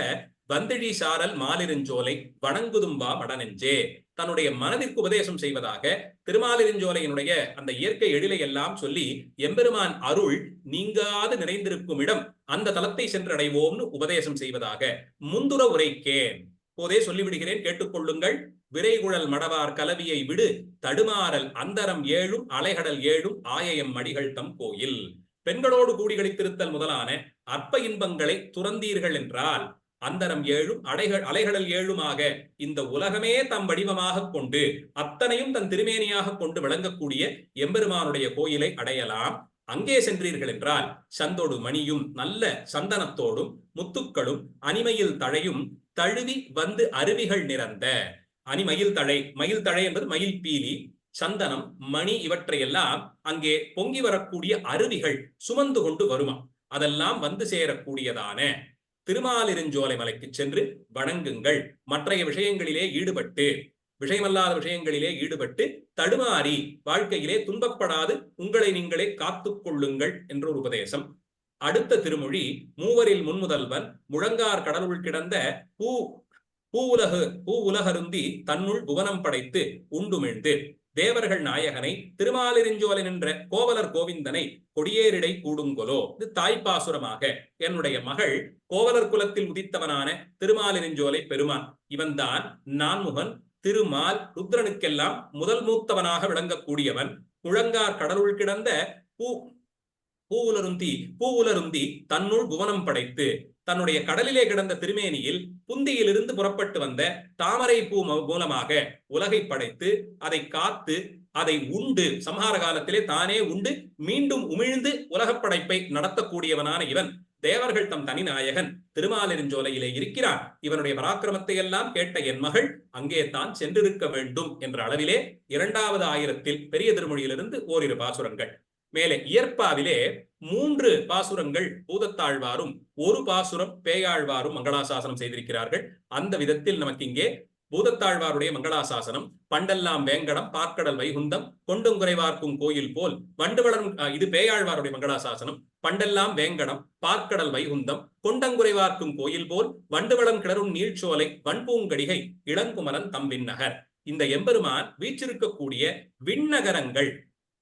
வந்திழி சாரல் மாலிருஞ்சோலை வணங்குதும்பா மடனெஞ்சே. தன்னுடைய மனதிற்கு உபதேசம் செய்வதாக திருமாலிருஞ்சோலையினுடைய அந்த இயற்கை எழிலை எல்லாம் சொல்லி எம்பெருமான் அருள் நீங்காது நிறைந்திருக்கும் இடம் அந்த தலத்தை சென்றடைவோம்னு உபதேசம் செய்வதாக முந்துர உரைக்கேன். போதே சொல்லிவிடுகிறேன், கேட்டுக்கொள்ளுங்கள். விரைகுழல் மடவார் கலவியை விடு தடுமாறல் அந்தரம் 7 அலைகடல் 7 ஆயயம் மடிகள் தம் கோயில். பெண்களோடு கூடி களித்திருத்தல் முதலான அற்ப இன்பங்களை துறந்தீர்கள் என்றால் அந்தரம் 7 அலைகடல் 7 இந்த உலகமே தம் வடிவமாக கொண்டு அத்தனையும் தன் திருமேனியாக கொண்டு விளங்கக்கூடிய எம்பெருமானுடைய கோயிலை அடையலாம். அங்கே சென்றீர்கள் என்றால் சந்தோடு மணியும் நல்ல சந்தனத்தோடும் முத்துக்களும் அணிமையில் தழையும் தழுவி வந்து அருவிகள் நிறந்த மயில் தழை என்பது மயில் பீலி, சந்தனம், மணி இவற்றையெல்லாம் அங்கே பொங்கி வரக்கூடிய அருவிகள் சுமந்து கொண்டு வருமா. அதெல்லாம் வந்து சேரக்கூடியதான திருமாலிருஞ்சோலை மலைக்கு சென்று வணங்குங்கள். மற்றைய விஷயங்களிலே ஈடுபட்டு விஷயமல்லாத விஷயங்களிலே ஈடுபட்டு தடுமாறி வாழ்க்கையிலே துன்பப்படாது உங்களை நீங்களே காத்துக் கொள்ளுங்கள் என்ற ஒரு உபதேசம். அடுத்த திருமொழி மூவரில் முன்முதல்வன் முழங்கார் கடலுள் கிடந்த பூவுலகருந்தி தன்னுள் புவனம் படைத்து உண்டுமிழ்ந்து தேவர்கள் நாயகனை திருமாலிருஞ்சோலை நின்ற கோவலர் கோவிந்தனை கொடியேரிடை கூடுங்கொலோ. இது தாய்ப்பாசுரமாக என்னுடைய மகள் கோவலர் குலத்தில் உதித்தவனான திருமாலிருஞ்சோலை பெருமான். இவன்தான் நான்முகன், திருமால், ருத்ரனுக்கெல்லாம் முதல் மூத்தவனாக விளங்கக்கூடியவன். முழங்கார் கடலுள் கிடந்த பூவுலருந்தி தன்னுள் புவனம் படைத்து தன்னுடைய கடலிலே கிடந்த திருமேனியில் புந்தியிலிருந்து புறப்பட்டு வந்த தாமரை பூ மூலமாக உலகை படைத்து அதை காத்து அதை உண்டு சம்ஹார காலத்திலே தானே உண்டு மீண்டும் உமிழ்ந்து உலகப் படைப்பை நடத்தக்கூடியவனான இவன் தேவர்கள் தம் தனிநாயகன் திருமாலிருஞ்சோலையிலே இருக்கிறான். இவனுடைய பராக்கிரமத்தை எல்லாம் கேட்ட என் மகள் அங்கே தான் சென்றிருக்க வேண்டும் என்ற அளவிலே 2வது ஆயிரத்தில் பெரிய திருமொழியிலிருந்து ஓரிரு பாசுரங்கள். மேலே இயற்பாவிலே 3 பாசுரங்கள் பூதத்தாழ்வாரும் 1 பாசுரம் பேயாழ்வாரும் மங்களாசாசனம் செய்திருக்கிறார்கள். அந்த விதத்தில் நமக்கு இங்கே பூதத்தாழ்வாருடைய மங்களாசாசனம் பண்டெல்லாம் வேங்கடம் பார்க்கடல் வைகுந்தம் கொண்டுங்குறைவார்க்கும் கோயில் போல் வண்டுவளரும். இது பேயாழ்வாருடைய மங்களாசாசனம். பண்டெல்லாம் வேங்கடம் பார்க்கடல் வைகுந்தம் கொண்டங்குறைவார்க்கும் கோயில் போல் வண்டுவளம் கிளரும் நீழ்ச்சோலை வன்பூங்கடிகை இளங்குமரன் தம் விண்ணகர். இந்த எம்பெருமான் வீற்றிருக்கக்கூடிய விண்ணகரங்கள்,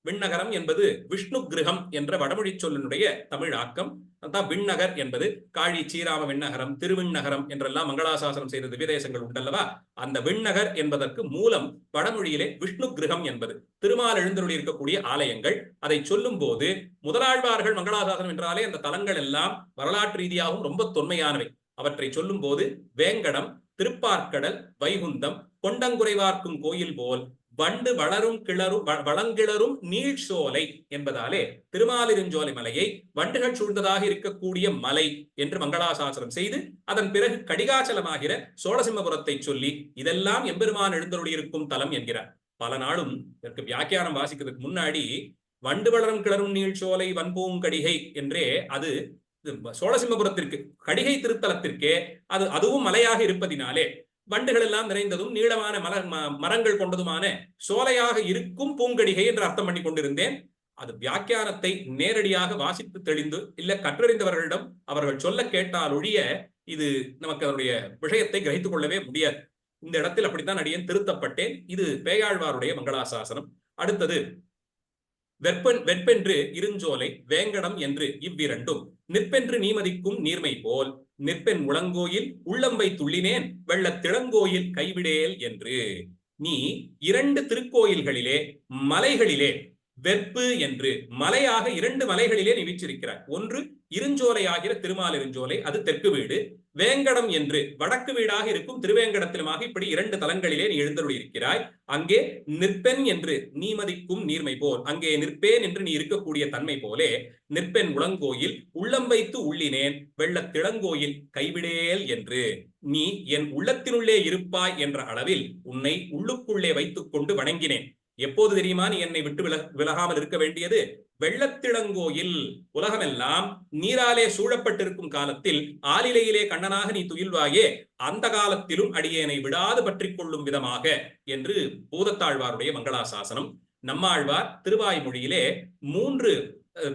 விண்ணகரம் என்பது விஷ்ணு கிரகம் என்ற வடமொழி சொல்லினுடைய தமிழ் ஆக்கம். அதான் விண்ணகர் என்பது. காழி சீராம விண்ணகரம், திருவிண்ணகரம் என்றெல்லாம் மங்களாசாசனம் செய்த திவ்யதேசங்கள் உண்டல்லவா. அந்த விண்ணகர் என்பதற்கு மூலம் வடமொழியிலே விஷ்ணு கிரகம் என்பது திருமால் எழுந்தருளி இருக்கக்கூடிய ஆலயங்கள். அதை சொல்லும் போது முதலாழ்வார்கள் மங்களாசாசனம் என்றாலே அந்த தலங்கள் எல்லாம் வரலாற்று ரீதியாகவும் ரொம்ப தொன்மையானவை. அவற்றை சொல்லும் போது வேங்கடம், திருப்பார்க்கடல், வைகுந்தம், கொண்டங்குறைவார்க்கும் கோயில் போல் வண்டு வளங்கிளரும் நீழ்சோலை என்பதாலே திருமாலிருஞ்சோலை மலையை வண்டுகள் சூழ்ந்ததாக இருக்கக்கூடிய மலை என்று மங்களாசாசனம் செய்து அதன் பிறகு கடிகாச்சலமாகிற சோழசிம்மபுரத்தை சொல்லி இதெல்லாம் எம்பெருமான் எழுந்தருளி இருக்கும் தலம் என்கிறார். பல நாளும் இதற்கு வியாக்கியானம் வாசிக்கிறதுக்கு முன்னாடி வண்டு வளரும் கிளரும் நீழ்சோலை வன்பூங்கடிகை என்றே அது சோழசிம்மபுரத்திற்கு கடிகை திருத்தலத்திற்கே அதுவும் மலையாக இருப்பதினாலே வண்டுகள் எல்லாம் நிறைந்ததும் நீளமான மரங்கள் கொண்டதுமான சோலையாக இருக்கும் பூங்கடிகை என்று அர்த்தம் பண்ணி கொண்டிருந்தேன். அது வியாக்கியானத்தை நேரடியாக வாசித்து தெளிந்து இல்ல கற்றறிந்தவர்களிடம் அவர்கள் சொல்ல கேட்டால் ஒழிய இது நமக்கு அதனுடைய விஷயத்தை கிரகித்துக் கொள்ளவே முடியாது. இந்த இடத்தில் அப்படித்தான் அடியேன் திருத்தப்பட்டேன். இது பேயாழ்வாருடைய மங்களாசாசனம். அடுத்தது வெற்பென்று இருஞ்சோலை வேங்கடம் என்று இவ்விரண்டும் நிற்பென்று நீமதிக்கும் நீர்மை போல் நிற்பென் முழங்கோயில் உள்ளம்பை துள்ளினேன் வெள்ளத்திளங்கோயில் கைவிடேல் என்று. நீ 2 திருக்கோயில்களிலே மலைகளிலே வெற்பு என்று மலையாக 2 மலைகளிலே நீ வீற்றிருக்கிறாய். ஒன்று இருஞ்சோலை ஆகிற திருமாலிருஞ்சோலை, அது தெற்கு வீடு. வேங்கடம் என்று வடக்கு வீடாக இருக்கும் திருவேங்கடத்திலுமாக இப்படி 2 தலங்களிலே நீ எழுந்தருளி இருக்கிறாய். அங்கே நிற்பென் என்று நீமதிக்கும் நீர்மை போல், அங்கே நிற்பேன் என்று நீ இருக்கக்கூடிய தன்மை போலே நிற்பென் உளங்கோயில் உள்ளம் வைத்து உள்ளினேன் வெள்ளத்திளங்கோயில் கைவிடேல் என்று. நீ என் உள்ளத்தினுள்ளே இருப்பாய் என்ற அளவில் உன்னை உள்ளுக்குள்ளே வைத்துக் கொண்டு வணங்கினேன். எப்போது தெரியுமா நீ என்னை விட்டு விலகாமல் இருக்க வேண்டியது? வெள்ளத்திளங்கோயில், உலகமெல்லாம் நீராலே சூழப்பட்டிருக்கும் காலத்தில் ஆலிலையிலே கண்ணனாக நீ துயில்வாயே, அந்த காலத்திலும் அடியேனை விடாது பற்றி கொள்ளும் விதமாக என்று பூதத்தாழ்வாருடைய மங்களாசாசனம். நம்மாழ்வார் திருவாய்மொழியிலே 3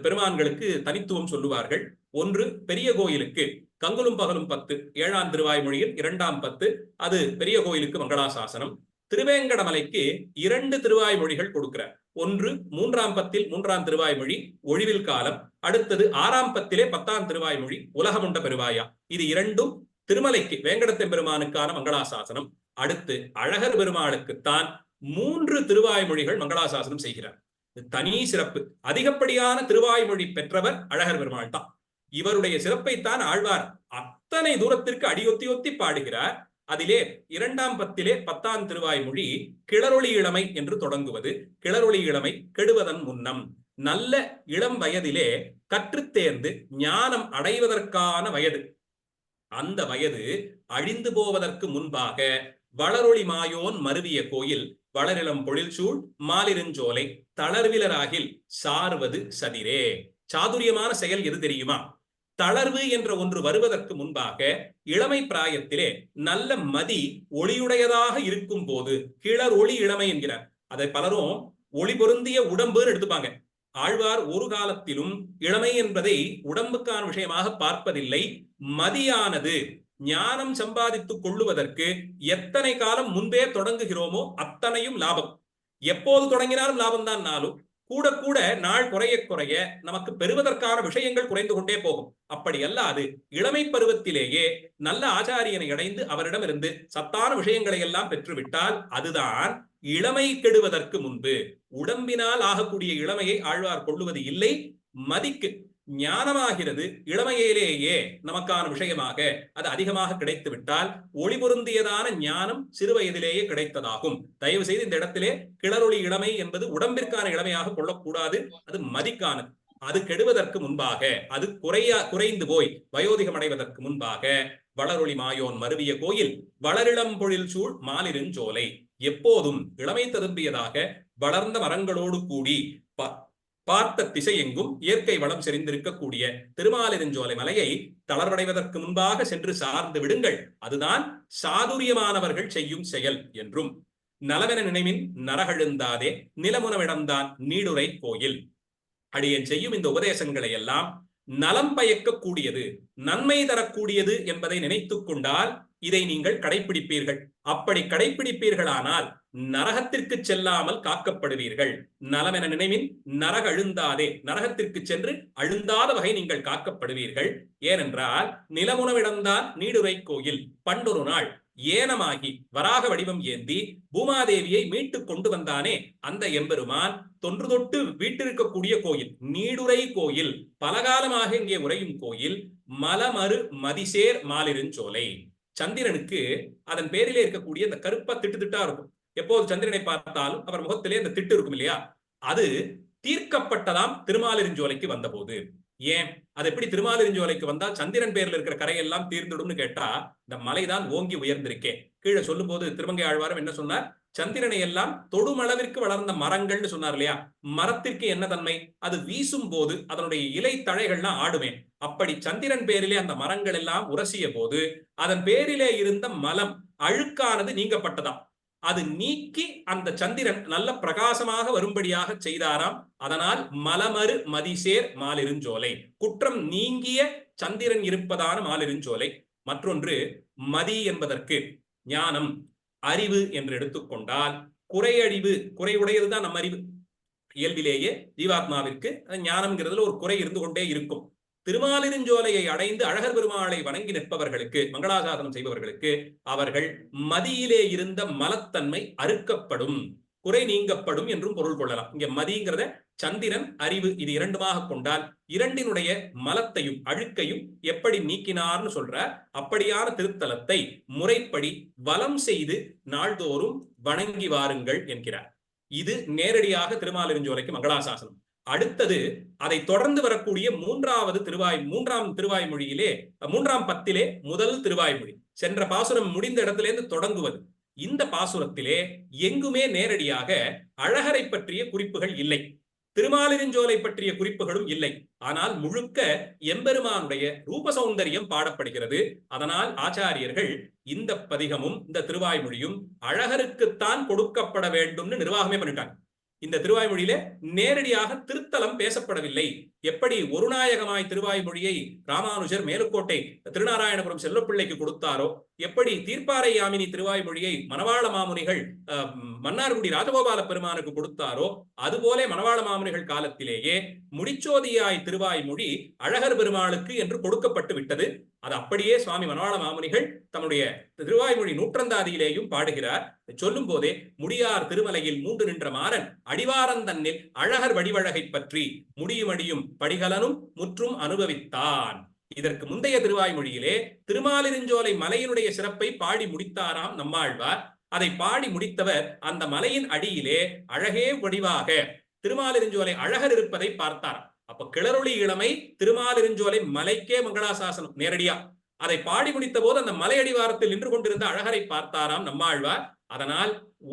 பெருமான்களுக்கு தனித்துவம் சொல்லுவார்கள். ஒன்று பெரிய கோயிலுக்கு கங்குலும் பகலும் 10 7ஆம் திருவாய்மொழியில் 2ஆம் 10 அது பெரிய கோயிலுக்கு மங்களாசாசனம். திருவேங்கடமலைக்கு 2 திருவாய்மொழிகள் கொடுக்கிறார். ஒன்று 3ஆம் 10 3ஆம் திருவாய்மொழி ஒழிவில் காலம், அடுத்தது 6ஆம் 10 10ஆம் திருவாய்மொழி உலகமுண்ட பெருவாயா. இது 2ம் திருமலைக்கு வேங்கடத்தெம்பெருமானுக்கான மங்களாசாசனம். அடுத்து அழகர் பெருமாளுக்குத்தான் 3 திருவாய்மொழிகள் மங்களாசாசனம் செய்கிறார். தனி சிறப்பு. அதிகப்படியான திருவாய்மொழி பெற்றவர் அழகர் பெருமாள் தான். இவருடைய சிறப்பைத்தான் ஆழ்வார் அத்தனை தூரத்திற்கு அடியொத்தி ஒத்தி பாடுகிறார். அதிலே 2ஆம் 10 10ஆம் திருவாய்மொழி கிளரொளி இளமை என்று தொடங்குவது. கிளரொளி இளமை கெடுவதன் முன்னம், நல்ல இளம் வயதிலே கற்று தேர்ந்து ஞானம் அடைவதற்கான வயது. அந்த வயது அழிந்து போவதற்கு முன்பாக வளரொளி மாயோன் மருவிய கோயில் வளரிளம் பொழில்சூழ் மாலிருஞ்சோலை தளர்விலராகில் சார்வது சதிரே. சாதுரியமான செயல் எது தெரியுமா? தளர்வு என்ற ஒன்று வருவதற்கு முன்பாக இளமை பிராயத்திலே நல்ல மதி ஒளியுடையதாக இருக்கும் போது கிளர் ஒளி இளமை என்கிறார். அதை பலரும் ஒளி பொருந்திய உடம்புன்னு எடுத்துப்பாங்க. ஆழ்வார் ஒரு காலத்திலும் இளமை என்பதை உடம்புக்கான விஷயமாக பார்ப்பதில்லை. மதியானது ஞானம் சம்பாதித்துக் கொள்ளுவதற்கு எத்தனை காலம் முன்பே தொடங்குகிறோமோ அத்தனையும் லாபம். எப்போது தொடங்கினாலும் லாபம்தான். நாளும் கூட கூட நாள் குறைய குறைய நமக்கு பெறுவதற்கான விஷயங்கள் குறைந்து கொண்டே போகும். அப்படி அல்லாது இளமை பருவத்திலேயே நல்ல ஆச்சாரியனை அடைந்து அவரிடமிருந்து சத்தான விஷயங்களை எல்லாம் பெற்றுவிட்டால் அதுதான் இளமை கெடுவதற்கு முன்பு. உடம்பினால் ஆகக்கூடிய இளமையை ஆழ்வார் கொள்ளுவது இல்லை. மதிக்கு ஞானமாகிறது இளமையிலேயே நமக்கான விஷயமாக அது அதிகமாக கிடைத்து விட்டால் ஒளி பொருந்தியதான ஞானம் சிறு வயதிலேயே கிடைத்ததாகும். தயவு செய்து இந்த இடத்திலே கிளரொளி இளமை என்பது உடம்பிற்கான இளமையாக கொள்ளக்கூடாது. அது மதிக்கானது. அது கெடுவதற்கு முன்பாக, அது குறைந்து போய் வயோதிகம் அடைவதற்கு முன்பாக வளரொளி மாயோன் மருவிய கோயில் வளரிளம் பொழில் சூழ் மாலிருஞ்சோலை, எப்போதும் இளமை ததும்பியதாக வளர்ந்த மரங்களோடு கூடி பார்த்த திசை எங்கும் இயற்கை வளம் செறிந்திருக்கக்கூடிய திருமாலிருஞ்சோலை மலையை தளர்வடைவதற்கு முன்பாக சென்று சார்ந்து விடுங்கள். அதுதான் சாதுரியமானவர்கள் செய்யும் செயல் என்றும். நலவென நினைவின் நரகழுந்தாதே நிலமுனவிடம்தான் நீடுரை கோயில். அடியேன் செய்யும் இந்த உபதேசங்களை எல்லாம் நலம் பயக்கக்கூடியது, நன்மை தரக்கூடியது என்பதை நினைத்துக் கொண்டால் இதை நீங்கள் கடைபிடிப்பீர்கள். அப்படி கடைபிடிப்பீர்களானால் நரகத்திற்கு செல்லாமல் காக்கப்படுவீர்கள். நலமென நினைவின் நரக அழுந்தாதே, நரகத்திற்கு சென்று அழுந்தாத வகை நீங்கள் காக்கப்படுவீர்கள். ஏனென்றால் நிலமுனவிடம்தான் நீடுரை கோயில். பண்டொரு நாள் ஏனமாகி வராக வடிவம் ஏந்தி பூமாதேவியை மீட்டு கொண்டு வந்தானே அந்த எம்பெருமான் தொன்று தொட்டு வீட்டிருக்கக்கூடிய கோயில் நீடுரை கோயில். பலகாலமாக இங்கே உறையும் கோயில் மலமறு மதிசேர் மாலிருஞ்சோலை. சந்திரனுக்கு அதன் பேரிலே இருக்கக்கூடிய அந்த கருப்பா திட்டு திட்டா இருக்கும். எப்போது சந்திரனை பார்த்தாலும் அவர் முகத்திலே அந்த திட்டு இருக்கும் இல்லையா? அது தீர்க்கப்பட்டதாம் திருமாலிருஞ்சோலைக்கு வந்தபோது. ஏன் அது எப்படி திருமாலிருஞ்சோலைக்கு வந்தா சந்திரன் பேர்ல இருக்கிற கரையெல்லாம் தீர்ந்துடும்னு கேட்டா, இந்த மலைதான் ஓங்கி உயர்ந்திருக்கே. கீழே சொல்லும் போது திருமங்கை ஆழ்வாரும் என்ன சொன்னார்? சந்திரனை எல்லாம் தொடுமளவிற்கு வளர்ந்த மரங்கள்னு சொன்னார் இல்லையா? மரத்திற்கு என்ன தன்மை? அது வீசும் போது அதனுடைய இலை தழைகள்லாம் ஆடுமே. அப்படி சந்திரன் பேரிலே அந்த மரங்கள் எல்லாம் உரசிய போது அதன் பேரிலே இருந்த மலம் அழுக்கானது நீங்கப்பட்டதாம். அது நீக்கி அந்த சந்திரன் நல்ல பிரகாசமாக வரும்படியாக செய்தாராம். அதனால் மலமறு மதிசேர் மாலிருஞ்சோலை, குற்றம் நீங்கிய சந்திரன் இருப்பதான மாலிருஞ்சோலை. மற்றொன்று மதி என்பதற்கு ஞானம், அறிவு என்று எடுத்துக்கொண்டால் குறையழிவு, குறையுடையதுதான் நம் அறிவு. இயல்பிலேயே ஜீவாத்மாவிற்கு ஞானம்ங்கிறதுல ஒரு குறை இருந்து கொண்டே இருக்கும். திருமாலிருஞ்சோலையை அடைந்து அழகர் பெருமாளை வணங்கி நிற்பவர்களுக்கு, மங்களாசாசனம் செய்பவர்களுக்கு அவர்கள் மதியிலே இருந்த மலத்தன்மை அறுக்கப்படும், குறை நீங்கப்படும் என்றும் பொருள் கொள்ளலாம். இங்க மதிங்கிறத சந்திரன், அறிவு இது இரண்டுமாக கொண்டால் இரண்டினுடைய மலத்தையும் அழுக்கையும் எப்படி நீக்கினார்னு சொல்ற. அப்படியான திருத்தலத்தை முறைப்படி வலம் செய்து நாள்தோறும் வணங்கி வாருங்கள் என்கிறார். இது நேரடியாக திருமாலிருஞ்சோலைக்கு மங்களாசாசனம். அடுத்தது அதை தொடர்ந்து வரக்கூடிய மூன்றாம் திருவாய்மொழியிலே 3ஆம் 10 முதல் திருவாய்மொழி சென்ற பாசுரம் முடிந்த இடத்திலிருந்து தொடங்குவது. இந்த பாசுரத்திலே எங்குமே நேரடியாக அழகரை பற்றிய குறிப்புகள் இல்லை, திருமாலிருஞ்சோலை பற்றிய குறிப்புகளும் இல்லை. ஆனால் முழுக்க எம்பெருமானுடைய ரூப சௌந்தரியம் பாடப்படுகிறது. அதனால் ஆச்சாரியர்கள் இந்த பதிகமும் இந்த திருவாய்மொழியும் அழகருக்குத்தான் கொடுக்கப்பட வேண்டும்னு நிர்வாகமே பண்ணிட்டாங்க. இந்த திருவாய்மொழியிலே நேரடியாக திருத்தலம் பேசப்படவில்லை. எப்படி ஒரு நாயகமாய் திருவாய்மொழியை ராமானுஜர் மேலுக்கோட்டை திருநாராயணபுரம் செல்வப்பிள்ளைக்கு கொடுத்தாரோ, எப்படி தீர்ப்பாறை யாமினி திருவாய்மொழியை மணவாள மாமுனிகள் மன்னார்குடி ராஜகோபால பெருமானுக்கு கொடுத்தாரோ, அதுபோல மணவாள மாமுனிகள் காலத்திலேயே முடிச்சோதியாய் திருவாய்மொழி அழகர் பெருமாளுக்கு என்று கொடுக்கப்பட்டு விட்டது. அது அப்படியே சுவாமி மணவாள மாமுனிகள் தம்முடைய திருவாய்மொழி நூற்றந்தாதியிலேயும் பாடுகிறார். சொல்லும் போதே முடியார் திருமலையில் மூன்று நின்ற மாறன் அடிவாரந்தன்னில் அழகர் வடிவழகை பற்றி முடியுமடியும் படிகலனும் முற்றும் அனுபவித்தான். இதற்கு முந்தைய திருவாய்மொழியிலே திருமாலிருஞ்சோலை மலையினுடைய சிறப்பை பாடி முடித்தாராம் நம்மாழ்வார். அதை பாடி முடித்தவர் அந்த மலையின் அடியிலே அழகே வடிவாக திருமாலிருஞ்சோலை அழகர் இருப்பதை பார்த்தார். அப்ப கிளரொளி இளமை திருமாலிருஞ்சோலை மலைக்கே மங்களாசாசனம் நேரடியா. அதை பாடி முடித்த போது அந்த மலையடிவாரத்தில் நின்று கொண்டிருந்த அழகரை பார்த்தாராம் நம்மாழ்வார். அதனால்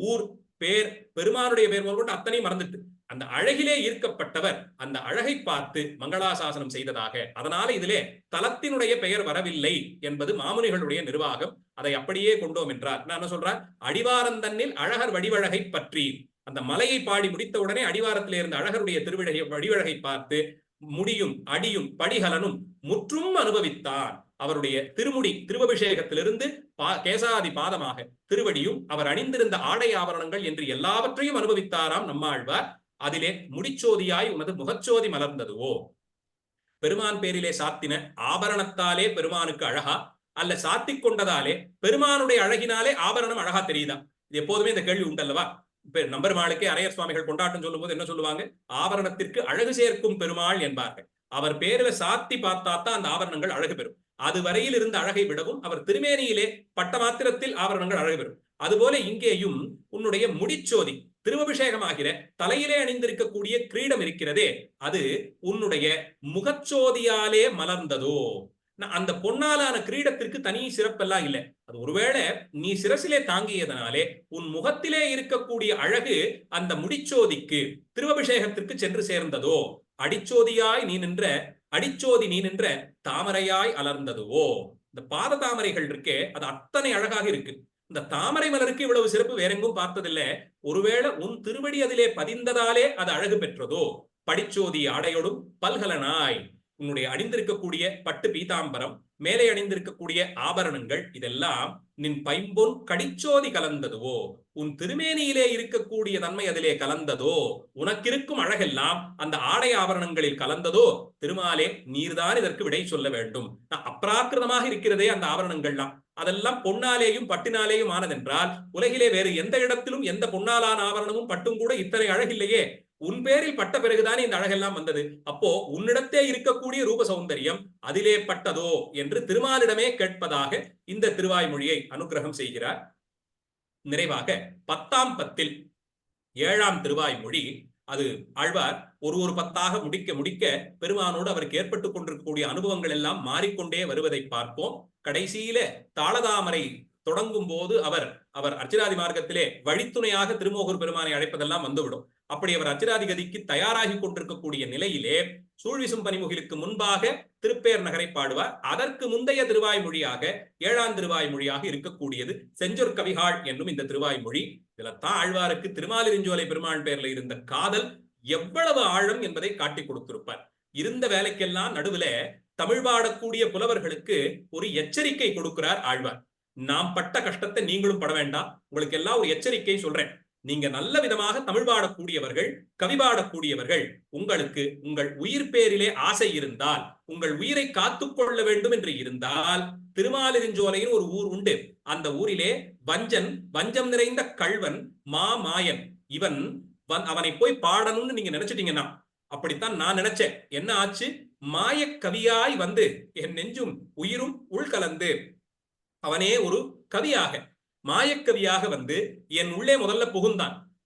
ஊர் பேர் பெருமானுடைய பேர் கொண்டு அத்தனை மறந்துட்டு அந்த அழகிலே ஈர்க்கப்பட்டவர் அந்த அழகை பார்த்து மங்களாசாசனம் செய்ததாக. அதனால இதிலே தலத்தினுடைய பெயர் வரவில்லை என்பது மாமுனிகளுடைய நிர்வாகம். அதை அப்படியே கொண்டோம் என்றார். நான் என்ன சொல்றேன், அடிவாரந்தன்னில் அழகர் வடிவழகை பற்றி அந்த மலையை பாடி முடித்த உடனே அடிவாரத்திலே இருந்த அழகருடைய வடிவழகை பார்த்து முடியும் அடியும் படிகலனும் முற்றும் அனுபவித்தான். அவருடைய திருமுடி திருவபிஷேகத்திலிருந்து கேசாதி பாதமாக திருவடியும் அவர் அணிந்திருந்த ஆடை ஆபரணங்கள் என்று எல்லாவற்றையும் அனுபவித்தாராம் நம்மாழ்வார். அதிலே முடிச்சோதியாய் உனது முகச்சோதி மலர்ந்ததுவோ, பெருமான் பேரிலே சாத்தின ஆபரணத்தாலே பெருமானுக்கு அழகா, அல்ல சாத்திக் கொண்டதாலே பெருமானுடைய அழகினாலே ஆபரணம் அழகா தெரியுதா? இது எப்போதுமே இந்த கேள்வி உண்டல்லவா? நம்பெருமாளுக்கே அரையர் சுவாமிகள் கொண்டாட்டம் சொல்லும் போது என்ன சொல்லுவாங்க, ஆபரணத்திற்கு அழகு சேர்க்கும் பெருமாள் என்பார்கள். அவர் பேரில சாத்தி பார்த்தாத்தான் அந்த ஆபரணங்கள் அழகு பெறும். அது வரையில் இருந்த அழகை விடவும் அவர் திருமேனியிலே பட்ட மாத்திரத்தில் ஆபரணங்கள் அழகு பெறும். அதுபோல இங்கேயும் உன்னுடைய முடிச்சோதி திருவபிஷேகமாகிற தலையிலே அணிந்திருக்கக்கூடிய கிரீடம் இருக்கிறதே, அது உன்னுடைய முகச்சோதியாலே மலர்ந்ததோ. அந்த பொன்னாலான கிரீடத்திற்கு தனி சிறப்பெல்லாம் இல்லை. அது ஒருவேளை நீ சிரசிலே தாங்கியதனாலே உன் முகத்திலே இருக்கக்கூடிய அழகு அந்த முடிச்சோதிக்கு திருவபிஷேகத்திற்கு சென்று சேர்ந்ததோ. அடிச்சோதியாய் நீ நின்ற அடிச்சோதி நீ நின்ற தாமரையாய் அலர்ந்ததுவோ. இந்த பாத தாமரைகள் இருக்கே, அது அத்தனை அழகாக இருக்கு. இந்த தாமரை மலருக்கு இவ்வளவு சிறப்பு வேறெங்கும் பார்த்ததில்லை. ஒருவேளை உன் திருவடி அதிலே பதிந்ததாலே அது அழகு பெற்றதோ. படிச்சோதி ஆடையோடும் பல்கலனாய் உன்னுடைய அணிந்திருக்கக்கூடிய பட்டு பீதாம்பரம், மேலே அணிந்திருக்கக்கூடிய ஆபரணங்கள் இதெல்லாம் நின் பைம்பொன் கடிச்சோதி கலந்ததுவோ. உன் திருமேனியிலே இருக்கக்கூடிய தன்மை அதிலே கலந்ததோ. உனக்கிருக்கும் அழகெல்லாம் அந்த ஆடை ஆபரணங்களில் கலந்ததோ. திருமாலே நீர்தான் இதற்கு விடை சொல்ல வேண்டும். அப்ராக்கிருதமாக இருக்கிறதே அந்த ஆபரணங்கள்லாம், அதெல்லாம் பொன்னாலேயும் பட்டினாலேயும் ஆனதென்றால் உலகிலே வேறு எந்த இடத்திலும் எந்த பொன்னாலான ஆபரணமும் பட்டும் கூட இத்தனை அழகில்லையே. உன் பேரில் பட்ட பிறகுதானே இந்த அழகெல்லாம் வந்தது. அப்போ உன்னிடத்தே இருக்கக்கூடிய ரூப சௌந்தரியம் அதிலே பட்டதோ என்று திருமாலிடமே கேட்பதாக இந்த திருவாய்மொழியை அனுகிரகம் செய்கிறார். நிறைவாக 10ஆம் பத்தில் 7ஆம் திருவாய்மொழி, அது ஆழ்வார் ஒரு பத்தாக முடிக்க பெருமானோடு அவருக்கு ஏற்பட்டுக் கொண்டிருக்கக்கூடிய அனுபவங்கள் எல்லாம் மாறிக்கொண்டே வருவதை பார்ப்போம். கடைசியில தாளதாமரை தொடங்கும் போது அவர் அர்ச்சிராதி மார்க்கத்திலே வழித்துணையாக திருமோகூர் பெருமானை அழைப்பதெல்லாம் வந்துவிடும். அப்படி அவர் அர்ச்சிராதி கதிக்கு தயாராகி கொண்டிருக்கக்கூடிய நிலையிலே சூழ்விசும் பனிமுகிலுக்கு முன்பாக திருப்பேர் நகரை பாடுவார். அதற்கு முந்தைய திருவாய்மொழியாக 7ஆம் திருவாய்மொழியாக இருக்கக்கூடியது செஞ்சொற் கவிகாள் என்னும் இந்த திருவாய்மொழி. இதுலத்தான் ஆழ்வாருக்கு திருமாலிருஞ்சோலை பெருமாள் பேர்ல இருந்த காதல் எவ்வளவு ஆழம் என்பதை காட்டி கொடுத்திருப்பார். இருந்த வேலைக்கெல்லாம் நடுவுல தமிழ் பாடக்கூடிய புலவர்களுக்கு ஒரு எச்சரிக்கை கொடுக்கிறார் ஆழ்வார். நாம் பட்ட கஷ்டத்தை நீங்களும் பட வேண்டாம், உங்களுக்கு எல்லாம் ஒரு எச்சரிக்கை சொல்றேன். நீங்க நல்ல விதமாக தமிழ் பாடக்கூடியவர்கள், கவி பாடக்கூடியவர்கள், உங்களுக்கு உங்கள் உயிர் பேரிலே ஆசை இருந்தால், உங்கள் உயிரை காத்துக்கொள்ள வேண்டும் என்று இருந்தால், திருமாலிருஞ்சோலையின் ஒரு ஊர் உண்டு. அந்த ஊரிலே வஞ்சம் நிறைந்த கள்வன் மாயன், அவனை போய் பாடணும்னு நீங்க நினைச்சிட்டீங்கன்னா, அப்படித்தான் நான் நினைச்சேன். என்ன ஆச்சு? மாய கவியாய் வந்து என் நெஞ்சும் உயிரும் உள்கலந்து அவனே ஒரு கவியாக மாயக்கவியாக வந்து என் உள்ளே முதல்ல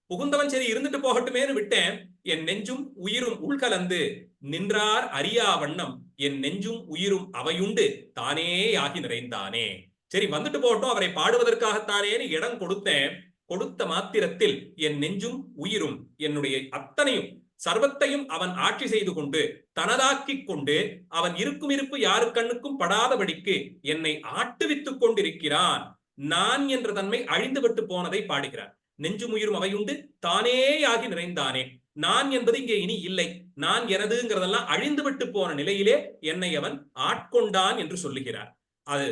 புகுந்தவன் சரி இருந்துட்டு போகட்டுமேனு விட்டேன். என் நெஞ்சும் உயிரும் உள்கலந்து நின்றார் அறியா வண்ணம் என் நெஞ்சும் உயிரும் அவையுண்டு தானே ஆகி நிறைந்தானே. சரி வந்துட்டு போகட்டும், அவரை பாடுவதற்காகத்தானேன்னு இடம் கொடுத்தேன். கொடுத்த மாத்திரத்தில் என் நெஞ்சும் உயிரும் என்னுடைய அத்தனையும் சர்வத்தையும் அவன் ஆட்சி செய்து கொண்டு தனதாக்கிக் கொண்டு அவன் இருக்கும் இருப்பு யாரு கண்ணுக்கும் படாதபடிக்கு என்னை ஆட்டுவித்துக் கொண்டிருக்கிறான். நான் என்ற தன்மை அழிந்துவிட்டு போனதை பாடுகிறார். நெஞ்சும் உயிரும் அவையுண்டு தானேயாகி நிறைந்தானே. நான் என்பது இங்கே இனி இல்லை. நான் எனதுங்கிறதெல்லாம் அழிந்துவிட்டு போன நிலையிலே என்னை அவன் ஆட்கொண்டான் என்று சொல்லுகிறார். அது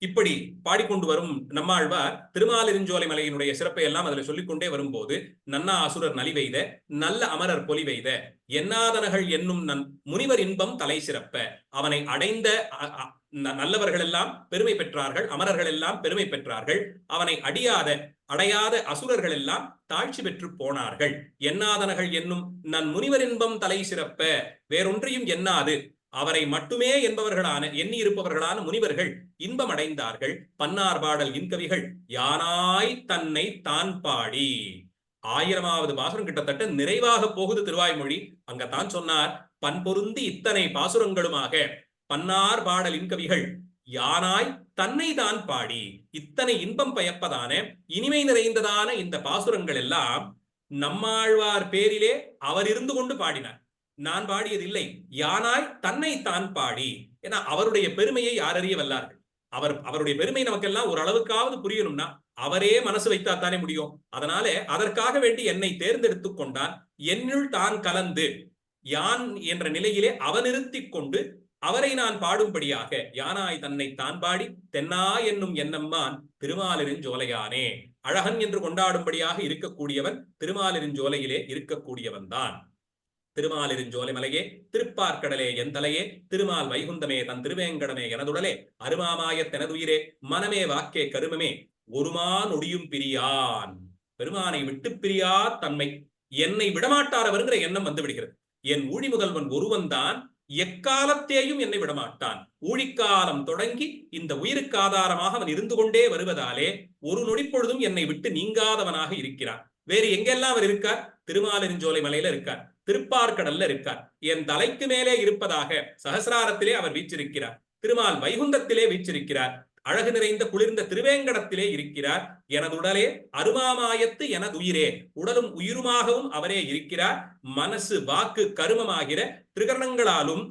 இப்படி பாடிக்கொண்டு வரும் நம்மாழ்வார் திருமாலிருஞ்சோலை மலையினுடைய சிறப்பை எல்லாம் அதில் சொல்லிக்கொண்டே வரும்போது, நன்னா அசுரர் நலிவெய்த நல்ல அமரர் பொலிவெய்த என்னாதனகள் என்னும் முனிவர் இன்பம் தலை சிறப்ப. அவனை அடைந்த நல்லவர்கள் எல்லாம் பெருமை பெற்றார்கள், அமரர்கள் எல்லாம் பெருமை பெற்றார்கள். அவனை அடையாத அசுரர்கள் எல்லாம் தாழ்ச்சி பெற்று போனார்கள். என்னாதனகள் என்னும் முனிவர் இன்பம் தலை சிறப்ப. வேறொன்றையும் எண்ணாது அவரை மட்டுமே எண்ணி இருப்பவர்களான முனிவர்கள் இன்பம் அடைந்தார்கள். பன்னார் பாடல் இன்கவிகள் யானாய் தன்னை தான் பாடி. 1000வது பாசுரம் கிட்டத்தட்ட நிறைவாக போகுது திருவாய்மொழி. அங்கத்தான் சொன்னார், பன்பொருந்தி இத்தனை பாசுரங்களுமாக பன்னார் பாடல் இன்கவிகள் யானாய் தன்னை தான் பாடி. இத்தனை இன்பம் பயப்பதான இனிமை நிறைந்ததான இந்த பாசுரங்கள் எல்லாம் நம்மாழ்வார் பேரிலே அவர் இருந்து கொண்டு பாடினார். நான் பாடியதில்லை, யானாய் தன்னை தான் பாடி. ஏன்னா அவருடைய பெருமையை யார் அறிய வல்லார்கள். அவருடைய பெருமை நமக்கெல்லாம் ஒரு அளவுக்காவது புரியணும்னா அவரே மனசு வைத்தாத்தானே முடியும். அதனால அதற்காக வேண்டி என்னை தேர்ந்தெடுத்துக் கொண்டான். என்னுள் தான் கலந்து யான் என்ற நிலையிலே அவனிறுத்தி கொண்டு அவரை நான் பாடும்படியாக யானாய் தன்னை தான் பாடி தென்னா என்னும் என்னம்மான் திருமாலிருஞ்சோலையானே. அழகன் என்று கொண்டாடும்படியாக இருக்கக்கூடியவன் திருமாலிருஞ்சோலையிலே இருக்கக்கூடியவன் தான். திருமாலிருஞ்சோலை மலையே திருப்பார்க்கடலே என் தலையே திருமால் வைகுந்தமே தன் திருவேங்கடமே எனதுடலே அருமாமாய தெனதுயிரே மனமே வாக்கே கருமமே ஒருமான் ஒடியும் பிரியான். பெருமானை விட்டு பிரியா தன்மை என்னை விடமாட்டார் அவருங்கிற எண்ணம் வந்து விடுகிறது. என் ஊழி முதல்வன் ஒருவன் தான் எக்காலத்தேயும் என்னை விடமாட்டான். ஊழிக்காலம் தொடங்கி இந்த உயிருக்கு ஆதாரமாக அவன் இருந்து கொண்டே வருவதாலே ஒரு நொடிப்பொழுதும் என்னை விட்டு நீங்காதவனாக இருக்கிறான். வேறு எங்கெல்லாம் அவர் இருக்கார்? திருமாலிருஞ்சோலை மலையில இருக்கார், திருப்பார்க்கடல்ல இருக்கார், என் தலைக்கு மேலே இருப்பதாக சகசிராரத்திலே அவர் வீச்சிருக்கிறார், திருமால் வைகுந்தத்திலே வீச்சிருக்கிறார், அழகு நிறைந்த குளிர்ந்த திருவேங்கடத்திலே இருக்கிறார். எனதுடலே அருமாமாயத்து எனதுயிரே, உடலும் உயிருமாகவும் அவரே இருக்கிறார். மனசு வாக்கு கருமமாகிற திரிகரணங்களாலும்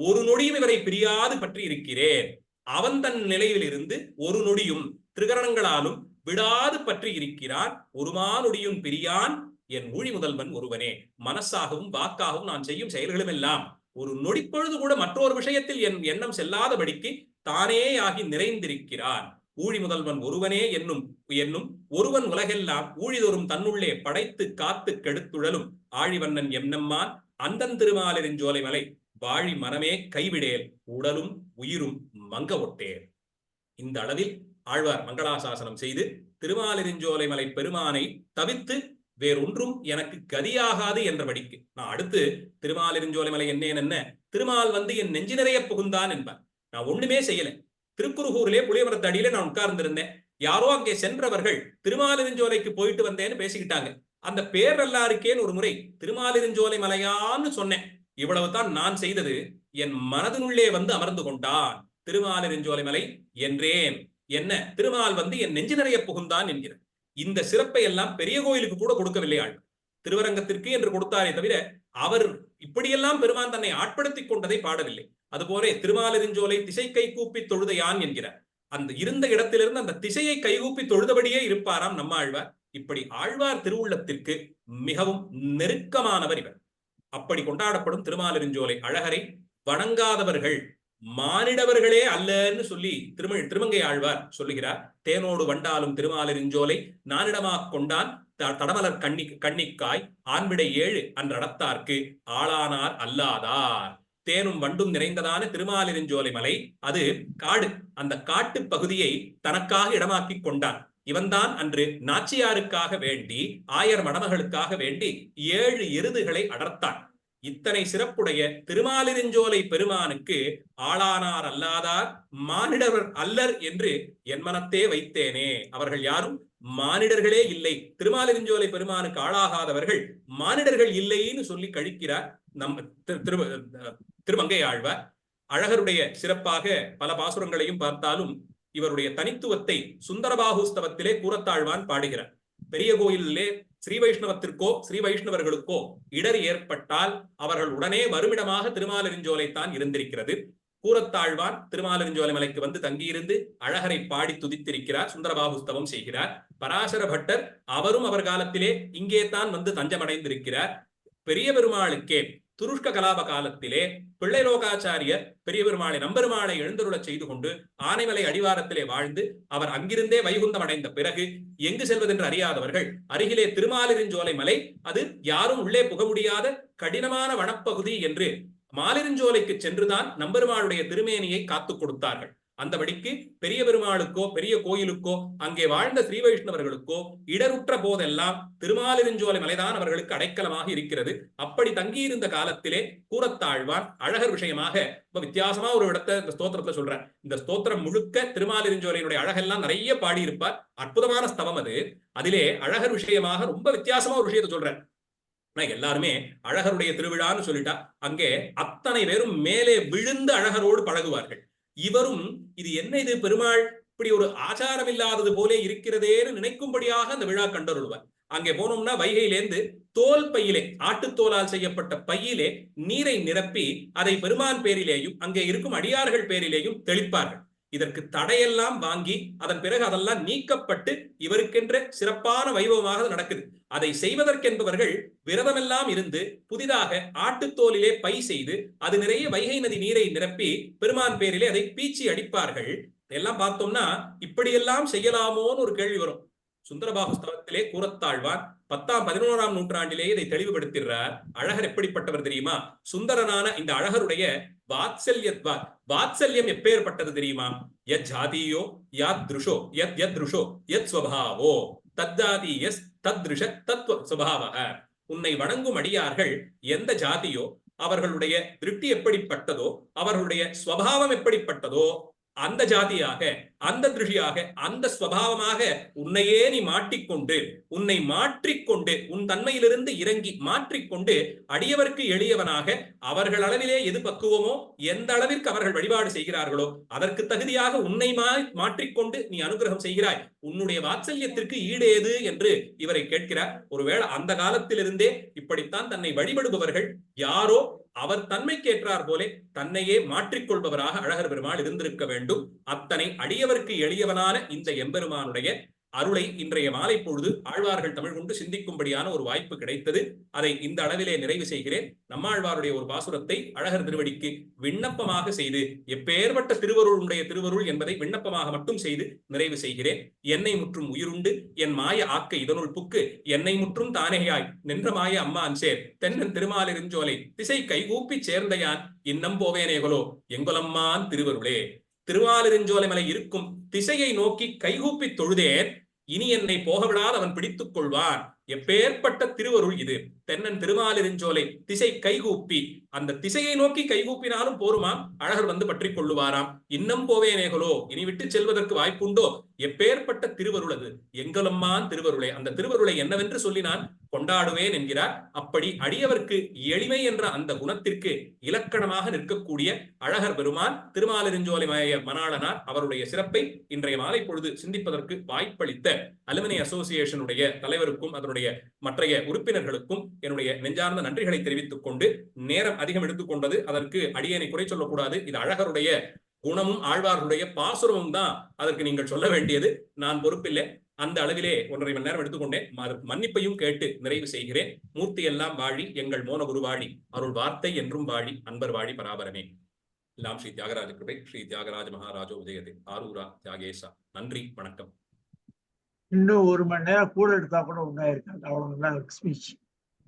ஒரு நொடியும் இவரை பிரியாது பற்றி இருக்கிறேன். அவன் தன் நிலையில் இருந்து ஒரு நொடியும் திரிகரணங்களாலும் விடாது பற்றி இருக்கிறான். ஒருமானொடியும் பிரியான் என் ஊழி முதல்வன் ஒருவனே. மனசாகவும் வாக்காகவும் நான் செய்யும் செயல்களும் எல்லாம் ஒரு நொடிப்பொழுது கூட மற்றொரு விஷயத்தில் என் எண்ணம் செல்லாதபடிக்கு தானே ஆகி நிறைந்திருக்கிறான். ஊழி முதல்வன் ஒருவனே என்னும் ஒருவன் உலகெல்லாம் ஊழிதொரும் தன்னுள்ளே படைத்து காத்து கெடுத்துழலும் ஆழிவண்ணன் எண்ணம்மான் அந்தன் திருமாலிருஞ்சோலை மலை வாழி மனமே கைவிடேல் உடலும் உயிரும் மங்க ஒட்டேர். இந்த அளவில் ஆழ்வார் மங்களாசாசனம் செய்து திருமாலிருஞ்சோலை மலை பெருமானை தவிர்த்து வேறொன்றும் எனக்கு கதியாகாது என்றபடிக்கு நான் அடுத்து திருமாலிருஞ்சோலை மலை என்ன திருமால் வந்து என் நெஞ்சு நிறைய புகுந்தான் என்பார். நான் ஒண்ணுமே செய்யல. திருக்குறுகூரிலே புளியமரத்து அடியில நான் உட்கார்ந்திருந்தேன். யாரோ அங்கே சென்றவர்கள் திருமாலிருஞ்சோலைக்கு போயிட்டு வந்தேன்னு பேசிக்கிட்டாங்க. அந்த பேர் எல்லாருக்கேன்னு ஒரு முறை திருமாலிருஞ்சோலை மலையான்னு சொன்னேன். இவ்வளவுதான் நான் செய்தது. என் மனதினுள்ளே வந்து அமர்ந்து கொண்டான். திருமாலிருஞ்சோலை மலை என்றேன். என்ன திருமால் வந்து என் நெஞ்சு நிறைய புகுந்தான் என்கிற இந்த சிறப்பை எல்லாம் பெரிய கோயிலுக்கு கூட கொடுக்கவில்லை. ஆள் திருவரங்கத்திற்கு என்று கொடுத்தாரே தவிர அவர் இப்படியெல்லாம் பெருமான் தன்னை ஆட்படுத்திக் கொண்டதை பாடவில்லை. அதுபோல திருமாலிருஞ்சோலை திசை கைகூப்பி தொழுதையான் என்கிறார். அந்த இருந்த இடத்திலிருந்து அந்த திசையை கைகூப்பி தொழுதபடியே இருப்பாராம் நம்ம ஆழ்வார். இப்படி ஆழ்வார் திருவுள்ளத்திற்கு மிகவும் நெருக்கமானவர் இவர். அப்படி கொண்டாடப்படும் திருமாலிருஞ்சோலை அழகரை வணங்காதவர்கள் மானிடவர்களே அல்லன்னு சொல்லி திருமங்கை ஆழ்வார் சொல்லுகிறார். தேனோடு வண்டாலும் திருமாலிருஞ்சோலை நானிடமா கொண்டான் தடமலர் கண்ணிக்காய் ஆண்விடை 7 அன்றடத்தார்க்கு ஆளானார் அல்லாதார். தேனும் வண்டும் நிறைந்ததான திருமாலிருஞ்சோலை மலை அது காடு. அந்த காட்டு பகுதியை தனக்காக இடமாக்கி கொண்டான். இவன்தான் அன்று நாச்சியாருக்காக வேண்டி 1000 மடமகளுக்காக வேண்டி 7 எருதுகளை அடர்த்தான். இத்தனை சிறப்புடைய திருமாலிருஞ்சோலை பெருமானுக்கு ஆளானார் அல்லாதார் மானிடர் அல்லர் என்று என் மனத்தே வைத்தேனே. அவர்கள் யாரும் மானிடர்களே இல்லை. திருமாலிருஞ்சோலை பெருமானுக்கு ஆளாகாதவர்கள் மானிடர்கள் இல்லைன்னு சொல்லி கழிக்கிறார் திருமங்கை ஆழ்வார். அழகருடைய சிறப்பாக பல பாசுரங்களையும் பார்த்தாலும் இவருடைய தனித்துவத்தை சுந்தரபாகுஸ்தவத்திலே கூறத்தாழ்வான் பாடுகிறார். பெரிய கோயிலிலே ஸ்ரீ வைஷ்ணவத்திற்கோ ஸ்ரீ வைஷ்ணவர்களுக்கோ இடர் ஏற்பட்டால் அவர்கள் உடனே வருமிடமாக திருமாலிருஞ்சோலைத்தான் இருந்திருக்கிறது. கூறத்தாழ்வான் திருமாலிருஞ்சோலை மலைக்கு வந்து தங்கியிருந்து அழகரை பாடி துதித்திருக்கிறார், சுந்தரபாகுஸ்தவம் செய்கிறார். பராசர பட்டர் அவரும் அவர் காலத்திலே இங்கே தான் வந்து தஞ்சமடைந்திருக்கிறார். பெரிய பெருமாளுக்கே துருஷ்க கலாப காலத்திலே பிள்ளை லோகாச்சாரியர் பெரிய பெருமாளை நம்பெருமாளை எழுந்தருளச் செய்து கொண்டு ஆனைமலை அடிவாரத்திலே வாழ்ந்து அவர் அங்கிருந்தே வைகுந்தம் அடைந்த பிறகு எங்கு செல்வதென்று அறியாதவர்கள் அருகிலே திருமாலிருஞ்சோலை மலை, அது யாரும் உள்ளே புக முடியாத கடினமான வனப்பகுதி என்று மாலிருஞ்சோலைக்கு சென்றுதான் நம்பெருமாளுடைய திருமேனியை காத்துக் கொடுத்தார்கள். அந்தபடிக்கு பெரிய பெருமாளுக்கோ பெரிய கோயிலுக்கோ அங்கே வாழ்ந்த ஸ்ரீ வைஷ்ணவர்களுக்கோ இடருற்ற போதெல்லாம் திருமாலிருஞ்சோலை மலைதான் அவர்களுக்கு அடைக்கலமாக இருக்கிறது. அப்படி தங்கியிருந்த காலத்திலே கூறத்தாழ்வான் அழகர் விஷயமாக வித்தியாசமா ஒரு இடத்தை இந்த ஸ்தோத்திரத்துல சொல்றார். இந்த ஸ்தோத்திரம் முழுக்க திருமாலிருஞ்சோலையினுடைய அழகெல்லாம் நிறைய பாடியிருப்பார். அற்புதமான ஸ்தவம் அது. அதிலே அழகர் விஷயமாக ரொம்ப வித்தியாசமா ஒரு விஷயத்தை சொல்றார். எல்லாருமே அழகருடைய திருவிழான்னு சொல்லிட்டா அங்கே அத்தனை பேரும் மேலே விழுந்து அழகரோடு பழகுவார்கள். இவரும் இது என்ன, இது பெருமாள் இப்படி ஒரு ஆச்சாரம் இல்லாதது போலே இருக்கிறதேன்னு நினைக்கும்படியாக அந்த விழா கண்டருள்வார். அங்கே போனோம்னா வைகையிலேந்து தோல் பையிலே, ஆட்டுத்தோலால் செய்யப்பட்ட பையிலே நீரை நிரப்பி அதை பெருமான் பேரிலேயும் அங்கே இருக்கும் அடியார்கள் பேரிலேயும் தெளிப்பார்கள். இதற்கு தடையெல்லாம் வாங்கி அதன் பிறகு அதெல்லாம் நீக்கப்பட்டு இவருக்கென்ற சிறப்பான வைபவமாக நடக்குது. அதை செய்வதற்கென்பவர்கள் விரதமெல்லாம் இருந்து புதிதாக ஆட்டுத்தோலிலே பை செய்து அது நிறைய வைகை நதி நீரை நிரப்பி பெருமான் பேரிலே அதை பீச்சி அடிப்பார்கள். எல்லாம் பார்த்தோம்னா இப்படியெல்லாம் செய்யலாமோன்னு ஒரு கேள்வி வரும். சுந்தரபாகுஸ்தவத்திலே கூறத்தாழ்வான் 10ஆம் 11ஆம் நூற்றாண்டிலேயே இதை தெளிவுபடுத்துகிறார். அழகர் எப்படிப்பட்டவர் தெரியுமா? சுந்தரனான இந்த அழகருடைய வாத்சல்யம் எப்பேற்பட்டது தெரியுமா? யத் ஜாதியோ யத் திருஷோ யத் திருஷோ யத் ஸ்வபாவோ தத்தாதி எஸ் தத்ருஷ தத்வ சுபாவக. உன்னை வணங்கும் அடியார்கள் எந்த ஜாதியோ அவர்களுடைய திருப்தி எப்படிப்பட்டதோ அவர்களுடைய ஸ்வபாவம் எப்படிப்பட்டதோ அந்த ஜாதியாக அந்த திருஷியாக அந்த ஸ்வபாவமாக உன்னையே நீ மாட்டிக்கொண்டு உன்னை மாற்றிக்கொண்டு உன் தன்மையிலிருந்து இறங்கி மாற்றிக்கொண்டு அடியவர்க்கு எளியவனாக அவர்கள் அளவிலே எது பக்குவமோ எந்த அளவிற்கு அவர்கள் வழிபாடு செய்கிறார்களோ அதற்கு தகுதியாக உன்னை மாற்றிக்கொண்டு நீ அனுகிரகம் செய்கிறாய். உன்னுடைய வாத்சல்யத்திற்கு ஈடேது என்று இவரை கேட்கிறார். ஒருவேளை அந்த காலத்திலிருந்தே இப்படித்தான் தன்னை வழிபடுபவர்கள் யாரோ அவர் தன்மைக்கேற்றார் போலே தன்னையே மாற்றிக்கொள்பவராக அழகர் பெருமாள் இருந்திருக்க வேண்டும். அத்தனை அடியவர்க்கு எளியவனான இந்த எம்பெருமானுடைய அருளை இன்றைய மாலை பொழுது ஆழ்வார்கள் தமிழ் கொண்டு சிந்திக்கும்படியான ஒரு வாய்ப்பு கிடைத்தது. அதை இந்த அளவிலே நிறைவு செய்கிறேன். நம்மாழ்வாருடைய ஒரு பாசுரத்தை அழகர் திருவடிக்கு விண்ணப்பமாக செய்து, எப்பேற்பட்ட திருவருளுடைய திருவருள் என்பதை விண்ணப்பமாக மட்டும் செய்து நிறைவு செய்கிறேன். என்னை முற்றும் உயிருண்டு என் மாய ஆக்க இதனுள் புக்கு என்னை முற்றும் தானேயாய் நின்ற மாய அம்மான் சேர் தென்னன் திருமாலிருஞ்சோலை திசை கைகூப்பி சேர்ந்தையான் இன்னம் போவேனேகலோ எங்கொலம்மான் திருவருளே. திருமாலிருஞ்சோலை மலை இருக்கும் திசையை நோக்கி கைகூப்பி தொழுதேன், இனி என்னை போக விடாத அவன் பிடித்துக் கொள்வான். எப்பேற்பட்ட திருவருள் இது! தென்னன் திருமாலிருஞ்சோலை திசை கைகூப்பி, அந்த திசையை நோக்கி கைகூப்பினாலும் போருமாம், அழகர் வந்து பற்றி கொள்ளுவாராம். இன்னும் போவேனேகலோ, இனி விட்டு செல்வதற்கு வாய்ப்புண்டோ? எப்பேற்பட்ட திருவருள் அது! எங்கலம்மான் திருவருளே. அந்த திருவருளை என்னவென்று சொல்லி நான் கொண்டாடுவேன் என்கிறார். அப்படி அடியவர்க்கு எளிமை என்ற அந்த குணத்திற்கு இலக்கணமாக நிற்கக்கூடிய அழகர் பெருமான் திருமாலிருஞ்சோலை மணாளனார் அவருடைய சிறப்பை இன்றைய மாலை பொழுது சிந்திப்பதற்கு வாய்ப்பளித்த அலுமினி அசோசியேஷனுடைய தலைவருக்கும் அதனுடைய மற்றைய உறுப்பினர்களுக்கும் என்னுடைய நெஞ்சார்ந்த நன்றிகளை தெரிவித்துக் கொண்டு, நேரம் அதிகம் எடுத்துக்கொண்டது, அதற்கு அடியேனை குறை சொல்லக்கூடாது. இது அழகருடைய குணமும் ஆழ்வார்களுடைய பாசுரமும் தான் அதற்கு நீங்கள் சொல்ல வேண்டியது. நான் பொறுப்பில்லை. அந்த அளவிலே 1.5 மணி நேரம் எடுத்துக்கொண்டேன். மன்னிப்பையும் கேட்டு நிறைவு செய்கிறேன். மூர்த்தி எல்லாம் வாழி எங்கள் மோன குருவாழி அருள் வார்த்தை என்றும் வாழி அன்பர் வாழி பராபரமே. எல்லாம் ஸ்ரீ தியாகராஜ கிருபை. ஸ்ரீ தியாகராஜ மகாராஜோ உதயதே. ஆரூரா தியாகேசா. நன்றி, வணக்கம். இன்னும் 1 மணி நேரம் கூட எடுத்தா கூட ஒன்றா இருக்காது. அவ்வளவு speech.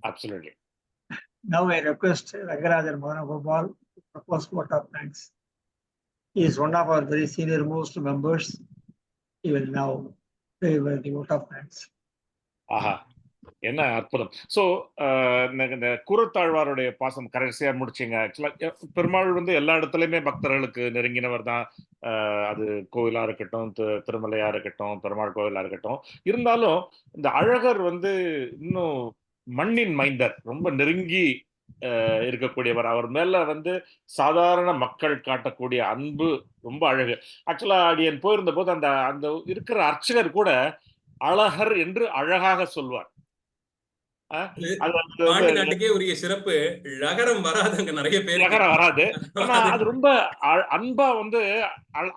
Absolutely. Now I request Rangarajan Mohanagopal to propose vote of thanks. He is one of our very senior most members. He will now favor the vote of thanks. ஆஹா, என்ன அற்புதம்! ஸோ இந்த கூறத்தாழ்வாருடைய பாசம் கடைசியா முடிச்சிங்க. ஆக்சுவலா பெருமாள் வந்து எல்லா இடத்துலையுமே பக்தர்களுக்கு நெருங்கினவர் தான். அது கோவிலா இருக்கட்டும், திருமலையா இருக்கட்டும், பெருமாள் கோவிலா இருக்கட்டும். இருந்தாலும் இந்த அழகர் வந்து இன்னும் மண்ணின் மைந்தர், ரொம்ப நெருங்கி இருக்கக்கூடியவர். அவர் மேல வந்து சாதாரண மக்கள் காட்டக்கூடிய அன்பு ரொம்ப அழகு. ஆக்சுவலா அடியன் போயிருந்த போது அந்த அந்த இருக்கிற அர்ச்சகர் கூட அழகர் என்று அழகாக சொல்வார். அது வந்து பாண்டி நாட்டுக்கே உரிய சிறப்பு. ழகரம் வராது அங்க நிறைய பேருக்கு. ழகரம் வராது. ஆனா அது ரொம்ப அன்பா வந்து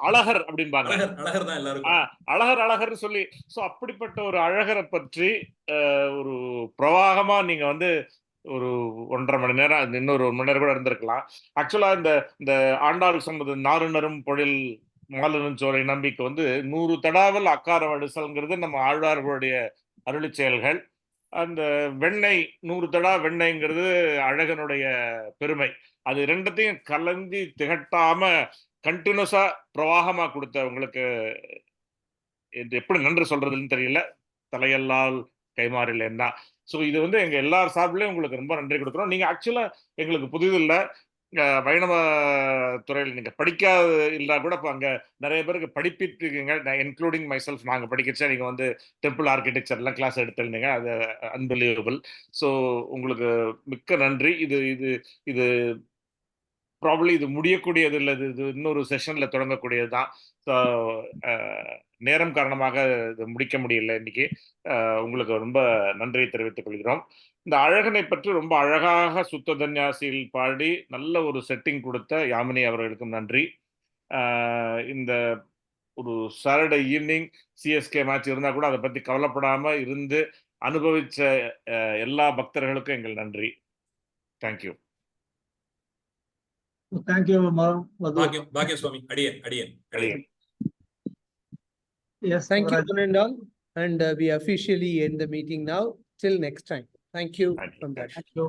அழகர் அப்படிம்பாங்க. அழகர் தான் எல்லாருக்கும். அழகர்னு சொல்லி. சோ அப்படிப்பட்ட ஒரு அழகரை பற்றி ஒரு பிரவாகமா நீங்க வந்து ஒரு 1.5 மணி நேரம், இன்னொரு 1 மணி நேரம் கூட இருந்திருக்கலாம். ஆக்சுவலா இந்த ஆண்டாள் சொன்னது நாறுநரும் பொழில் மாலனும் சோலை நம்பிக்கை வந்து 100 தடாவல் அக்கார வடுசல்ங்கிறது நம்ம ஆழ்வார்களுடைய அருளிச் செயல்கள். அந்த வெண்ணெய் 100 தடா வெண்ணெய்ங்கிறது அழகனுடைய பெருமை. அது ரெண்டத்தையும் கலந்து திகட்டாம கண்டினியூஸா பிரவாகமா கொடுத்த உங்களுக்கு எப்படி நன்றி சொல்றதுன்னு தெரியல. தலையல்லால் கைமாறில் என்ன. ஸோ இது வந்து எங்க எல்லார் சார்பிலையும் உங்களுக்கு ரொம்ப நன்றி கொடுக்குறோம். நீங்க ஆக்சுவலா எங்களுக்கு புதிதில்லை. வைணவ துறையில் நீங்க படிக்காத இல்லா கூட இப்போ அங்க நிறைய பேருக்கு படிப்பிருக்கீங்க, இன்க்ளூடிங் மைசெல்ஃப். நாங்க படிக்கிறச்சா நீங்க வந்து டெம்பிள் ஆர்கிடெக்சர்லாம் கிளாஸ் எடுத்திருந்தீங்க. அது அன்பிலீவபிள். ஸோ உங்களுக்கு மிக்க நன்றி. இது இது இது ப்ராபப்ளி இது முடியக்கூடியது இல்லை, இது இன்னொரு செஷன்ல தொடங்கக்கூடியது தான். ஸோ நேரம் காரணமாக இது முடிக்க முடியல இன்னைக்கு. உங்களுக்கு ரொம்ப நன்றியை தெரிவித்துக் கொள்கிறோம். இந்த அழகனை பற்றி ரொம்ப அழகாக சுத்த தன்யாசியில் பாடி நல்ல ஒரு செட்டிங் கொடுத்த யாமினி அவர்களுக்கும் நன்றி. இந்த ஒரு சாட்டர்டே ஈவினிங் சிஎஸ்கே மேட்ச் இருந்தா கூட அதை பத்தி கவலைப்படாம இருந்து அனுபவிச்ச எல்லா பக்தர்களுக்கும் எங்கள் நன்றி. தேங்க்யூ. Thank you, பாக்கியம் சுவாமி. அடியன். Yes, thank you, one and all. And we officially end the meeting now. Till next time. Thank you. Thank you. From that. Thank you.